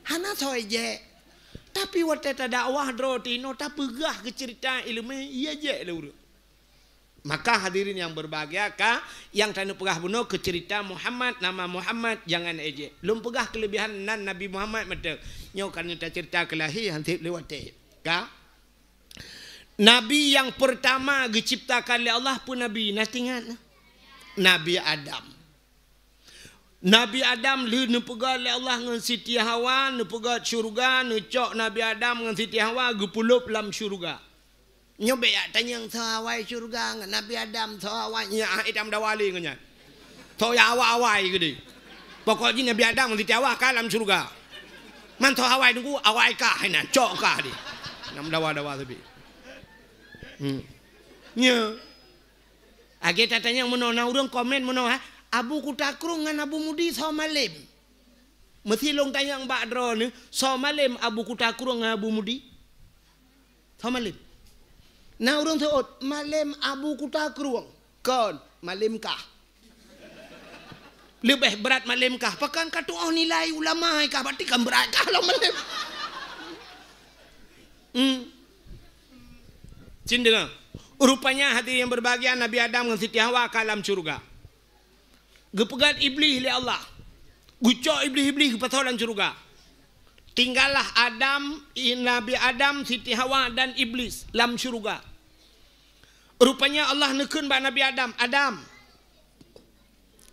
hana soje tapi waktu dakwah drotino tak pegah ke cerita ilmu iya je le urang. Maka hadirin yang berbahagia yang tanu pegah bunuh ke cerita Muhammad nama Muhammad jangan ejek. Lum pegah kelebihan nan Nabi Muhammad mata. Nyau kan kita cerita kelahi hantip lewat ka. Nabi yang pertama diciptakan oleh Allah pun Nabi natingan Nabi Adam. Nabi Adam nu pegah oleh Allah ngan Siti Hawa nu pegah syurga nu cok Nabi Adam ngan Siti Hawa gepulup dalam syurga. Nyobe ya tanya sawai syurga ngan Nabi Adam sawai nya Adam dawali nganya. To ya awai gede. Pokoknya Nabi Adam Siti Hawa ka dalam syurga. Man to awai nunggu awai ka hina cok ka di. Nam dawa tapi. Nya. Age tatanya menona urang komen menona Abu Kutakrung ngan Abu Mudi Somalim. Mesti long tanya Mbak Dro ni Somalim Abu Kutakrung ngan Abu Mudi. Somalim. Nah orang teot malim Abu Kutakrung kon malimkah lebih berat malimkah pakan katu nilai ulama kah berarti kan berat kah lo malim cindengar rupanya hati yang berbahagia Nabi Adam dengan Siti Hawa ke alam syurga gepegat iblis oleh Allah gucok iblis ke dalam syurga tinggallah Nabi Adam, Siti Hawa dan iblis dalam syurga. Rupanya Allah nekun ba Nabi Adam,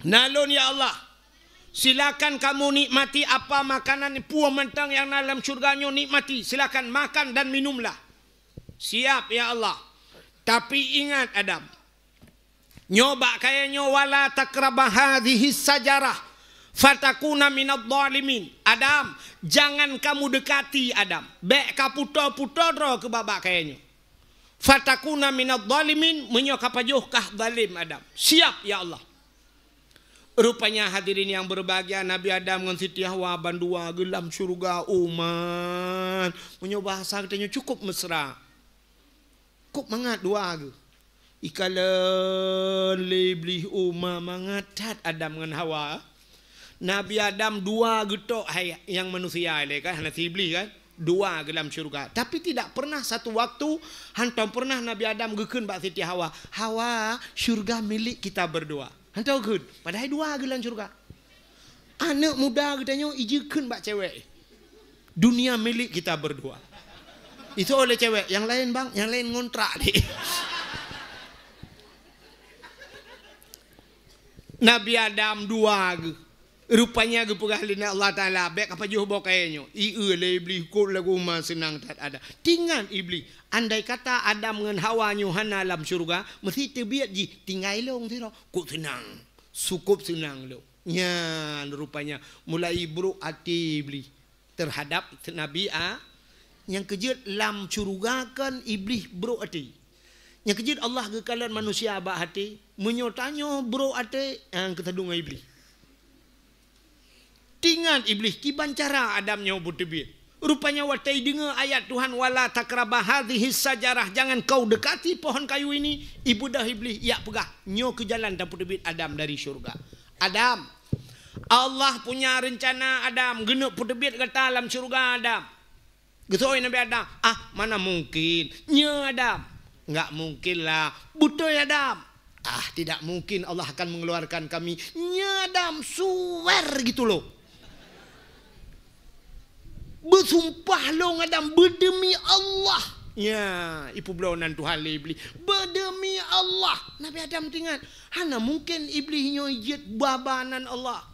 nalon ya Allah, silakan kamu nikmati apa makanan puah mentang yang dalam syurganya nikmati, silakan makan dan minumlah. Siap ya Allah. Tapi ingat Adam, nyoba kayaknya wala takrabah hadhihi sajarah fatakuna minadh dhalimin. Adam, jangan kamu dekati Adam. Bek kaputo-puto dro ke babak kayaknya. Fatakuna minadh dhalimin, menyokapajuh kah zalim Adam. Siap ya Allah. Rupanya hadirin yang berbahagia Nabi Adam dengan Siti Hawa bandua gelam syurga uman. Punya bahasa katanya cukup mesra. Kok mangat dua ke? Ikalan lebih umma mangatat Adam dengan Hawa. Nabi Adam dua getok yang manusia kan hana iblis kan dua dalam syurga tapi tidak pernah satu waktu hantam pernah Nabi Adam gekeun bak Siti Hawa syurga milik kita berdua hantam gekeun padahal dua dalam syurga Anak muda katanya ijekan bak cewek. Dunia milik kita berdua. Itu oleh cewek. Yang lain bang, yang lain ngontrak deh. Nabi Adam dua ge. Rupanya ge pegah lina Allah Taala bek apa juh bokainya. Ieu le iblis kod lagu ma senang tak ada. Tinggal iblis. Andai kata Adam dengan Hawa nyuhana alam syurga, mesti terbiat ji tinggal long tiro. Kok senang. Cukup senang lo. Ya, rupanya mulai buruk hati iblis terhadap Nabi yang kejut lam curugakan iblis buruk hati. Yang kejut Allah kekalan manusia abak hati, menyotanya buruk hati yang ketadungan iblis. Tinggal iblis kiban cara Adam nyobut tebit. Rupanya watai dengar ayat Tuhan wala takrabah hadhihi sajarah, jangan kau dekati pohon kayu ini. Ibu dah iblis ia pegah nyo ke jalan dapur tebit Adam dari syurga. Adam, Allah punya rencana Adam genep putebit kata alam syurga Adam. Getoi Nabi Adam, mana mungkin? Nya Adam, enggak mungkin lah. Betul Adam. Tidak mungkin Allah akan mengeluarkan kami. Nya Adam, swear gitu loh. Bersumpah lo Adam, berdemi Allah. Ya, ibu belonan Tuhan iblis. Berdemi Allah. Nabi Adam tinggal. Hana mungkin iblis nyojit babanan Allah.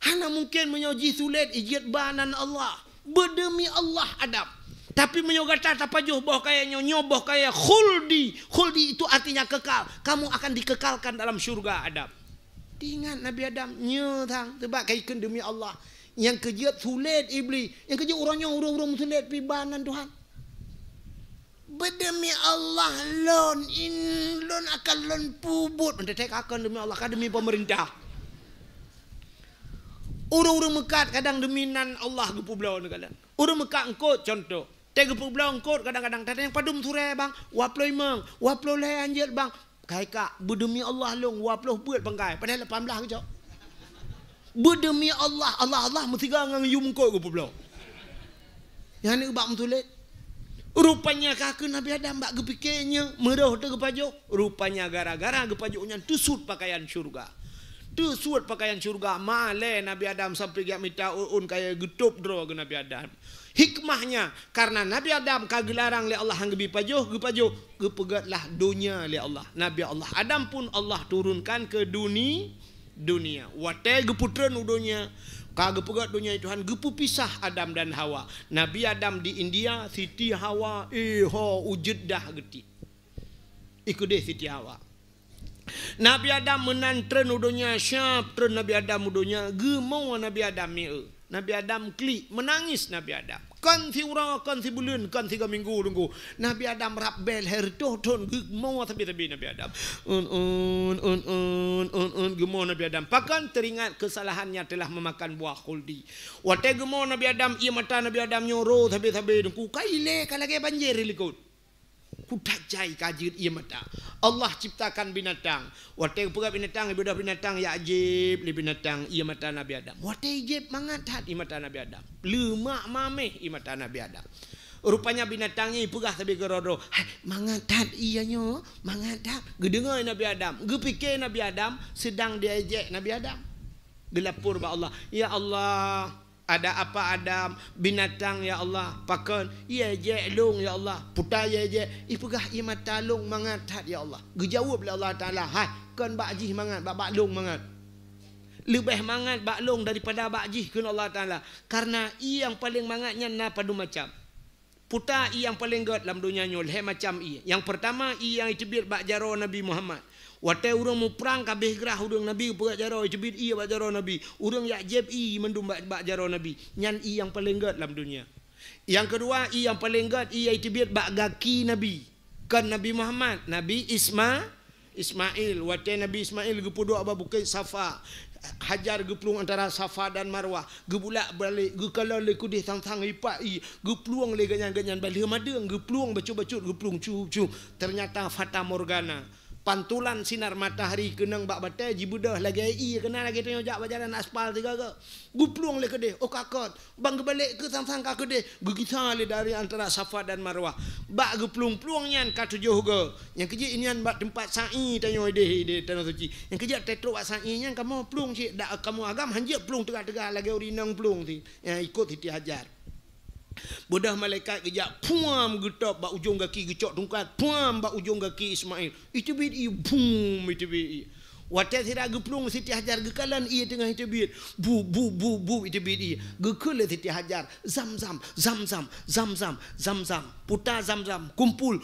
Hana mungkin menyoji sulit ijit banan Allah. Berdemi Allah Adam. Tapi menyogata apa juh boh kayaknya nyoboh kayak khuldi. Khuldi itu artinya kekal. Kamu akan dikekalkan dalam syurga Adam. Ingat Nabi Adam nyetang sebab kaikan demi Allah. Yang kejut sulit iblis. Yang kejut orangnya orang-orang sulit pibanan Tuhan. Berdemi Allah lon akan lon pubut. Mendetek akan demi Allah kan demi pemerintah. Orang-orang Mekat kadang deminan Allah gepu belau kadang. Orang Mekat engkau contoh. Teh gepu belau engkau kadang-kadang tadi yang padum sure bang. Waploi meng, waploi le anjir bang. Kai kak berdemi Allah long waploi buat bangkai. Padahal 18 ke cok. Berdemi Allah, Allah mesti gangang yum engkau gepu belau. Yang ni bak mentulit. Rupanya kakak Nabi Adam bak gepikirnya merah tu gepajuk. Rupanya gara-gara gepajuknya tusut pakaian syurga. Tusut pakaian syurga. Male Nabi Adam sampai dia minta kayak getup draw ke Nabi Adam. Hikmahnya karena Nabi Adam kagelarang le Allah hang gepajuk, gepegatlah dunia le Allah. Nabi Allah Adam pun Allah turunkan ke dunia. Watai geputran dunia. Kagak pegat dunia Tuhan gepu pisah Adam dan Hawa. Nabi Adam di India, Siti Hawa ujedah geti. Ikut deh Siti Hawa. Nabi Adam menantren udonya syap tren Nabi Adam udonya gemau Nabi Adam ni. Nabi Adam klik menangis Nabi Adam. Kan si orang kan si bulan kan 3 minggu tunggu. Nabi Adam rap bel herto ton gemau tapi Nabi Adam. Gemau Nabi Adam. Pakan teringat kesalahannya telah memakan buah khuldi. Wate gemau Nabi Adam ia mata Nabi Adam nyoro tapi tunggu kaile kalage banjir likut. Kutajai kajir ia mata. Allah ciptakan binatang. Watai pegat binatang, ibadah binatang ya ajib li binatang ia mata Nabi Adam. Watai ajib mangatat ia mata Nabi Adam. Lemak mameh ia mata Nabi Adam. Rupanya binatangnya pegah tapi gerodo. Mangatat ianya, mangatat. Gedengar Nabi Adam. Gepikir Nabi Adam sedang diajak Nabi Adam. Gelapur ba Allah. Ya Allah, ada apa Adam binatang ya Allah pakan ia je long ya Allah putai je ipegah ia mata long mangat ya Allah gejawab Allah Taala kan bakjih mangat bak long mangat lebih mangat bak long daripada bakjih kun Allah Taala karena ia yang paling mangatnya na padu macam puta ia yang paling gat dalam dunia nyol he macam ia yang pertama ia yang itibir bak jaro Nabi Muhammad. Watai orang mu perang kabeh gerah urang Nabi pegat jaro cebit ia bak jaro Nabi. Urang yak jeb i mendum bak jaro Nabi. Nyan i yang paling gat dalam dunia. Yang kedua i yang paling gat i itibit bak gaki Nabi. Kan Nabi Muhammad, Nabi Ismail. Watai Nabi Ismail gepuduk aba bukit Safa. Hajar geplung antara Safa dan Marwah. Gebulak balik gekala le kudih tang-tang ipak i. Gepluang le ganyan-ganyan balik madeng gepluang bacut-bacut gepluang cu. Ternyata fata morgana. pantulan sinar matahari kenang bak batai jibudah lagi ai kena lagi tengok jak berjalan aspal tiga ke gupluang le kedeh oh kakot bang balik ke sang-sang ka kedeh gigisa le dari antara Safa dan Marwah bak gupluang-pluang nyan ka tujuh ke yang kerja inian bak tempat sa'i tanya de tanah suci yang kerja tetro bak sa'i nyan kamu pluang cik dak kamu agam hanjak pluang tengah-tengah lagi urinang pluang ti yang ikut Siti Hajar. Budah malaikat kejap puam getop bak ujung kaki gecok tungkat puam bak ujung kaki Ismail itu bid boom itu bid watat sira geplung Siti Hajar gekalan ia tengah itu bid bu itu bid gekul Siti Hajar zam-zam putar zam-zam kumpul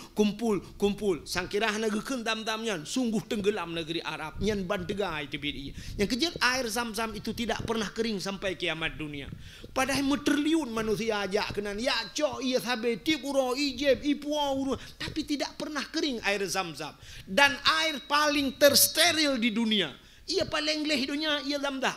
sangkirah na gekun dam-dam nyan sungguh tenggelam negeri Arab nyan bantegai itu bid yang kejap air zam-zam itu tidak pernah kering sampai kiamat dunia. Padahal meterliun manusia ajak kenan ya cok ia sabe tipuro ijeb ipuau tapi tidak pernah kering air zam-zam dan air paling tersteril di dunia ia paling leh dunia ia zam-zam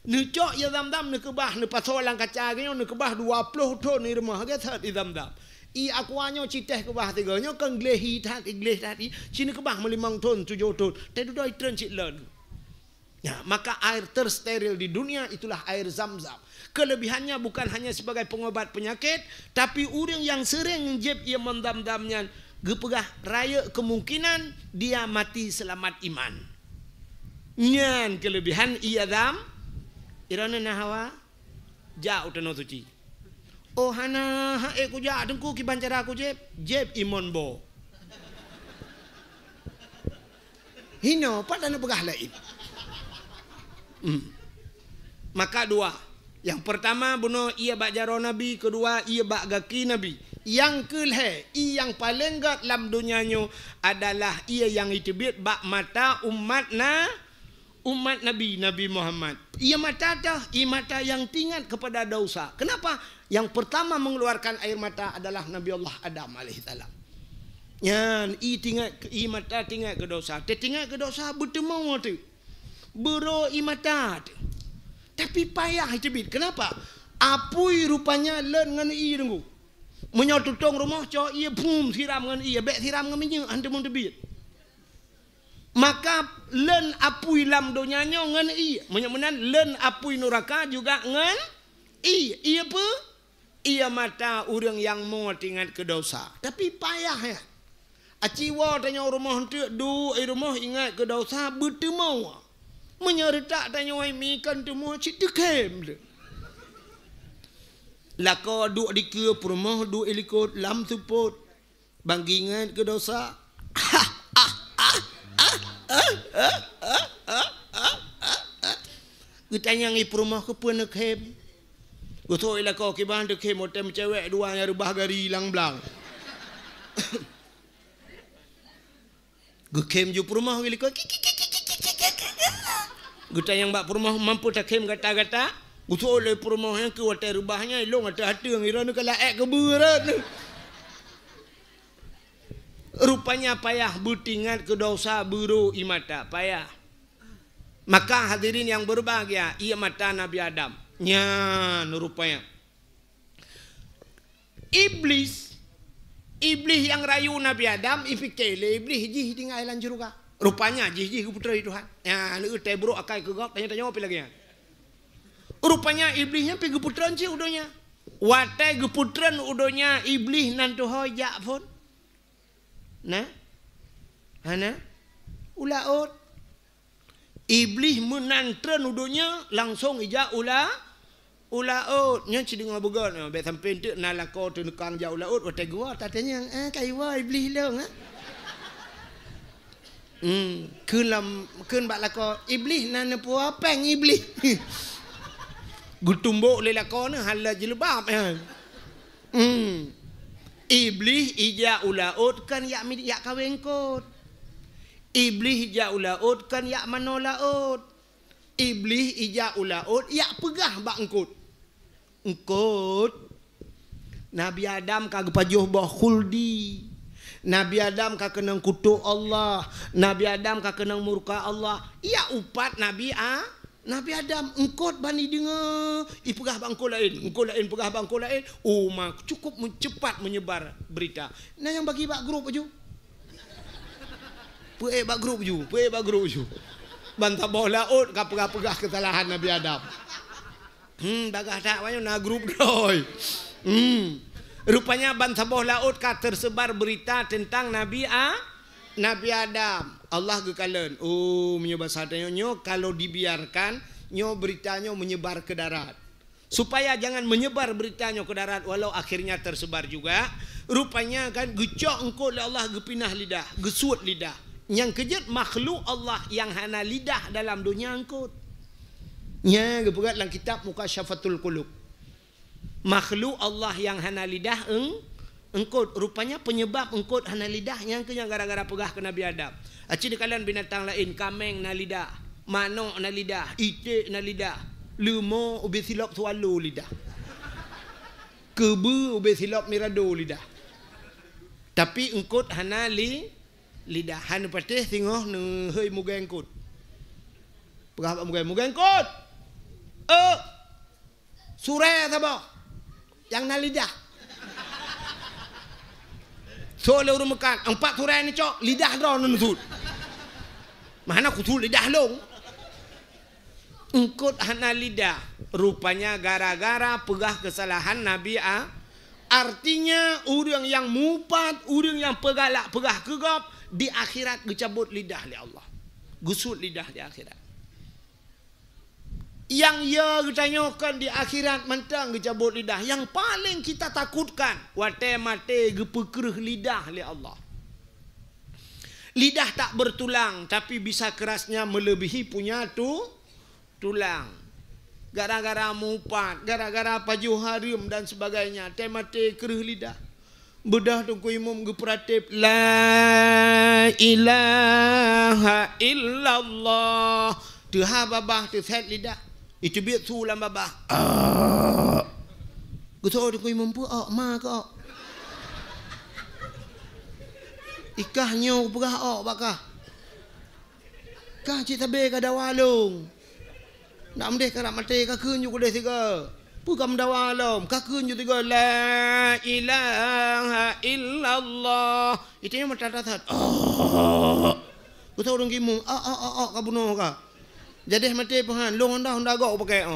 ne cok ia zam-zam ne kebah ne pasolang kacagnyo ne kebah 20 ton ni rumah ge sat zam-zam i akuanyo citeh kebah tiganyo kan glehi tadi sini kebah 5 ton 7 ton tadi doi tren cik len ya maka air tersteril di dunia itulah air zam-zam. Kelebihannya bukan hanya sebagai pengobat penyakit, tapi orang yang sering jeb ia mendam-damnya gepegah raya kemungkinan dia mati selamat iman. Nyan kelebihan ia dam irana nahawa jauh tanah suci. Oh hana ku ja dengku ki bancara aku jeb iman bo. Hino padana pegah lain. Maka dua. Yang pertama bunuh ia bak jaro Nabi, kedua ia bak gaki Nabi. Yang kelhe, yang paling gat dalam dunianya adalah ia yang itibit bak mata umat Nabi Muhammad. Ia mata dah, ia mata yang tinggal kepada dosa. Kenapa? Yang pertama mengeluarkan air mata adalah Nabi Allah Adam alaihissalam. Yan, i mata tinggal ke dosa. Tinggal ke dosa bertemu tu. Bero i mata tu. Tapi payah itibit. Kenapa? Apui rupanya len ngan i tunggu. Menyotutong rumah cok ia pum siram ngan i, bek siram ngan minyak ante mun tebit. Maka len apui lam donyanya ngan i. Menyak-menan len apui neraka juga ngan i. Ia apa? Ia mata orang yang mau tinggal ke dosa. Tapi payah ya. Aciwa tanya rumah tu du rumah ingat ke dosa bertemu. Menyerita tanya wai mikan tu mau cik dekem. Lako duk di ke rumah duk ilikot lam support. Banggingan ke dosa. Getanya ngi rumah ke pun dekem. Gotoi lako ke bahan dekem motem cewek dua yang rubah gari hilang belang. Gekem ju rumah ilikot. Guta yang bak rumah mampu takem kata-kata, guta oleh rumah yang ke watai rubahnya ilong ada hati yang irana kala keberat. Rupanya payah butingat ke dosa buru imata payah. Maka hadirin yang berbahagia, ia mata Nabi Adam. Nyan rupanya. Iblis yang rayu Nabi Adam, ifikele iblis jih tinggal ilan juruka. Rupanya jih putra Tuhan. Ya, lu teh buruk akai ke gok tanya-tanya apa lagi ya. Rupanya iblisnya pergi putran sih udonya. Watai geputran udonya iblis nan tu hoja pun. Nah. Hana ulaut. Iblis menantran udonya langsung ija ulaut. Nya ciding ngabugon be sampai tu nalako tu nekang ja ulaut watai gua tatanya kai wa iblis long ha. Kun bak lako iblis nan puah peng iblis. Gutumbuk le lako ni halal jilbab ya. Iblis ija ulaut kan yak kawin kot. Iblis ija ulaut kan yak manolaut. Iblis ija ulaut yak pegah bak engkut. Engkut Nabi Adam kagak pajuh bah khuldi. Nabi Adam ka kenang kutuk Allah, Nabi Adam ka kenang murka Allah. Ya upat Nabi Adam engkot bani dengar, ipegah bangko lain pegah bangko lain. Oh mak cukup cepat menyebar berita. Nah yang bagi bak grup aja. Puek bak grup ju, puek bak grup ju. Bantah bawah laut ka pegah-pegah kesalahan Nabi Adam. Bagah tak banyak na grup doi. Rupanya bantah bawah laut ka tersebar berita tentang Nabi Adam. Allah gekalen. Oh, menyebar sadanya nyo kalau dibiarkan nyo beritanya menyebar ke darat. Supaya jangan menyebar beritanya ke darat walau akhirnya tersebar juga. Rupanya kan gecok engkau oleh Allah gepinah lidah, gesut lidah. Yang kejut makhluk Allah yang hana lidah dalam dunia engkau. Nya gepegat dalam kitab Mukasyafatul Qulub. Makhluk Allah yang hana lidah engkau rupanya penyebab engkau hana lidah yang kenya gara-gara pegah ke Nabi Adam. Aci dikalan binatang lain kameng na lidah, manok na lidah, itik na lidah. Lumo ube silap swallow lidah. Kebu ube silap mirado lidah. Tapi engkut hana lidah. Hana patih singoh ne hei muga engkut. Pegah muga engkut. Sure sabah. Yang na lidah. So le urung makan. Empat sure ni cok lidah draw nusut. Mana kutul lidah long. Engkut hana lidah. Rupanya gara-gara pegah kesalahan Nabi Artinya orang yang mupat, orang yang pegah kegap di akhirat gecabut lidah oleh Allah. Gusut lidah di akhirat. Yang ya ditanyakan di akhirat mentang gecabut lidah. Yang paling kita takutkan wate mate gepekereh lidah oleh Allah. Lidah tak bertulang tapi bisa kerasnya melebihi punya tulang. Gara-gara mupat, gara-gara pajuh harim dan sebagainya, temate kereh lidah. Bedah tungku imam geperatip la ilaha illallah. Tuha babah tu set lidah. Itu biar sulam babah. Gusau tungku imam pu ma ka. Ikahnya pegah bakah. Kah cik tabe ka dawalung. Nak mendeh karak mati kakun juga deh tiga. Bukan mendawalum. Kakun juga tiga. La ilaha illallah. Itu yang mentatat. Kau tahu orang kimung. Kau bunuh kau. Jadi mati pahan. Long honda gak pakai.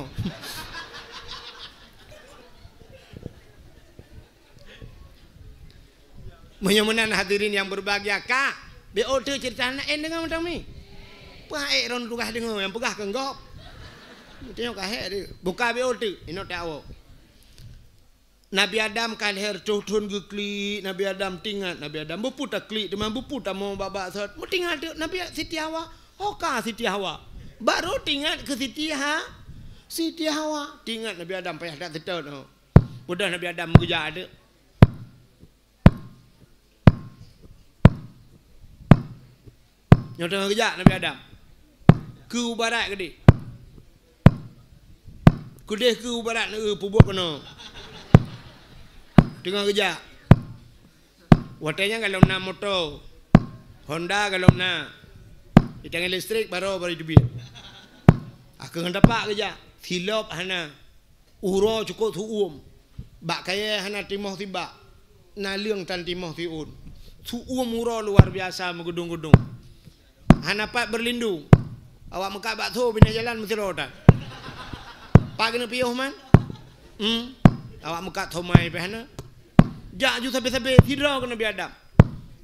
Menyemenan hadirin yang berbahagia. Kak. BOT cerita anak dengan macam ni. Pakai orang tukah dengar. Yang pegah kenggop. Tengok kahek dia. Buka BOT. Ini tak awak. Nabi Adam kalher tuhun gekli. Nabi Adam tinggal. Nabi Adam berputar klik. Dia berputar mau babak saat. Mau tinggal tu. Nabi Siti Hawa. Hoka Siti Hawa. Baru tinggal ke Siti Hawa. Tinggal Nabi Adam payah tak tertahu. Udah Nabi Adam mengejar ada. Yang tengah kejap Nabi Adam. Ke barat ke dia. Kudih ke barat ni pubuk kena. Tengah kejap. Watanya kalau nak motor. Honda kalau nak. Di tangan listrik baru dibit. Aku hendak dapat kejap. Silap hana. Uro cukup suum. Bak kaya hana timah tiba. Naliang tan timah tiun. Suum uro luar biasa menggedung-gedung. Hana pat berlindung. Awak mekak bak tu bina jalan mesti roda. Pak kena piyuh man? Awak mekat thomai pehana. Jak ju sampai-sampai hidra ke Nabi Adam.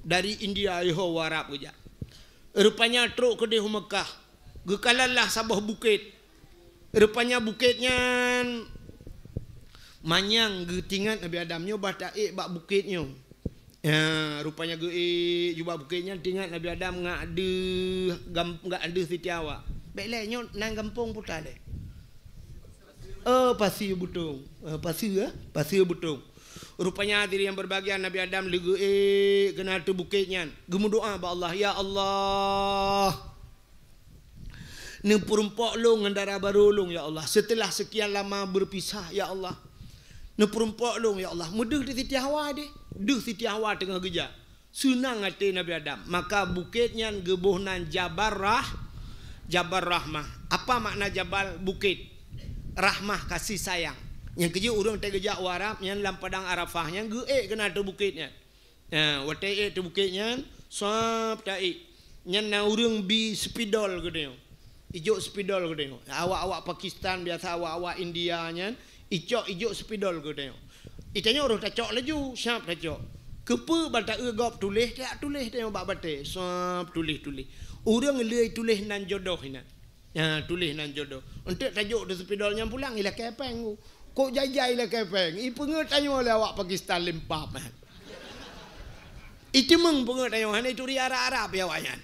Dari India iho warap ke jak. Rupanya truk ke di Mekah. Gekalanlah sabah bukit. Rupanya bukitnya manyang getingan Nabi Adam nyoba taik bak bukitnya. Ya, rupanya ge jubah bukitnya tinggal Nabi Adam ngak ada Siti Hawa. Baiklah nyo nang kampung putar deh. Pasir butung. Pasir butung. Rupanya diri yang berbahagia Nabi Adam legu kena tu bukitnya. Gemu doa ba Allah, ya Allah. Ni perempak long ngandara baru long ya Allah. Setelah sekian lama berpisah ya Allah. Ni perempak long ya Allah. Mudah di Siti Hawa deh. Duh Siti Hawa tengah gejak. Senang hati Nabi Adam. Maka bukitnya gebuhnan Jabal Rahmah. Apa makna Jabal bukit? Rahmah kasih sayang. Yang kerja orang tergejak warap yang dalam padang Arafah yang geek kena tu bukitnya. Wate tu bukitnya sop taik. Nyana urang bi spidol gede. Ijo spidol gede. Awak-awak Pakistan biasa awak-awak India nyan ijo spidol gede. Itanya orang tak cok laju, siap tak cok. Kepa bata gop tulis tak tulis dia bak bate. Sap tulis. Urang lei tulis nan jodoh ina. Ya tulis nan jodoh. Untuk tajuk de spidol nyam pulang ila kepeng. Kok jajai ila kepeng. I pengut tanya oleh awak Pakistan lempap. Itu meng pengut tanya han itu ri Arab ya awaknya.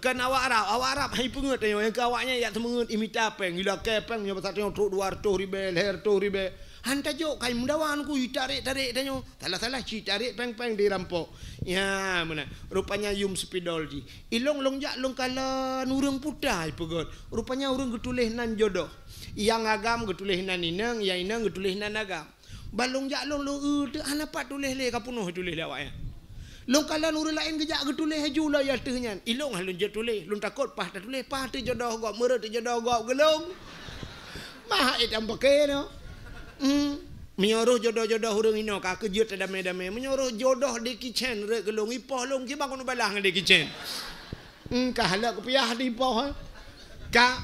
Kan awak Arab hai pengut tanya yang awaknya ya semengut imita peng ila kepeng nya pasal tengok 200 ribu leher 2 ribu. Han tajuk kai mundawan ku tarik tanya. Salah ci tarik peng dirampok. Ya mana. Rupanya yum spidol ji. Ilong jak long kala urang putih pegot. Rupanya urang getulis nan jodoh. Yang agam getulis nan inang, yang inang getulis nan agam. Balong jak long anapat tulis le kapunuh tulis le awaknya. Long kala urang lain gejak getulis haju lah ya tehnya. Ilong halun je tulis, long takut pah tak tulis, pah tu jodoh gop meureut tu jodoh gop gelong. Mah etam pakai no. Menyuruh jodoh-jodoh urang ino ka kejut dame-dame menyuruh jodoh di kitchen rek gelong ipoh long ki bangun balah di kitchen. Ka halak piah di ipoh. Ka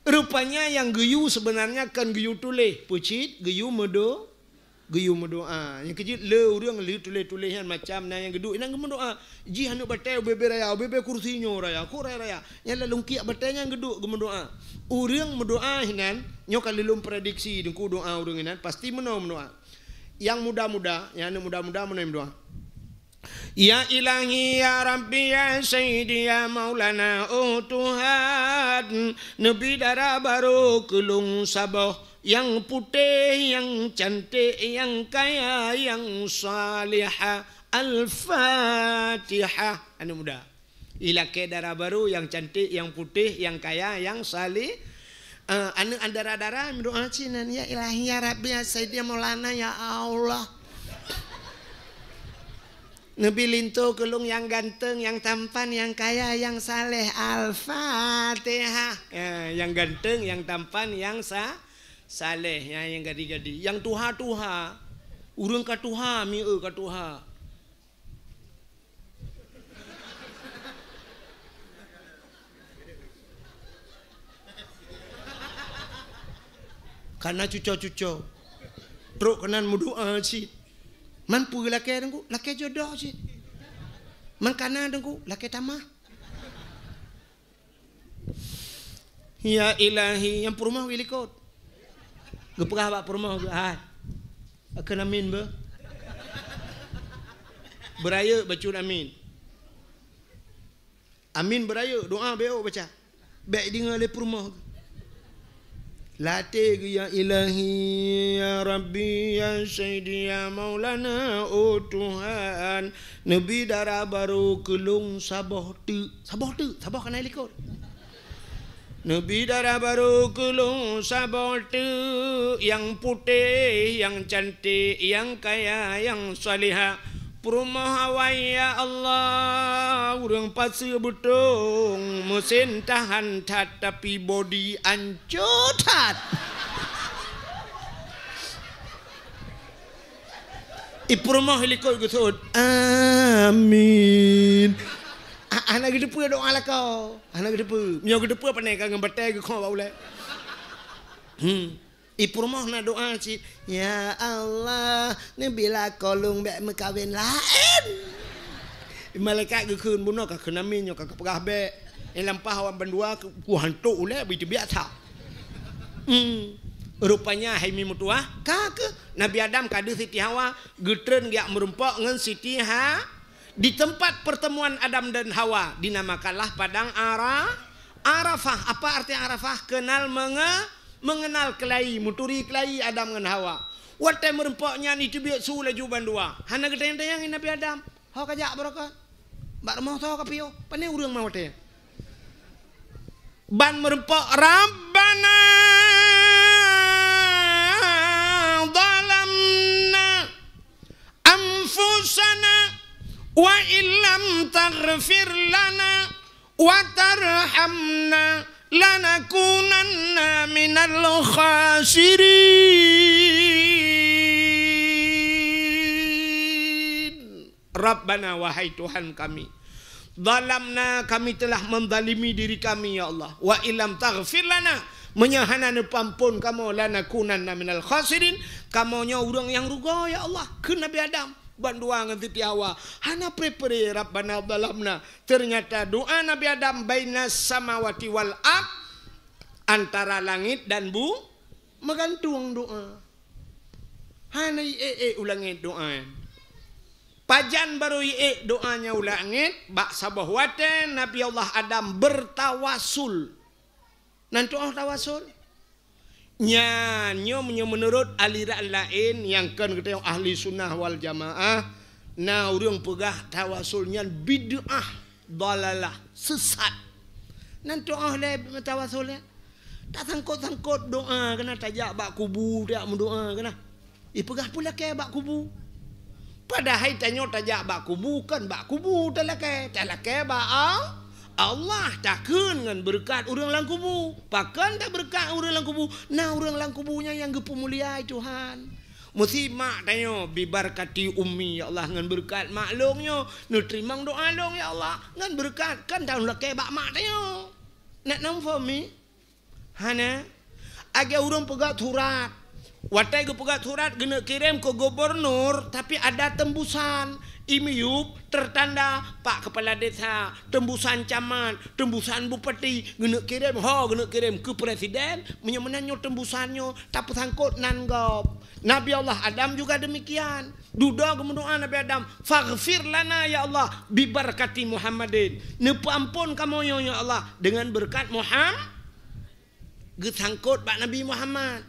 rupanya yang geyu sebenarnya kan geyu tulis, pucit geyu mendoa. Yang kejut le urang le tulis-tulisan macam na yang geduk nang mendoa. Ji hanu batai bebe raya, bebe kursinyo raya, ko raya. Yang lalu kiak batai yang geduk mendoa. Urang mendoa hinan nyo kalilum prediksi dengku doa urang hinan pasti mendoa. Yang muda-muda, yang muda-muda mendoa. Ya ilahi ya Rabbi ya Sayyidi ya Maulana oh Tuhan Nabi darah baru kelung sabah yang putih, yang cantik, yang kaya, yang salihah. Al-Fatihah. Anu muda. Ilake darah baru, yang cantik, yang putih, yang kaya, yang salih. Anu andara-dara doa cinan ya ilahi ya Rabbi ya Sayyidi ya Maulana ya Allah. Nabi lintu kelung yang ganteng, yang tampan, yang kaya, yang saleh. Al-Fatihah. Yang ganteng, yang tampan, yang saleh, yang gadi-gadi, yang tuha-tuha, urang ka tuha, mieu ka tuha. Karena cuco-cuco, truk kanan mudoa si, man pu laki dengku, laki jodoh si, man kanan dengku, laki tamah. Ya ilahi, yang perumah wilikot. Gepegah bak perumah hai. Akan amin be. Beraya baca amin. Amin beraya doa beo baca. Baik dengar le perumah. Latih ya ilahi ya Rabbi ya Sayyidi ya Maulana oh Tuhan Nabi darah baru kelung sabah kana likut. Nabi darah baru kelung sabah yang putih, yang cantik, yang kaya, yang salihah. Perumah hawai ya Allah, urang pasir betung, mesin tahan tat tapi body ancut hat. Perumah helikot gusud. Amin. Anak gedepu doa lah kau. Anak gedepu. Mio gedepu apa nih kang batai ke kau baulai. Ipurmoh na doa si ya Allah ni bila kolung bek mekawin lain. Malaikat gekun bunuh ka kenamin nyo ka pegah bek. Lampah awan bandua ku hantu ule bi biasa. Rupanya hai mi mutua ka Nabi Adam kadu Siti Hawa getreun giak merumpok ngan Siti Ha. Di tempat pertemuan Adam dan Hawa dinamakanlah padang Arafah. Apa arti Arafah? Mengenal kelai, muturi kelai Adam dengan Hawa. Watai merempoknya ni tu biak su laju bandua. Hana gedeng-deng Nabi Adam. Hawa kajak beraka. Bak remah tahu kapio. Pane urang mau teh. Ban merempok Rabbana zalamna anfusana wa illam taghfir lana wa tarhamna lanakunanna minal khasirin. Rabbana wahai Tuhan kami, zalamna, kami telah menzalimi diri kami ya Allah. Wa illam taghfir lana, menyahana pampun kamu lanakunanna minal khasirin, kamunya orang yang rugi ya Allah ke Nabi Adam. Banduang nanti tiawa hana prepare rabbana zalamna, ternyata doa Nabi Adam bainas samawati wal ard, antara langit dan menggantung doa. Hana ulangit doa. Pajan baru doanya ulangit bak sabahwatan Nabi Allah Adam bertawasul. Nanti tawasul nyanyo menurut aliran lain yang kan kita yang ahli sunnah wal jamaah, nah urang pegah tawasulnya bid'ah dalalah sesat. Nanti ahli tawasulnya tak sangkut doa kena tajak bak kubu tak mendoa kena. Pegah pula ke bak kubu. Padahal tanya tajak bak kubu kan bak kubu tak lake bak Allah takkan dengan berkat orang lang kubu. Pakan tak berkat orang lang kubu. Nah orang lang kubunya yang gepemulia Tuhan. Mesti mak tanya bibarkati ummi ya Allah dengan berkat maklumnya. Nu terimang doa long ya Allah dengan berkat kan tahun laki bak mak tanya. Nak nampak mi? Hana agak orang pegat surat. Watai ke pegat surat kena kirim ke gubernur tapi ada tembusan. Imiyup tertanda Pak Kepala Desa, tembusan camat, tembusan bupati, gena kirim ke presiden, menyo tembusannya tak sangkut nanggap. Nabi Allah Adam juga demikian. Duda kemendoa Nabi Adam, faghfir lana ya Allah bibarkati Muhammadin. Nepa ampun kamu ya Allah dengan berkat Muhammad. Gesangkut Pak Nabi Muhammad.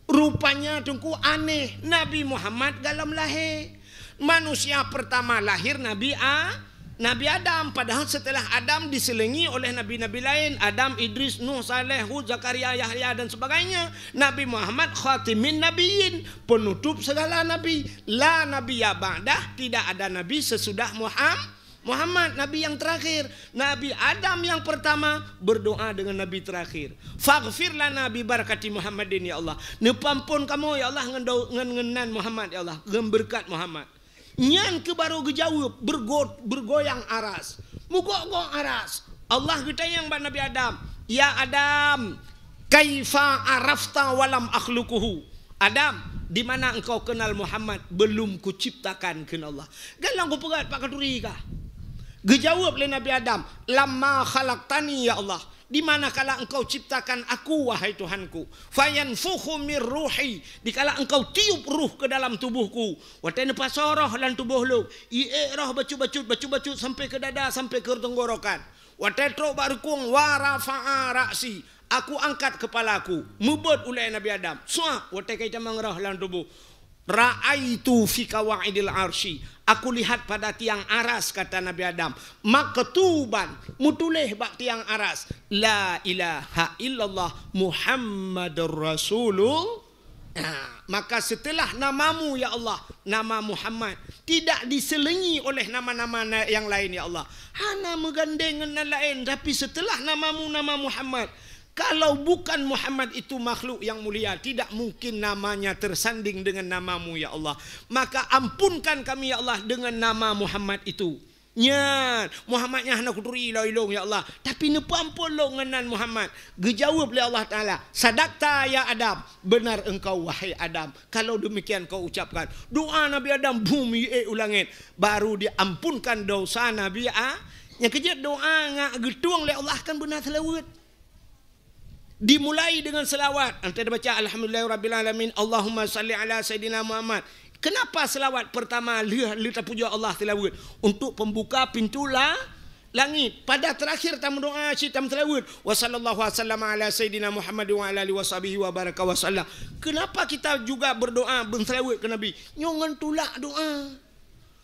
Rupanya tungku aneh, Nabi Muhammad galam lahir. Manusia pertama lahir Nabi Adam. Padahal setelah Adam diselingi oleh nabi-nabi lain, Adam, Idris, Nuh, Saleh, Hud, Zakaria, Yahya dan sebagainya. Nabi Muhammad khatimin nabiyyin, penutup segala nabi. La nabiyya ba'dah, tidak ada nabi sesudah Muhammad, nabi yang terakhir. Nabi Adam yang pertama berdoa dengan nabi terakhir. Faghfir lana bi barakati Muhammadin ya Allah. Nepampun kamu ya Allah ngenan Muhammad ya Allah, berkat Muhammad. Nyan ke baru gejawab bergoyang aras. Mugok aras. Allah kita yang Nabi Adam. Ya Adam, kaifa arafta walam akhluquhu. Adam, di mana engkau kenal Muhammad belum kuciptakan kenal Allah. Galang ku pegat Pak Kaduri kah? Gejawab oleh Nabi Adam, lamma khalaqtani ya Allah. Di mana kala engkau ciptakan aku wahai Tuhanku, fayanfukhu mir ruhi, dikala engkau tiup ruh ke dalam tubuhku, watene pasoroh lan tubuh lu roh bacut sampai ke dada sampai ke tenggorokan, watetro barkung warafa'a ra'si, aku angkat kepalaku, mubot ulai Nabi Adam suah wate kaita mangroh lan tubuh. Ra'aitu fi kawaidil arsy, aku lihat pada tiang aras kata Nabi Adam, maktuban mutuleh bak tiang aras, la ilaha illallah Muhammadur Rasulullah. Nah, maka setelah namamu ya Allah, nama Muhammad tidak diselingi oleh nama-nama yang lain ya Allah. Hana menggandeng dengan lain, tapi setelah namamu nama Muhammad. Kalau bukan Muhammad itu makhluk yang mulia, tidak mungkin namanya tersanding dengan namamu ya Allah. Maka ampunkan kami ya Allah dengan nama Muhammad itu. Nyan, Muhammadnya hana kuturi ilong ya Allah. Tapi nepampun lo ngenan Muhammad. Gejawab oleh Allah Ta'ala, sadaqta ya Adam, benar engkau wahai Adam. Kalau demikian kau ucapkan doa Nabi Adam, bumi ulangit, baru diampunkan dosa Nabi Yang kejap doa ngak getuang oleh Allah kan benar selawat. Dimulai dengan selawat. Anda baca alhamdulillahirabbil Allahumma salli ala sayidina Muhammad. Kenapa selawat pertama kita puja Allah selawat? Untuk pembuka pintu langit. Pada terakhir tamu doa kita selawat. Wa sallallahu wasallam ala sayidina Muhammad wa ala alihi washabihi wa baraka wasallam. Kenapa kita juga berdoa berselawat ke Nabi? Nyongan tulak doa.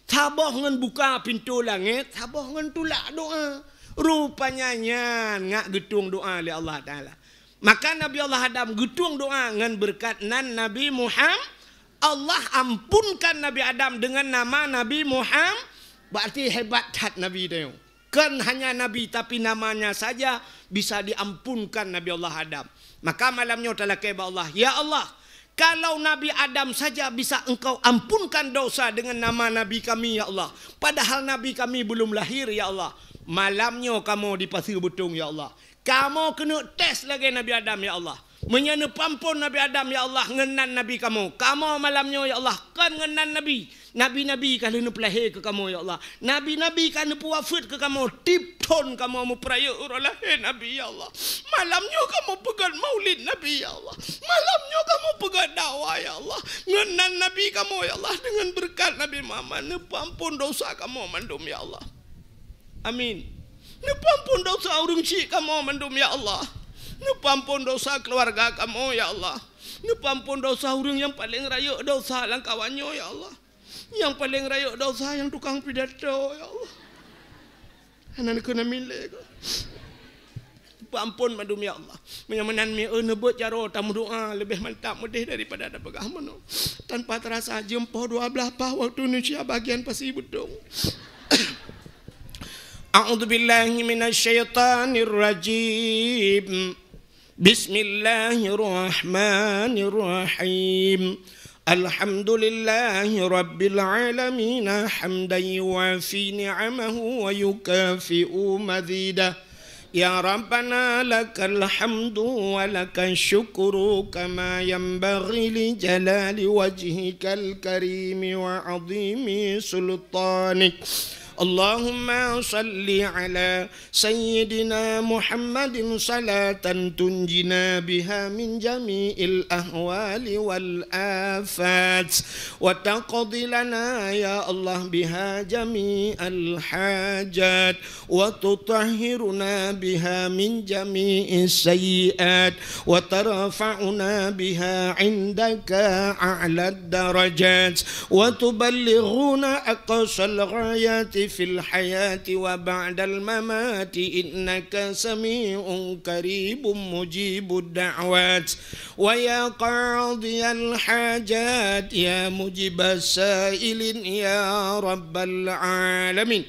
Tabah ngan buka pintu langit, tabah ngan tulak doa. Rupanya ngak getung doa oleh Allah Ta'ala. Maka Nabi Allah Adam getung doa dengan berkat nan Nabi Muhammad. Allah ampunkan Nabi Adam dengan nama Nabi Muhammad. Berarti hebat hat Nabi itu. Kan hanya Nabi tapi namanya saja bisa diampunkan Nabi Allah Adam. Maka malamnya telah keba Allah. Ya Allah, Kalau Nabi Adam saja bisa engkau ampunkan dosa dengan nama Nabi kami ya Allah. Padahal Nabi kami belum lahir ya Allah. Malamnya kamu di pasir betung ya Allah. Kamu kena tes lagi Nabi Adam ya Allah. Menyana pampun Nabi Adam ya Allah ngenan Nabi kamu. Kamu malamnya ya Allah kan ngenan Nabi. Nabi-nabi kan nak pelahir ke kamu ya Allah. Nabi-nabi kan nak wafat ke kamu. Tipton kamu mau peraya orang lahir Nabi ya Allah. Malamnya kamu pegang maulid Nabi ya Allah. Malamnya kamu pegang dakwah ya Allah. Ngenan Nabi kamu ya Allah dengan berkat Nabi Muhammad. Pampun dosa kamu mandum ya Allah. Amin. Pampun dosa orang cik kamu mandum ya Allah. Pampun dosa keluarga kamu ya Allah. Pampun dosa orang yang paling raya dosa langkawannya ya Allah. Yang paling raya dosa yang tukang pidato ya Allah. Anak kena milik. Pampun madum ya Allah. Menyamanan mi nebut jaro tamu doa lebih mantap mudih daripada ada begah mano. Tanpa terasa jempoh dua belah pah waktu Indonesia bagian pasi bedong. A'udzu billahi minasyaitonir rajim. Bismillahirrahmanirrahim. Alhamdulillahi rabbil alamin hamdan yuwafi ni'amahu wa yukafi'u mazidah. Ya Rabbana lakal hamdu wa lakal syukru kama yanbaghi li jalali wajhikal karimi wa azimi sultanik. Allahumma salli ala sayyidina Muhammadin salatan tunjina biha min jami'il ahwali wal afat wa taqdi lana ya Allah biha jami'al hajat wa tutahhiruna biha min jami'is sayyiat wa tarfa'una biha indaka a'lad darajat wa tuballighuna aqsal ghayati في الحياة وبعد الممات إنك سميع قريب مجيب الدعوات ويا قاضي الحاجات يا مجيب السائل يا رب العالمين.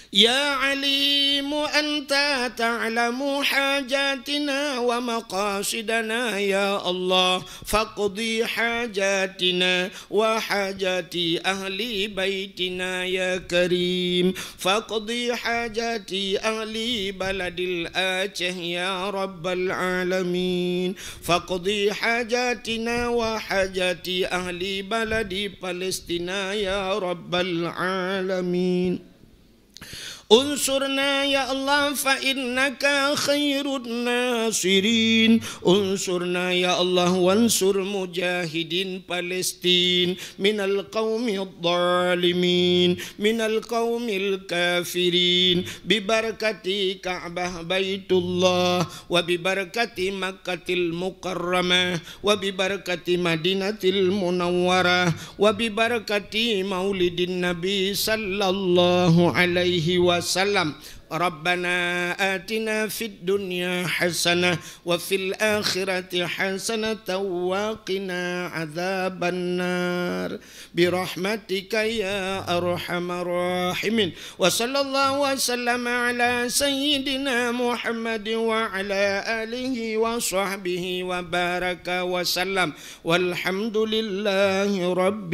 يا عليم أنت تعلم حاجاتنا ومقاصدنا يا الله فاقضي حاجاتنا وحاجات أهل بيتنا يا كريم فاقضي حاجات أهل بلد الآته يا رب العالمين فاقضي حاجاتنا وحاجات أهل بلد فلسطين يا رب العالمين. انصرنا يا الله فإنك خير الناصرين. انصرنا يا الله وانصر مجاهدين فلسطين من القوم الظالمين من القوم الكافرين ببركة كعبة بيت الله وببركة مكة المكرمة وببركة مدينة المنورة وببركة مولد النبي صلى الله عليه وسلم. ربنا آتنا في الدنيا حسنة وفي الآخرة حسنة وقنا عذاب النار برحمتك يا أرحم الراحمين. وصلى الله وسلم على سيدنا محمد وعلى آله وصحبه وبارك وسلم والحمد لله رب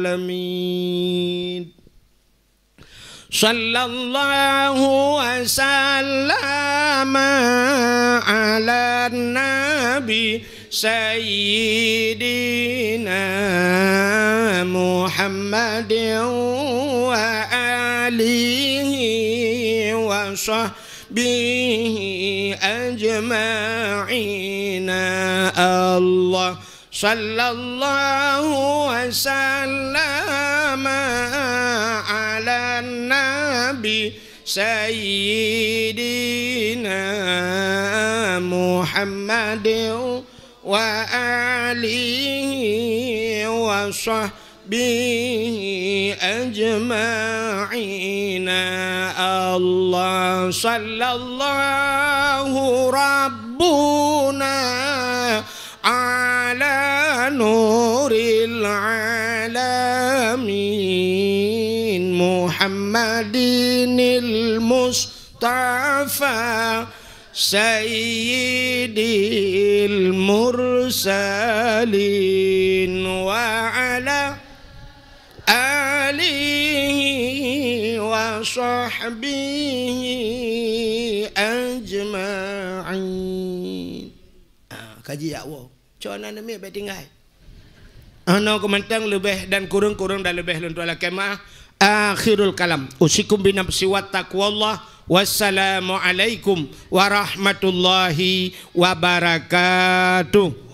العالمين. صلى الله وسلم على النبي سيدنا محمد وآله وصحبه أجمعين. الله صلى الله وسلم على النبي سيدنا محمد وآله وصحبه أجمعين. الله صلى الله ربنا على نور العالمين محمد المصطفى sayyidil mursalin wa ala alihi wa sahbihi ajma'in. Kaji ya Allah. Cona nami baik tinggal. Ano kementang lebih dan kurung-kurung dan lebih lentu ala kemah. Akhirul kalam. Usikum binafsi wa taqwallah. Wassalamualaikum warahmatullahi wabarakatuh.